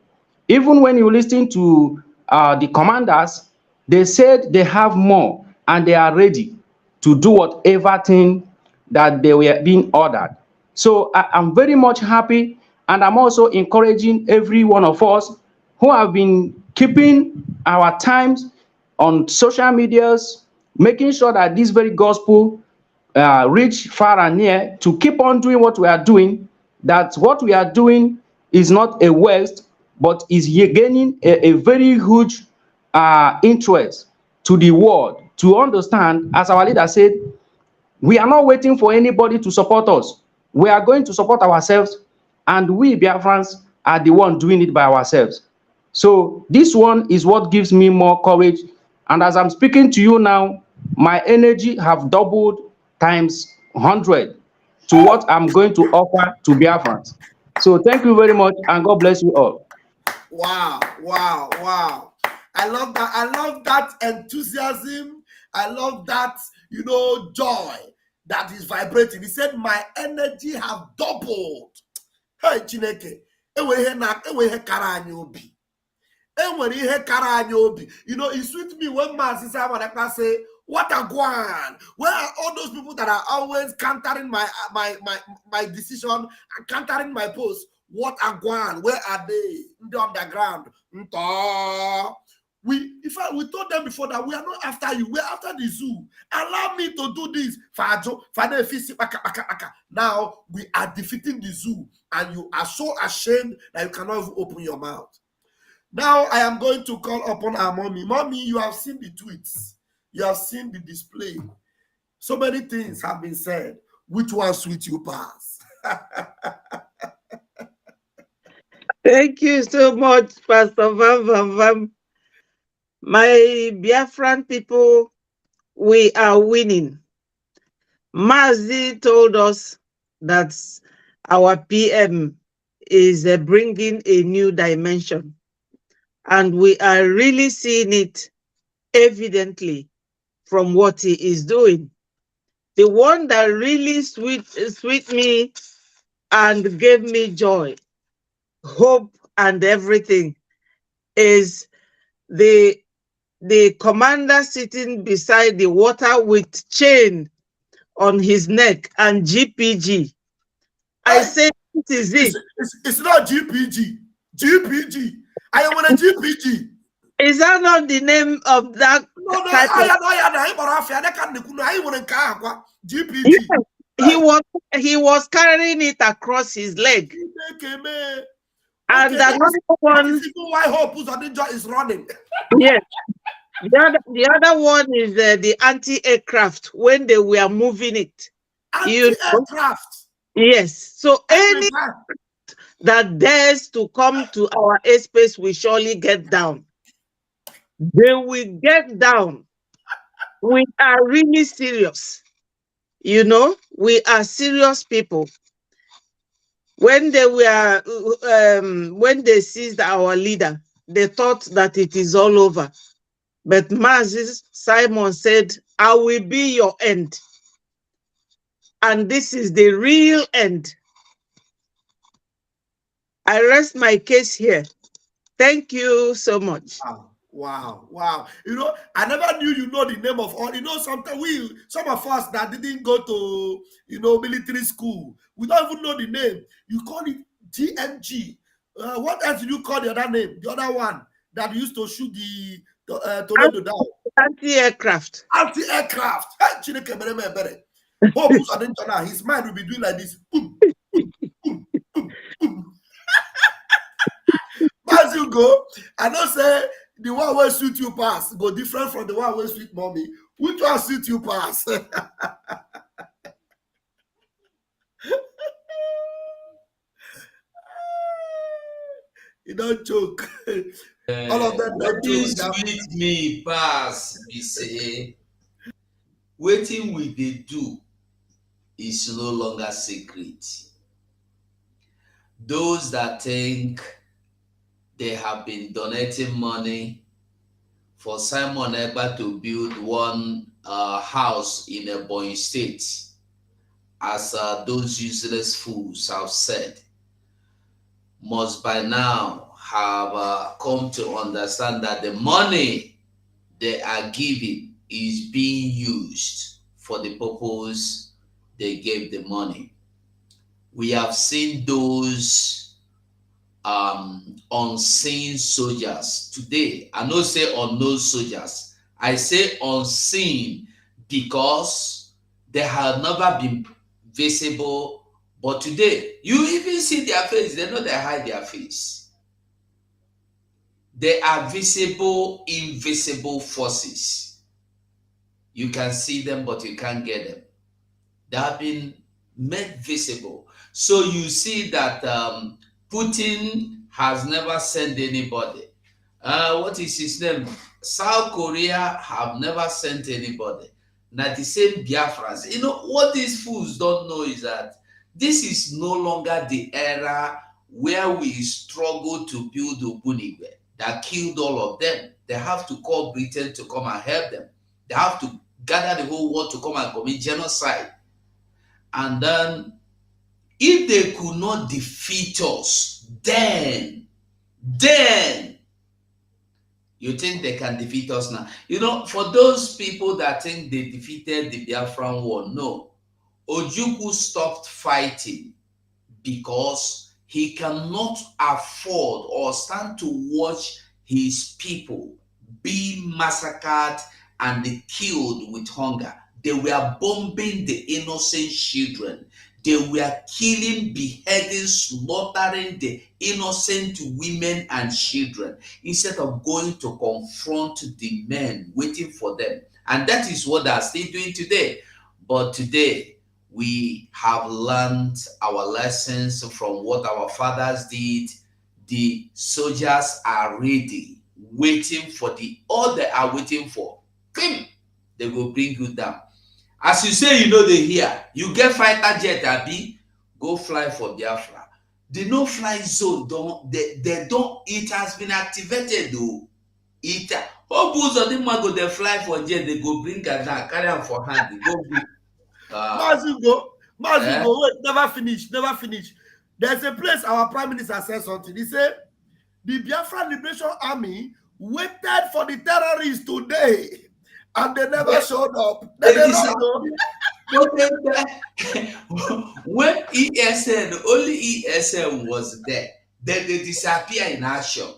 Even when you listen to the commanders, they said they have more and they are ready to do whatever thing that they were being ordered. So I'm very much happy, and I'm also encouraging every one of us who have been keeping our times on social medias, making sure that this very gospel reach far and near, to keep on doing what we are doing, that what we are doing is not a waste, but is gaining a very huge interest to the world to understand, as our leader said, we are not waiting for anybody to support us. We are going to support ourselves, and we Biafrans are the one doing it by ourselves. So this one is what gives me more courage. And as I'm speaking to you now, my energy have doubled times 100 to what I'm going to offer to Biafrans. So thank you very much, and God bless you all. Wow, wow, wow. I love that. I love that enthusiasm. I love that, joy that is vibrating. He said, my energy have doubled. Hey, Chineke. It sweet me when Master say, what a guan. Where are all those people that are always countering my decision and countering my post? What a guan. Where are they? In the underground. We told them before that we are not after you, we're after the zoo. Allow me to do this. Now we are defeating the zoo, and you are so ashamed that you cannot even open your mouth. Now I am going to call upon our mommy. Mommy, you have seen the tweets. You have seen the display. So many things have been said. Which one sweet you pass? Thank you so much, Pastor Vam. My Biafran people, we are winning. Mazi told us that our PM is bringing a new dimension, and we are really seeing it evidently from what he is doing. The one that really sweet me and gave me joy, hope, and everything is the commander sitting beside the water with chain on his neck and GPG. I say, what is it? It's not GPG. GPG. I am on a GPG. Is that not the name of that? No, GPG. Yes, he was carrying it across his leg. And okay, another one. That is even why Hope is running. Yes. The other one is the anti-aircraft when they were moving it. Anti-aircraft. Yes. So any that dares to come to our airspace will surely get down. They will get down. We are really serious. We are serious people. When they were, when they seized our leader, they thought that it is all over. But Moses Simon said, I will be your end. And this is the real end. I rest my case here. Thank you so much. Wow. I never knew the name of all. Sometimes some of us that didn't go to, military school, we don't even know the name. You call it GMG. What else do you call the other name? The other one that used to shoot the tornado down. Anti-aircraft. Anti-aircraft. His mind will be doing like this. As you go, I don't say the one will suit you pass go different from the one will suit mommy. Which one suit you pass? You don't joke. All of them What don't is joke. sweet me pass be say wetin we dey do is no longer secret. Those that think they have been donating money for Simon Ekpa to build one house in Ebonyi State, as those useless fools have said, must by now have come to understand that the money they are giving is being used for the purpose they gave the money. We have seen those unseen soldiers today. I don't say unknown soldiers. I say unseen because they have never been visible. But today, you even see their face. They know they hide their face. They are visible, invisible forces. You can see them, but you can't get them. They have been made visible. So you see that Putin has never sent anybody. What is his name? South Korea have never sent anybody. Now the same Biafrans. You know, what these fools don't know is that this is no longer the era where we struggle to build Ogbunigwe that killed all of them. They have to call Britain to come and help them. They have to gather the whole world to come and commit genocide. And then, if they could not defeat us, then you think they can defeat us now? You know, for those people that think they defeated the Biafran war, no. Ojukwu stopped fighting because he cannot afford or stand to watch his people be massacred and killed with hunger. They were bombing the innocent children. They were killing, beheading, slaughtering the innocent women and children instead of going to confront the men waiting for them. And that is what they're still doing today. But today, we have learned our lessons from what our fathers did. The soldiers are ready, waiting for all they are waiting for. They will bring you down. As you say, you know they hear. You get fighter jet, Abi, go fly for Biafra. The no-fly zone, it has been activated though. All bulls of them go, they fly for jet, they go bring them down, carry them for hand, they go bring. Mazugo, wait, never finish. There's a place our prime minister said something. He said, the Biafra Liberation Army waited for the terrorists today. And they never showed up. When ESN, only ESN was there, then they disappear in action.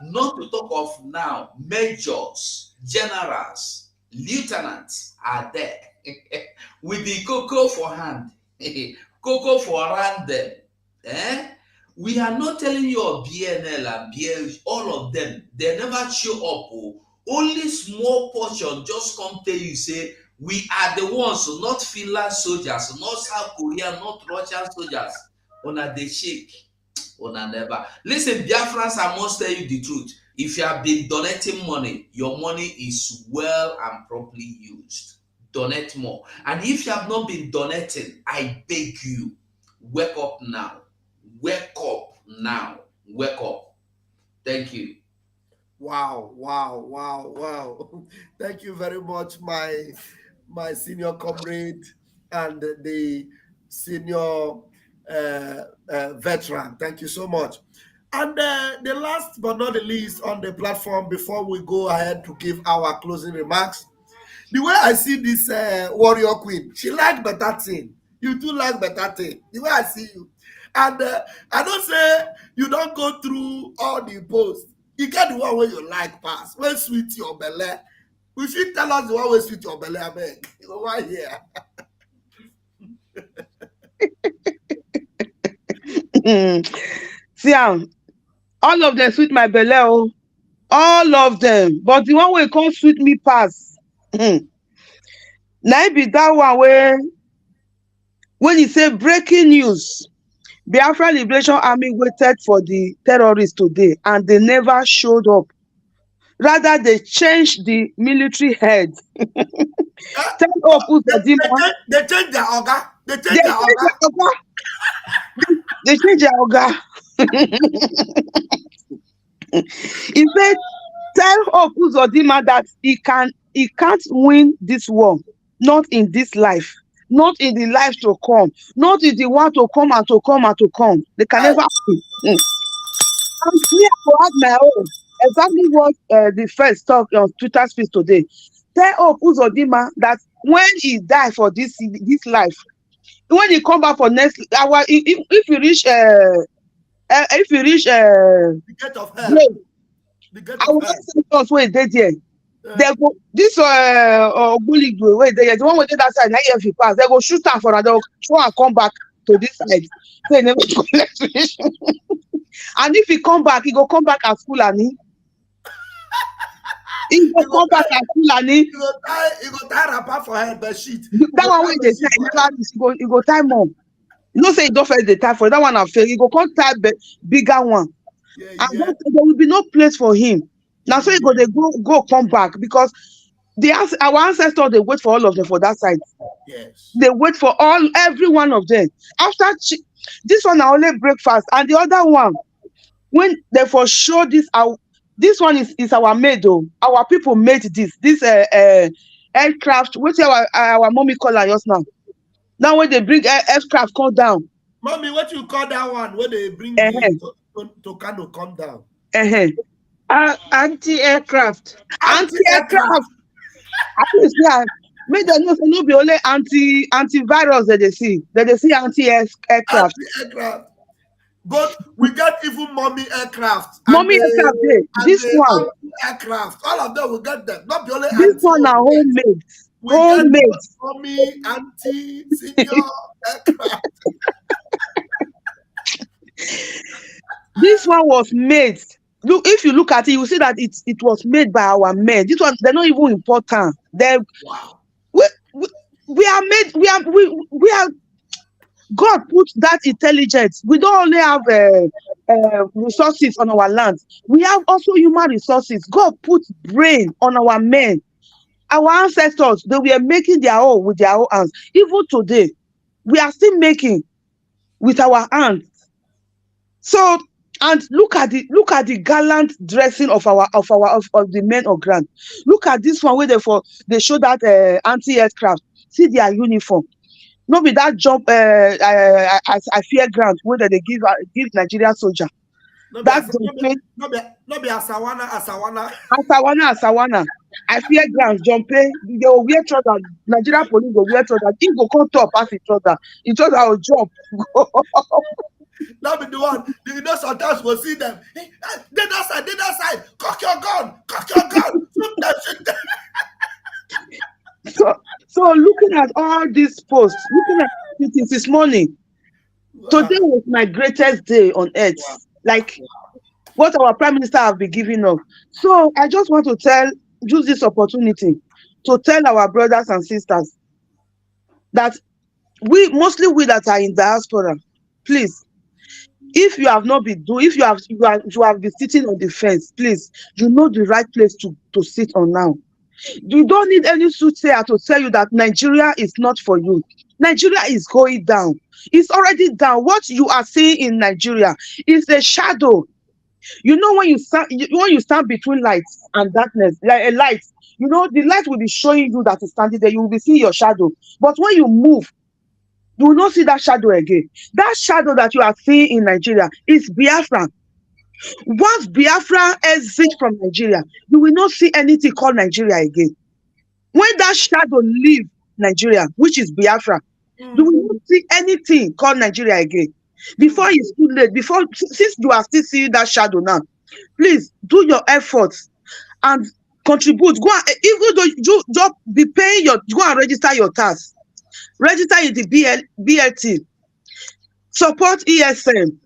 Not to talk of now, majors, generals, lieutenants are there with the cocoa for hand, cocoa for around them. We are not telling you of BNL and BL, all of them, they never show up. Only small portion just come tell you, say, we are the ones, not Finland soldiers, not South Korea, not Russian soldiers. Una they shake. Una never. Listen, Biafrans, I must tell you the truth. If you have been donating money, your money is well and properly used. Donate more. And if you have not been donating, I beg you, wake up now. Wake up now. Wake up. Thank you. Wow. Thank you very much, my senior comrade and the senior veteran. Thank you so much. And the last but not the least on the platform, before we go ahead to give our closing remarks, the way I see this warrior queen, she like better thing. You too like better thing. The way I see you. And I don't say you don't go through all the posts. You get the one where you like pass, where sweet your belly. We should tell us the one where sweet your belly, I beg. You know why here? See, all of them sweet my belly, all of them. But the one way come sweet me pass. Now be that one where when you say breaking news, Biafra Liberation Army waited for the terrorists today, and they never showed up. Rather, they changed the military head. Tell up They change their orga. They change their orga. They change their orga. He said, tell Hope Uzodinma that he can't win this war, not in this life, not in the life to come, not in the one to come and to come and to come. They can never win. And me, I will add my own. Exactly what the first talk on Twitter speech today. Tell Hope Uzodinma that when he die for this life, when he come back for next hour, if you reach the gate of hell. The gate of hell. Where they there. They go this Oguligwe where they the one where they that side. Now if he pass, they go shoot am for another. Try and come back to this side. So he never collect ration. And if he come back, he go come back as Fulani. He go come back as Fulani. He go tie wrapper for head, but shit. That one where they tie, he go tie more. You know, say he don't face the tie for that one. I fail. He go come tie bigger one. And there will be no place for him. Now, so he go come back because our ancestors, they wait for all of them for that side. Yes. They wait for every one of them. After this one, I only breakfast, and the other one, when they for sure this one is our made though. Our people made this aircraft. What's our mommy call her just now? Now when they bring aircraft come down. Mommy, what you call that one when they bring to Kano come down? Anti-aircraft. Anti-aircraft. Make them know no be only antivirus that they see. That they see anti-aircraft. Anti-aircraft. But we get even mommy aircraft. Mommy aircraft there. This one. Aircraft. All of them will get them. Not be only this one are homemade. Homemade. Mommy anti-senior aircraft. This one was made. Look, if you look at it, you see that it was made by our men. This one, they're not even important. We are made. We are. God put that intelligence. We don't only have resources on our land. We have also human resources. God put brain on our men. Our ancestors, they were making their own with their own hands. Even today, we are still making with our hands. So, and look at the gallant dressing of the men of ground. Look at this one where they show that anti-aircraft. See their uniform. No be that jump I fear ground where they give Nigerian soldier. No be Asawana. I fear ground jumping. They will wear trouser. Nigerian police will wear trouser. If go come top pass each other will jump. That be the one. You know, sometimes we'll see them. Hey, they that side. Cock your gun. Shoot them. So looking at all these posts, looking at it this morning, today was my greatest day on earth. What our Prime Minister have been giving us. So I just want to use this opportunity to tell our brothers and sisters that mostly we that are in diaspora, please, if you have not been doing, if you have been sitting on the fence, please, you know the right place to sit on now. You don't need any soothsayer to tell you that Nigeria is not for you. Nigeria is going down. It's already down. What you are seeing in Nigeria is a shadow. You know, when you stand between light and darkness, like a light, you know, the light will be showing you that is standing there. You will be seeing your shadow. But when you move, you will not see that shadow again. That shadow that you are seeing in Nigeria is Biafra. Once Biafra exits from Nigeria, you will not see anything called Nigeria again. When that shadow leaves Nigeria, which is Biafra, you will not see anything called Nigeria again. Before it's too late, since you are still seeing that shadow now, please do your efforts and contribute. Go on, even though you just be paying go and register your tax. Register in the BLT. Support ESM.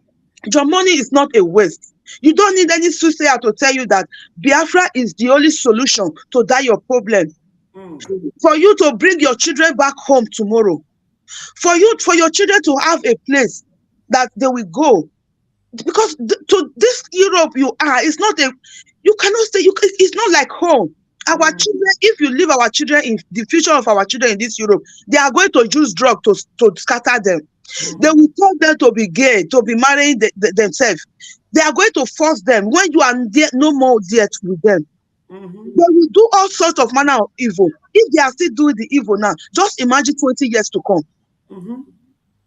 Your money is not a waste. You don't need any soothsayer to tell you that Biafra is the only solution to your problem. For you to bring your children back home tomorrow. For your children to have a place that they will go. Because to this Europe you are, it's not you cannot stay, it's not like home. Our children, if you leave our children in the future of our children in this Europe, they are going to use drugs to scatter them. They will tell them to be gay, to be marrying themselves. They are going to force them when you are there, no more there with them. They will do all sorts of manner of evil. If they are still doing the evil now, just imagine 20 years to come.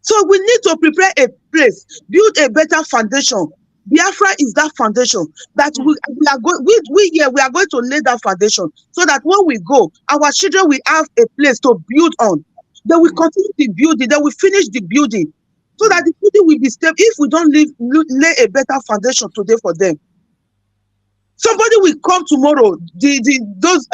So we need to prepare a place, build a better foundation. Biafra is that foundation that we are going. We are going to lay that foundation so that when we go, our children will have a place to build on. They will continue the building. They will finish the building so that the building will be stable. If we don't lay a better foundation today for them, somebody will come tomorrow. Those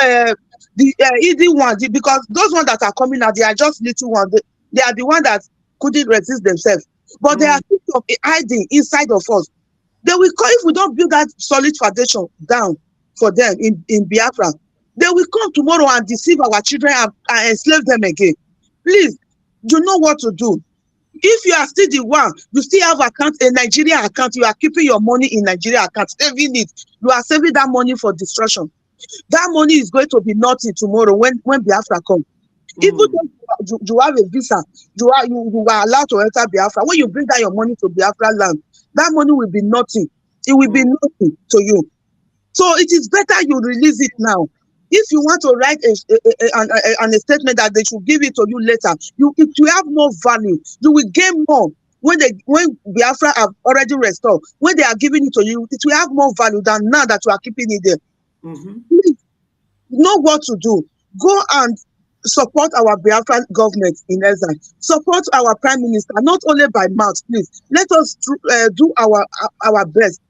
easy ones, because those ones that are coming out, they are just little ones. They are the ones that couldn't resist themselves, but they are hiding inside of us. They will come if we don't build that solid foundation down for them in Biafra. They will come tomorrow and deceive our children and enslave them again. Please, you know what to do. If you are still the one, you still have a Nigeria account, you are keeping your money in Nigeria account, saving it. You are saving that money for destruction. That money is going to be nothing tomorrow when Biafra comes. Even though you have a visa, you are allowed to enter Biafra. When you bring down your money to Biafra land, that money will be nothing. It will be nothing to you. So it is better you release it now. If you want to write a statement that they should give it to you later, it will have more value. You will gain more when Biafra have already restored. When they are giving it to you, it will have more value than now that you are keeping it there. Please know what to do. Go and support our Biafran government in exile. Support our prime minister, not only by mouth, please. Let us do our best.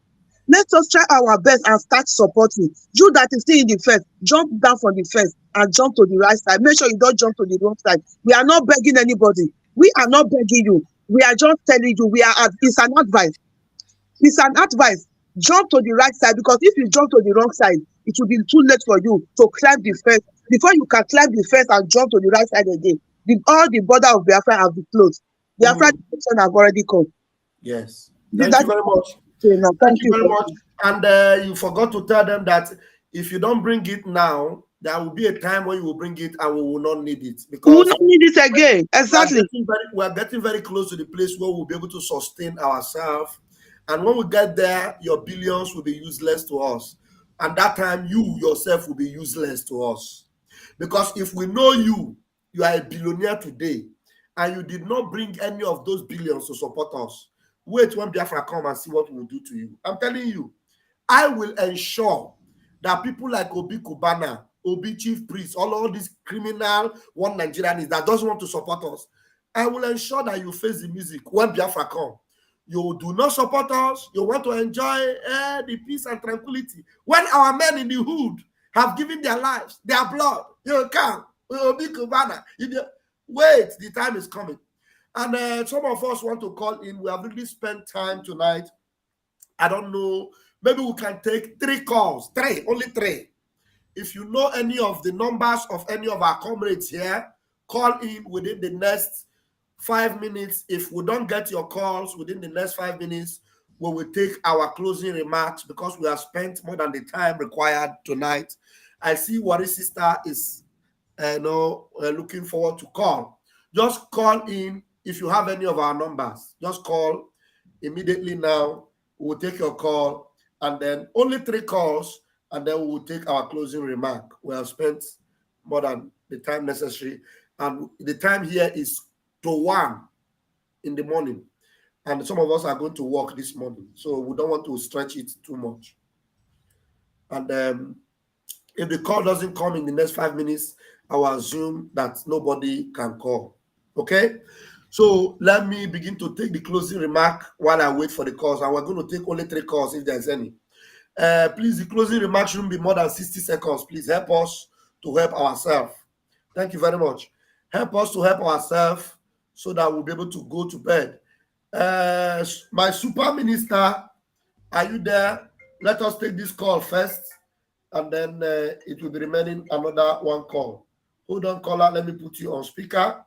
Let us try our best and start supporting. You that is still in the fence, jump down from the fence and jump to the right side. Make sure you don't jump to the wrong side. We are not begging anybody. We are not begging you. We are just telling you, it's an advice. It's an advice. Jump to the right side, because if you jump to the wrong side, it will be too late for you to climb the fence. Before you can climb the fence and jump to the right side again, all the border of Biafra have been closed. Biafra have already come. Yes. Thank you very much. Thank you very much. And you forgot to tell them that if you don't bring it now, there will be a time when you will bring it and we will not need it. Because we will not need it again. Exactly. We are getting very close to the place where we'll be able to sustain ourselves. And when we get there, your billions will be useless to us. And that time, you yourself will be useless to us. Because if we know you are a billionaire today, and you did not bring any of those billions to support us, wait when Biafra come and see what we'll do to you. I'm telling you, I will ensure that people like Obi Kubana, Obi Chief Priest, all these criminal one Nigerians that doesn't want to support us, I will ensure that you face the music when Biafra come. You do not support us. You want to enjoy the peace and tranquility. When our men in the hood have given their lives, their blood, you come. Obi Kubana. Wait, the time is coming. And some of us want to call in. We have really spent time tonight. I don't know. Maybe we can take 3 calls. Only 3. If you know any of the numbers of any of our comrades here, call in within the next 5 minutes. If we don't get your calls within the next 5 minutes, we will take our closing remarks because we have spent more than the time required tonight. I see Wari's sister is looking forward to call. Just call in if you have any of our numbers. Just call immediately now. We'll take your call, and then only 3 calls, and then we will take our closing remark. We have spent more than the time necessary, and the time here is to 1 in the morning, and some of us are going to work this morning, so we don't want to stretch it too much. And if the call doesn't come in the next 5 minutes, I will assume that nobody can call. Okay? So let me begin to take the closing remark while I wait for the calls, and we're going to take only 3 calls if there's any. Please, the closing remark shouldn't be more than 60 seconds. Please help us to help ourselves. Thank you very much. Help us to help ourselves so that we'll be able to go to bed. My super minister, are you there? Let us take this call first, and then it will be remaining another 1 call. Hold on, caller. Let me put you on speaker.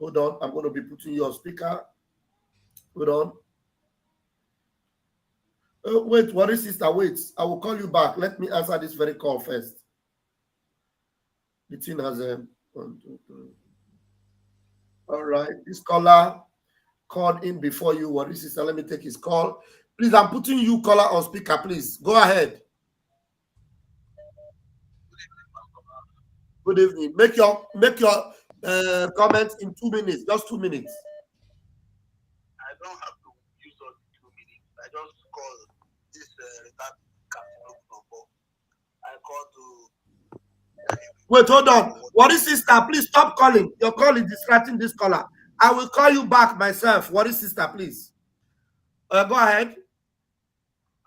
Hold on. I'm going to be putting you on speaker Hold on. Wait, what is sister? Wait, I will call you back. Let me answer this very call first. The thing has a 1, 2, 3. All right, this caller called in before you. What is sister? Let me take his call. Please, I'm putting you caller on speaker. Please go ahead. Good evening. Make your comments in 2 minutes. Just 2 minutes. I don't have to use all the 2 minutes. I just call this that number. I call to. Wait, hold on. What is sister? Please stop calling. Your call is distracting this caller. I will call you back myself. What is sister? Please. Go ahead.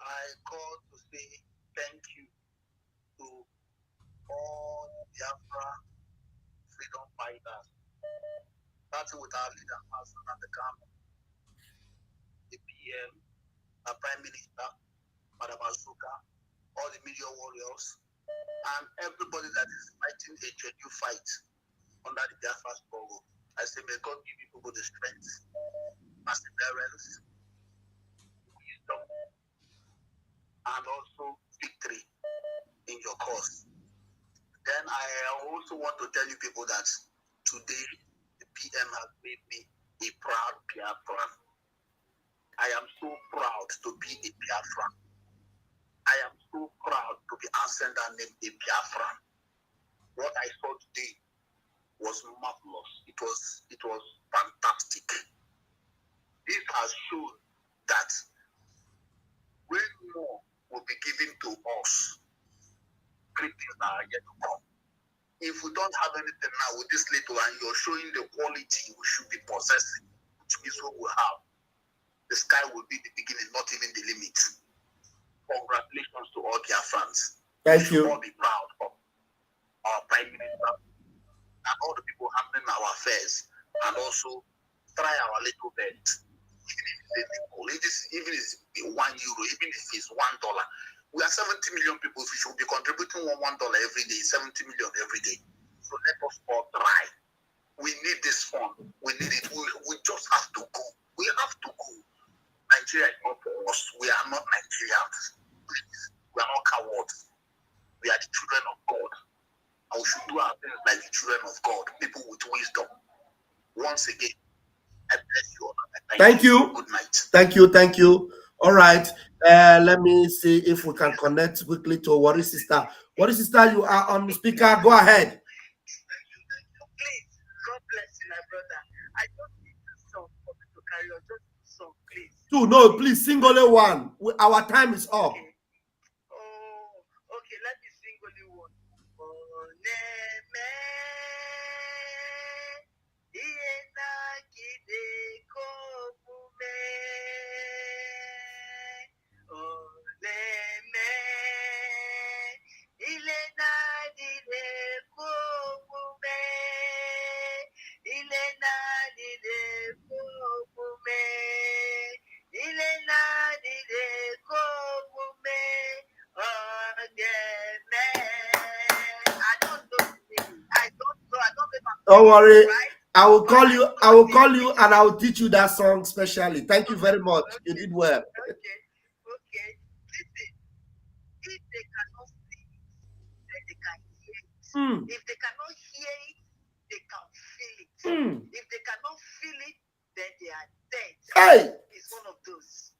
I call to say thank you to all Biafra freedom fighters, starting with our leader, Master and the camp, the PM, the Prime Minister, Madam Asuka, all the media warriors, and everybody that is fighting a genuine fight under the Biafra struggle. I say, may God give you people the strength, perseverance, wisdom, and also victory in your cause. Then I also want to tell you people that today the PM has made me a proud Biafran. I am so proud to be a Biafran. I am so proud to be answering that name, a Biafran. What I saw today was marvelous. It was fantastic. This has shown that when more will be given to us, great things are yet to come. If we don't have anything now with this little and you're showing the quality we should be possessing, which means what we have, the sky will be the beginning, not even the limit. Congratulations to all Biafrans. Thank you. We should all be proud of our Prime Minister and all the people handling our affairs, and also try our little bit. Even if it's €1, even if it's $1. We are 70 million people. We should be contributing $1 every day, 70 million every day. So let us all try. We need this fund. We need it. We just have to go. We have to go. Nigeria is not for us. We are not Nigerians. Please. We are not cowards. We are the children of God. And we should do our things like the children of God, people with wisdom. Once again, I bless you all. Thank you. Good night. Thank you. Thank you. All right. Let me see if we can connect quickly to Worry Sister. Worry Sister, you are on the speaker. Go ahead. Please, God bless you, my brother. I don't need a song for me to carry on. Just a song, please. Two, no, please sing only one. Our time is up. Okay. Oh, okay. Let me sing only one. Don't worry. I will call you. I will call you, and I will teach you that song specially. Thank you very much. You did well. Okay. Listen, if they cannot see it, then they can hear it. If they cannot hear it, they can feel it. If they cannot feel it, then they are dead. Hey! It's one of those.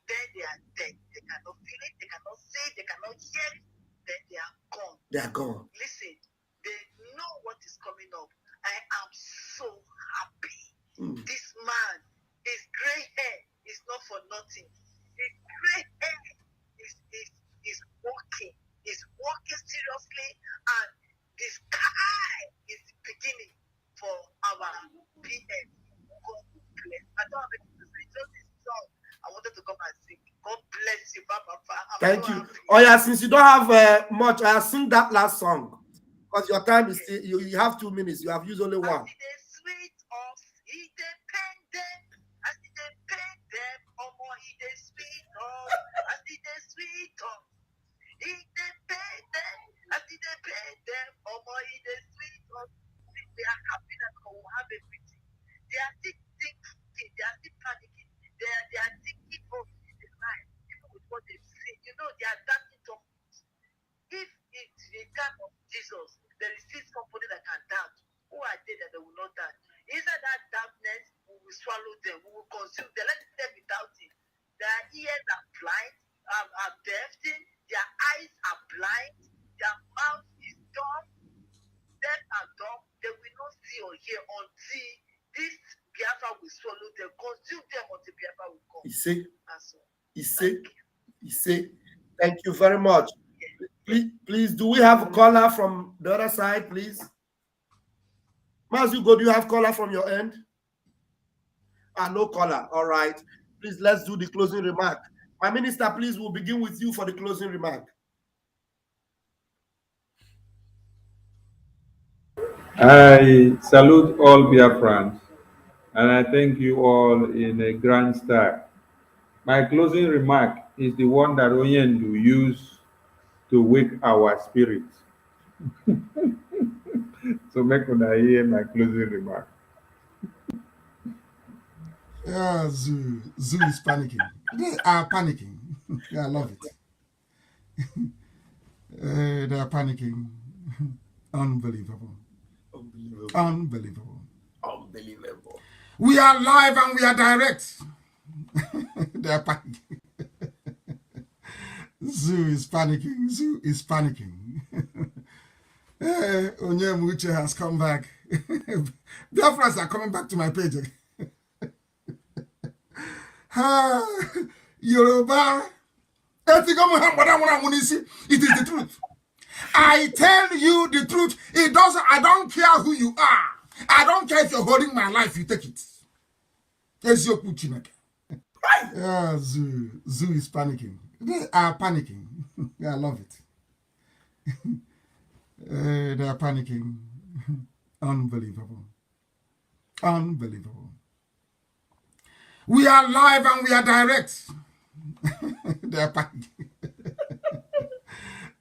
Then they are dead. They cannot feel it, they cannot see it, they cannot hear it, then they are gone. They are gone. Listen, they know what is coming up. I am so happy. This man, his gray hair is not for nothing. His gray hair is working. He's working seriously, and the sky is the beginning for our PM. God bless. I don't have anything to say. Just this song I wanted to come and sing. God bless you, Papa. Thank you. Oh yeah, since you don't have much, I'll sing that last song. Because your time is still, you have 2 minutes. You have used only one. They are happy that we will have everything. They are still thinking, they are still panicking. will swallow them, consume them until Biafra will come. He say, thank you very much. Please, do we have a caller from the other side, please? Mazugo, do you have caller from your end? No caller. All right. Please, let's do the closing remark. My minister, please, we'll begin with you for the closing remark. I salute all Biafrans, and I thank you all in a grand style. My closing remark is the one that Onyendu used to wake our spirits. So make una hear my closing remark. Zoo is panicking. They are panicking. I love it. They are panicking. Unbelievable. We are live and we are direct. They are panicking. Zoo is panicking. Zoo is panicking. Onyemuche has come back. Biafrans are coming back to my page again. Yoruba. It is the truth. I tell you the truth. I don't care who you are. I don't care if you're holding my life, you take it. Zoo is panicking. They are panicking. I love it. They are panicking. Unbelievable. We are live and we are direct. They are panicking.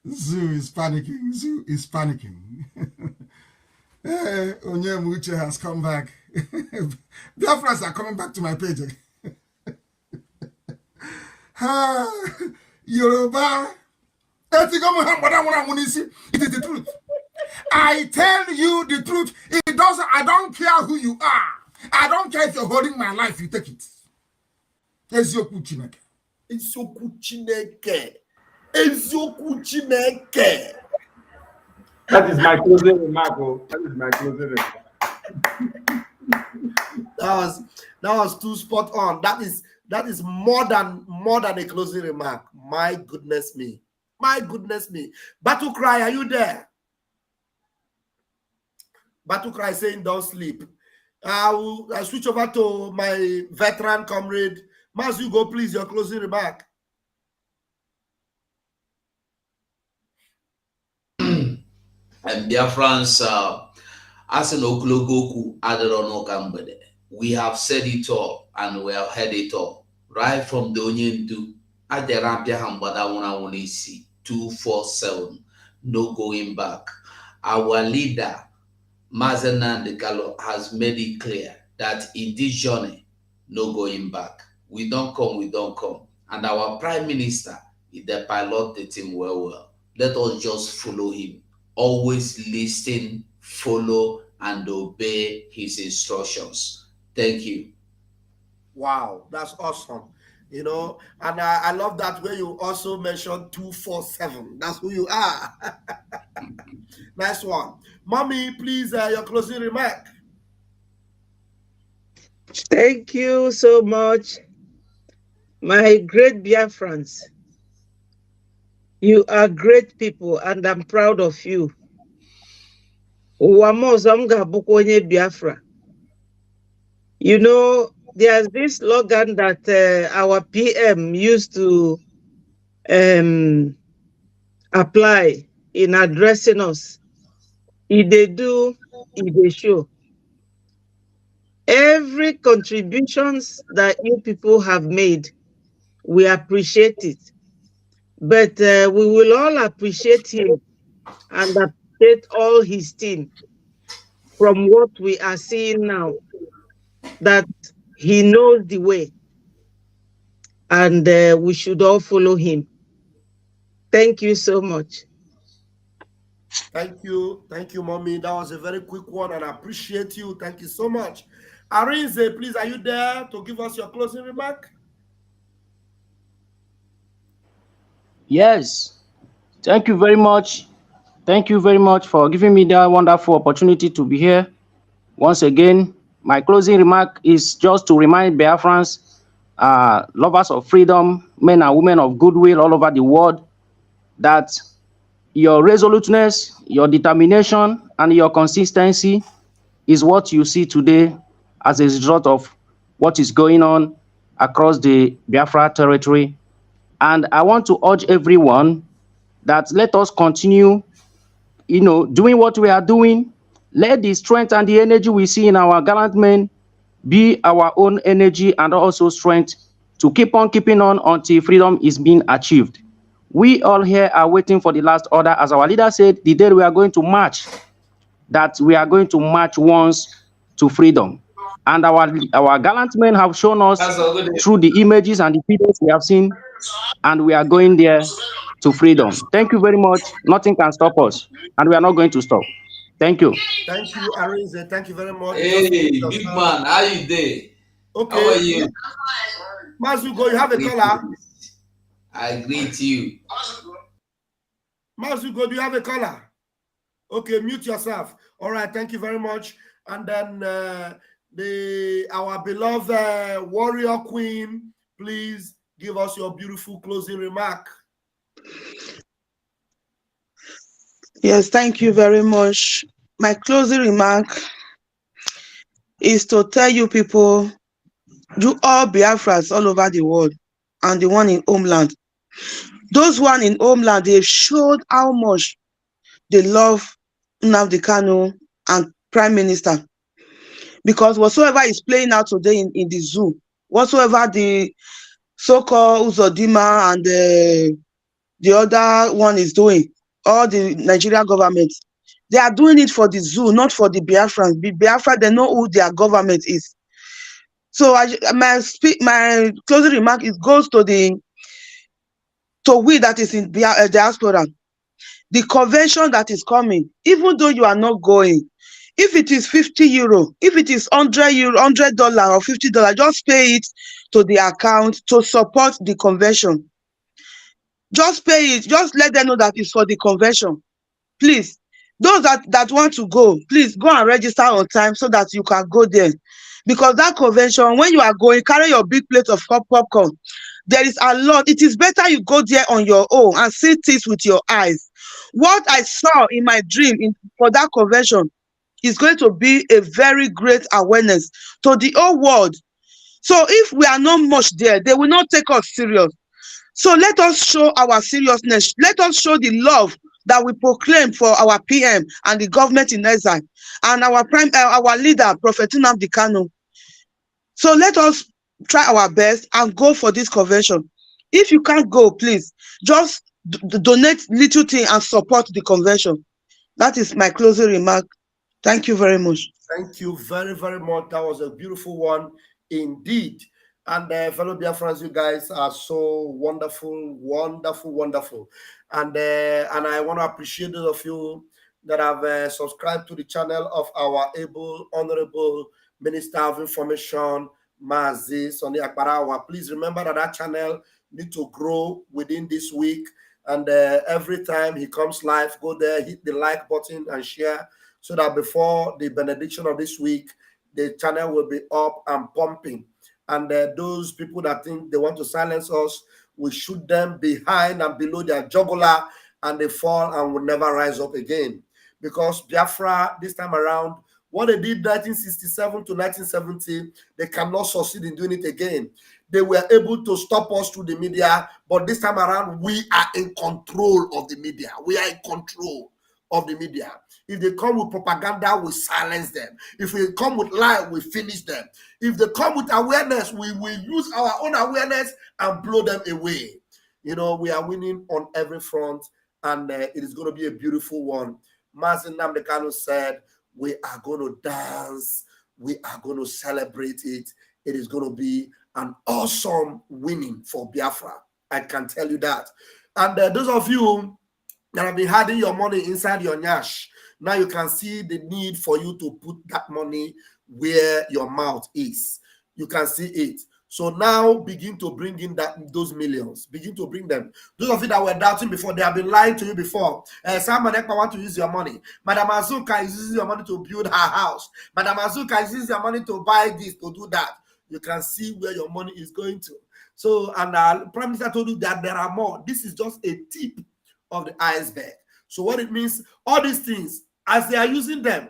Zoo is panicking. Zoo is panicking. Onyemuche has come back. Biafrans are coming back to my page again. Yoruba. It is the truth. I tell you the truth. I don't care who you are. I don't care if you're holding my life, you take it. Ezioku Chineke. That is my closing remark. That is my closing remark. That was too spot on. That is more than a closing remark. My goodness me. Battle Cry, are you there? Battle Cry saying don't sleep. I'll switch over to my veteran comrade. Mazugo, please, your closing remark. And Biafrans, as an Oklogoku, Aderono, we have said it all and we have heard it all. Right from the Onion to Aderabia Hambada 247, no going back. Our leader, Mazenan de Gallo, has made it clear that in this journey, no going back. We don't come. And our Prime Minister, the pilot the team well. Let us just follow him. Always listen, follow, and obey his instructions. Thank you. Wow, that's awesome. You know, and I love that way you also mentioned 247. That's who you are. Nice one. Mommy, please, your closing remark. Thank you so much, my great Biafrans. You are great people, and I'm proud of you. Biafra. You know, there's this slogan that our PM used to apply in addressing us. If they do, if they show. Every contributions that you people have made, we appreciate it. But we will all appreciate him and appreciate all his team from what we are seeing now, that he knows the way and we should all follow him. Thank you so much. Thank you, Mommy. That was a very quick one and I appreciate you. Thank you so much. Arinze, please, are you there to give us your closing remark? Yes. Thank you very much. Thank you very much for giving me that wonderful opportunity to be here once again. My closing remark is just to remind Biafrans, lovers of freedom, men and women of goodwill all over the world, that your resoluteness, your determination, and your consistency is what you see today as a result of what is going on across the Biafra territory. And I want to urge everyone that let us continue, doing what we are doing. Let the strength and the energy we see in our gallant men be our own energy and also strength to keep on keeping on until freedom is being achieved. We all here are waiting for the last order. As our leader said, the day we are going to march, that we are going to march once to freedom. And our gallant men have shown us through the images and the videos we have seen, and we are going there to freedom. Thank you very much. Nothing can stop us, and we are not going to stop. Thank you. Thank you, Arinze. Thank you very much. Hey, big man, how you there? Okay. How are you? Mazugo, you have a caller? I greet you. Mazugo, do you have a caller? Okay, mute yourself. All right, thank you very much. And then our beloved warrior queen, please give us your beautiful closing remark. Yes, thank you very much. My closing remark is to tell you people, you all Biafrans all over the world and the one in homeland. Those one in homeland, they've showed how much they love Nnamdi Kanu and Prime Minister. Because whatsoever is playing out today in the zoo, whatsoever the so-called Uzodima and the other one is doing, all the Nigerian government, they are doing it for the zoo, not for the Biafrans. The Biafra, they know who their government is. So my closing remark goes to we that is in diaspora. The convention that is coming, even though you are not going, if it is 50 euro, if it is 100 euro, $100 or $50, just pay it to the account to support the convention. Just pay it. Just let them know that it's for the convention. Please, those that want to go, please go and register on time so that you can go there. Because that convention, when you are going, carry your big plate of popcorn. There is a lot. It is better you go there on your own and see things with your eyes. What I saw in my dream for that convention is going to be a very great awareness to the whole world. So if we are not much there, they will not take us serious. So let us show our seriousness. Let us show the love that we proclaim for our PM and the government in exile and our leader, Prophet Nnamdi Kanu. So let us try our best and go for this convention. If you can't go, please just donate little thing and support the convention. That is my closing remark. Thank you very much. Thank you very, very much. That was a beautiful one indeed. And fellow Biafrans, you guys are so wonderful, wonderful, wonderful. And I want to appreciate those of you that have subscribed to the channel of our able, honorable Minister of Information, Mazi Soni Akbarawa. Please remember that channel needs to grow within this week. And every time he comes live, go there, hit the like button and share so that before the benediction of this week, the channel will be up and pumping. And those people that think they want to silence us, we shoot them behind and below their jugular and they fall and will never rise up again. Because Biafra, this time around, what they did 1967 to 1970, they cannot succeed in doing it again. They were able to stop us through the media, but this time around, we are in control of the media. We are in control of the media. If they come with propaganda, we silence them. If they come with lie, we finish them. If they come with awareness, we will use our own awareness and blow them away. You know, we are winning on every front, and it is going to be a beautiful one. Mazi Nnamdi Kanu said, we are going to dance. We are going to celebrate it. It is going to be an awesome winning for Biafra. I can tell you that. And those of you that have been hiding your money inside your nyash, now you can see the need for you to put that money where your mouth is. You can see it. So now begin to bring in those millions. Begin to bring them. Those of you that were doubting before, they have been lying to you before. Simon Ekpa want to use your money. Madam Azuka is using your money to build her house. Madam Azuka is using your money to buy this, to do that. You can see where your money is going to. So, and Prime Minister told you that there are more. This is just a tip of the iceberg. So what it means, all these things, as they are using them,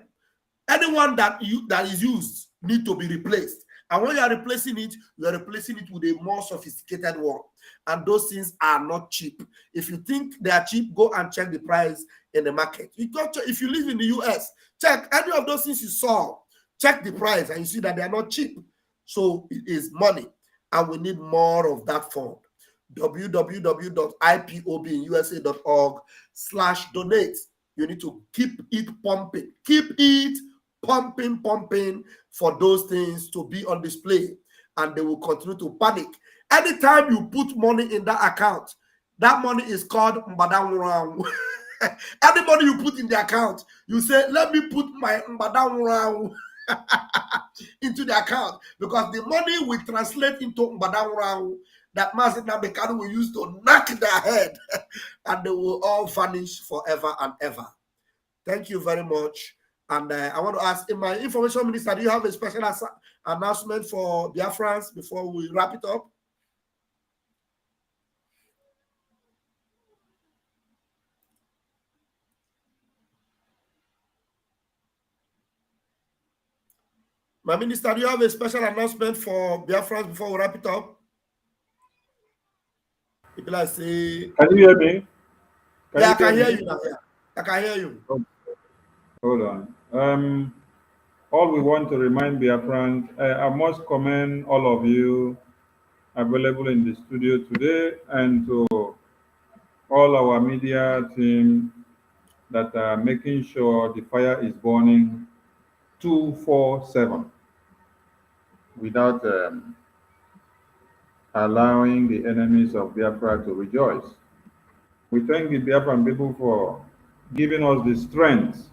anyone that is used need to be replaced. And when you are replacing it with a more sophisticated one. And those things are not cheap. If you think they are cheap, go and check the price in the market. If you live in the US, check any of those things you saw, check the price, and you see that they are not cheap. So it is money, and we need more of that fund. www.ipobinUSA.org/donate. You need to keep it pumping. Keep it pumping for those things to be on display, and they will continue to panic. Anytime you put money in that account, that money is called Mbadang. Any money you put in the account, you say, let me put my Mbadang into the account, because the money will translate into Mbadang that Master Nabekadu will use to knock their head, and they will all vanish forever and ever. Thank you very much. And I want to ask, in my information minister, do you have a special announcement for Biafrans before we wrap it up? My minister, do you have a special announcement for Biafrans before we wrap it up? People are saying, can you hear me? I can hear you now. Yeah. I can hear you. Okay. Hold on. All we want to remind Biafrans, I must commend all of you available in the studio today, and to all our media team that are making sure the fire is burning 24/7 without allowing the enemies of Biafra to rejoice. We thank the Biafran people for giving us the strength,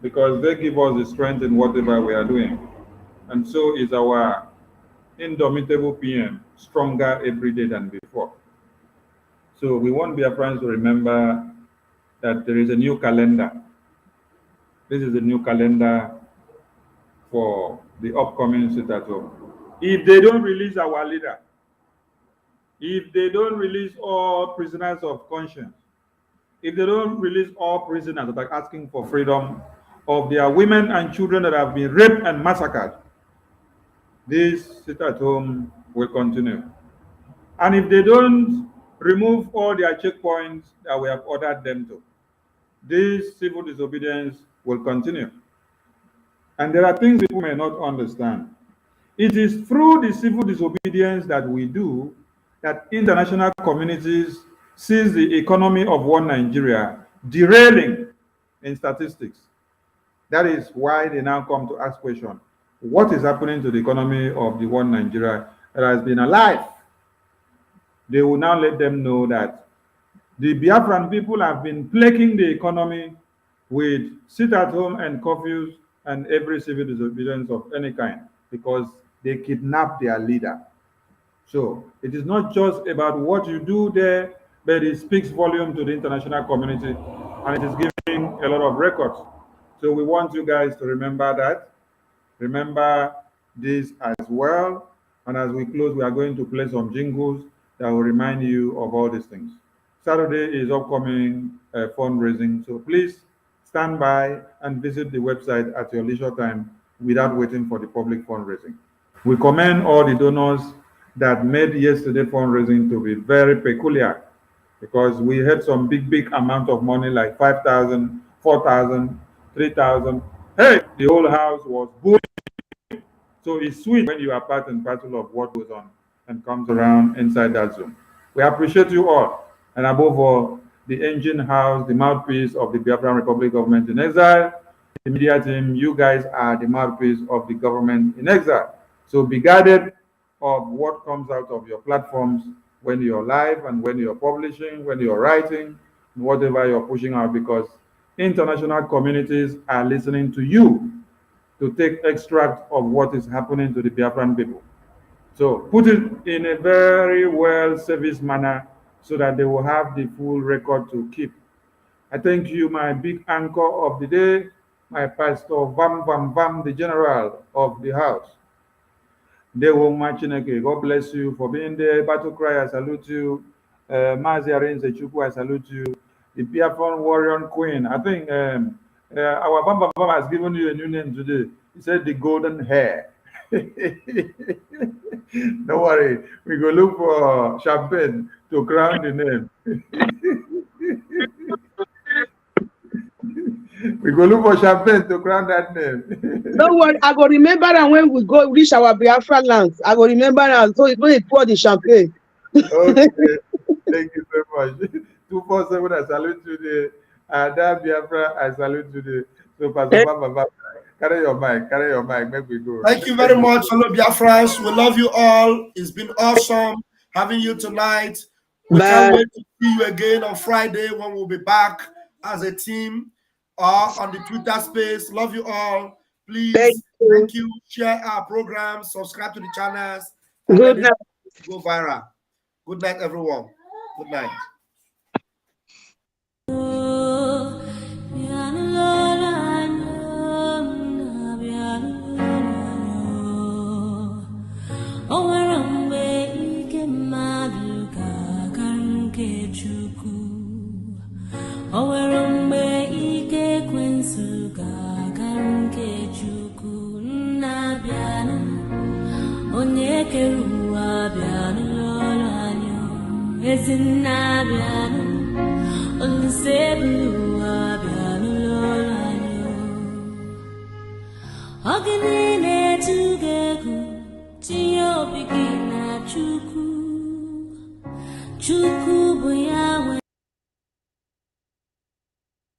because they give us the strength in whatever we are doing. And so is our indomitable PM, stronger every day than before. So we want Biafrans to remember that there is a new calendar. This is a new calendar for the upcoming sit at home. If they don't release our leader, if they don't release all prisoners of conscience, if they don't release all prisoners that are asking for freedom of their women and children that have been raped and massacred, this sit at home will continue. And if they don't remove all their checkpoints that we have ordered them to, this civil disobedience will continue. And there are things people may not understand. It is through the civil disobedience that we do that international communities sees the economy of one Nigeria derailing in statistics. That is why they now come to ask questions. What is happening to the economy of the one Nigeria that has been alive? They will now let them know that the Biafran people have been plaguing the economy with sit-at-home and curfews and every civil disobedience of any kind, because they kidnap their leader. So it is not just about what you do there, but it speaks volume to the international community, and it is giving a lot of records. So we want you guys to remember that. Remember this as well. And as we close, we are going to play some jingles that will remind you of all these things. Saturday is upcoming fundraising, so please stand by and visit the website at your leisure time without waiting for the public fundraising. We commend all the donors that made yesterday fundraising to be very peculiar, because we had some big amount of money, like 5,000, 4,000, 3,000. Hey, the whole house was booming. So it's sweet when you are part and parcel of what goes on and comes around inside that zone. We appreciate you all, and above all, the engine house, the mouthpiece of the Biafran Republic government in exile, the media team. You guys are the mouthpiece of the government in exile. So be guided of what comes out of your platforms when you're live and when you're publishing, when you're writing, whatever you're pushing out, because international communities are listening to you to take extract of what is happening to the Biafran people. So put it in a very well serviced manner so that they will have the full record to keep. I thank you, my big anchor of the day, my pastor Vam Vam Vam, the general of the house. God bless you for being there. Battle Cry, I salute you. Mazi Arinze Chukwu, I salute you. The Biafran warrior queen. I think our Bam Bam Bam has given you a new name today. He said the golden hair. Don't worry, we go look for champagne to crown the name. We go look for champagne to crown that name. Don't worry, I go remember and when we go reach our Biafra lands, I go remember and so it's when they pour the champagne. Okay, thank you so much. 247, I salute you today. That Biafra, I salute you today. So, Pastor Baba, carry your mic, make we go. Thank you very much, fellow Biafrans. We love you all. It's been awesome having you tonight. We can't wait to see you again on Friday when we'll be back as a team or on the Twitter space. Love you all. Please, thank you. Share our programs, subscribe to the channels. Good night. Go viral. Good night, everyone. Good night.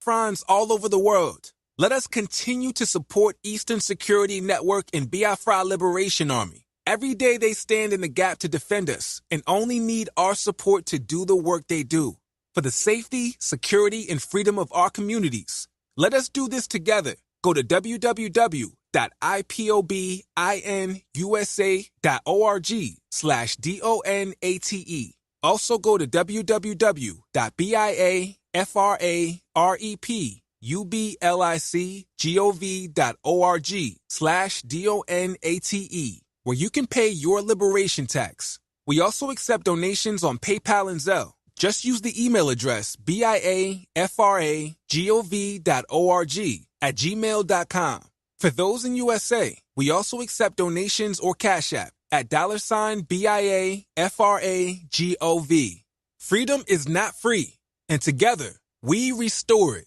Biafrans all over the world, let us continue to support Eastern Security Network and Biafra Liberation Army. Every day they stand in the gap to defend us and only need our support to do the work they do. For the safety, security, and freedom of our communities. Let us do this together. Go to www.ipobinUSA.org/DONATE. Also go to www.biafrarepugov.org/DONATE, where you can pay your liberation tax. We also accept donations on PayPal and Zelle. Just use the email address biafragov.org@gmail.com. For those in USA, we also accept donations or Cash App at $BIAFRAGOV. Freedom is not free, and together we restore it.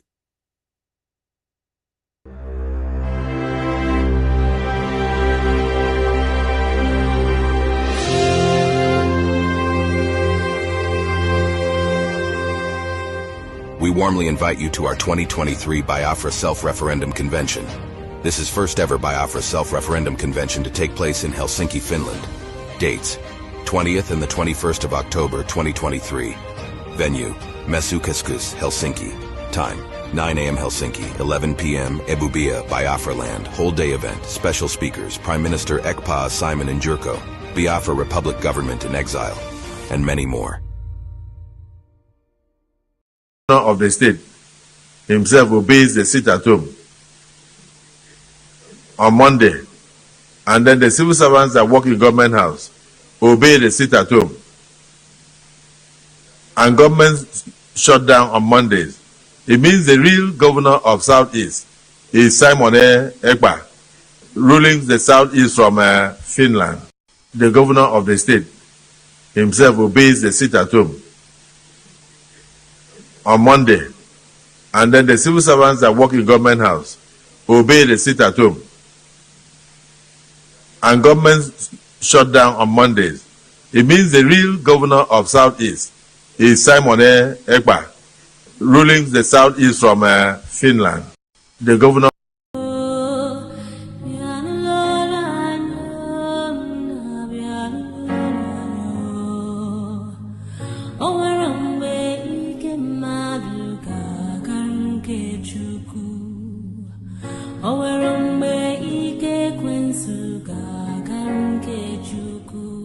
We warmly invite you to our 2023 BIAFRA Self-Referendum Convention. This is first ever BIAFRA Self-Referendum Convention to take place in Helsinki, Finland. Dates: 20th and the 21st of October 2023. Venue: Mesukeskus, Helsinki. Time: 9 a.m. Helsinki, 11 p.m. Ebubia, Biafra Land. Whole day event. Special speakers: Prime Minister Ekpa Simon Njurko, Biafra Republic Government in Exile, and many more. Of the state himself obeys the sit at home on Monday, and then the civil servants that work in government house obey the sit at home, and government shut down on Mondays. It means the real governor of Southeast is Simon Ekpa, ruling the Southeast from Finland. The governor of the state himself obeys the sit at home on Monday, and then the civil servants that work in government house obey the sit at home, and government shut down on Mondays. It means the real governor of Southeast is Simon Ekpa, ruling the Southeast from Finland. The governor O nwere mgbe ike ekwensu ga-aga nke Chukwu.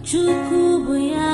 Chuku boya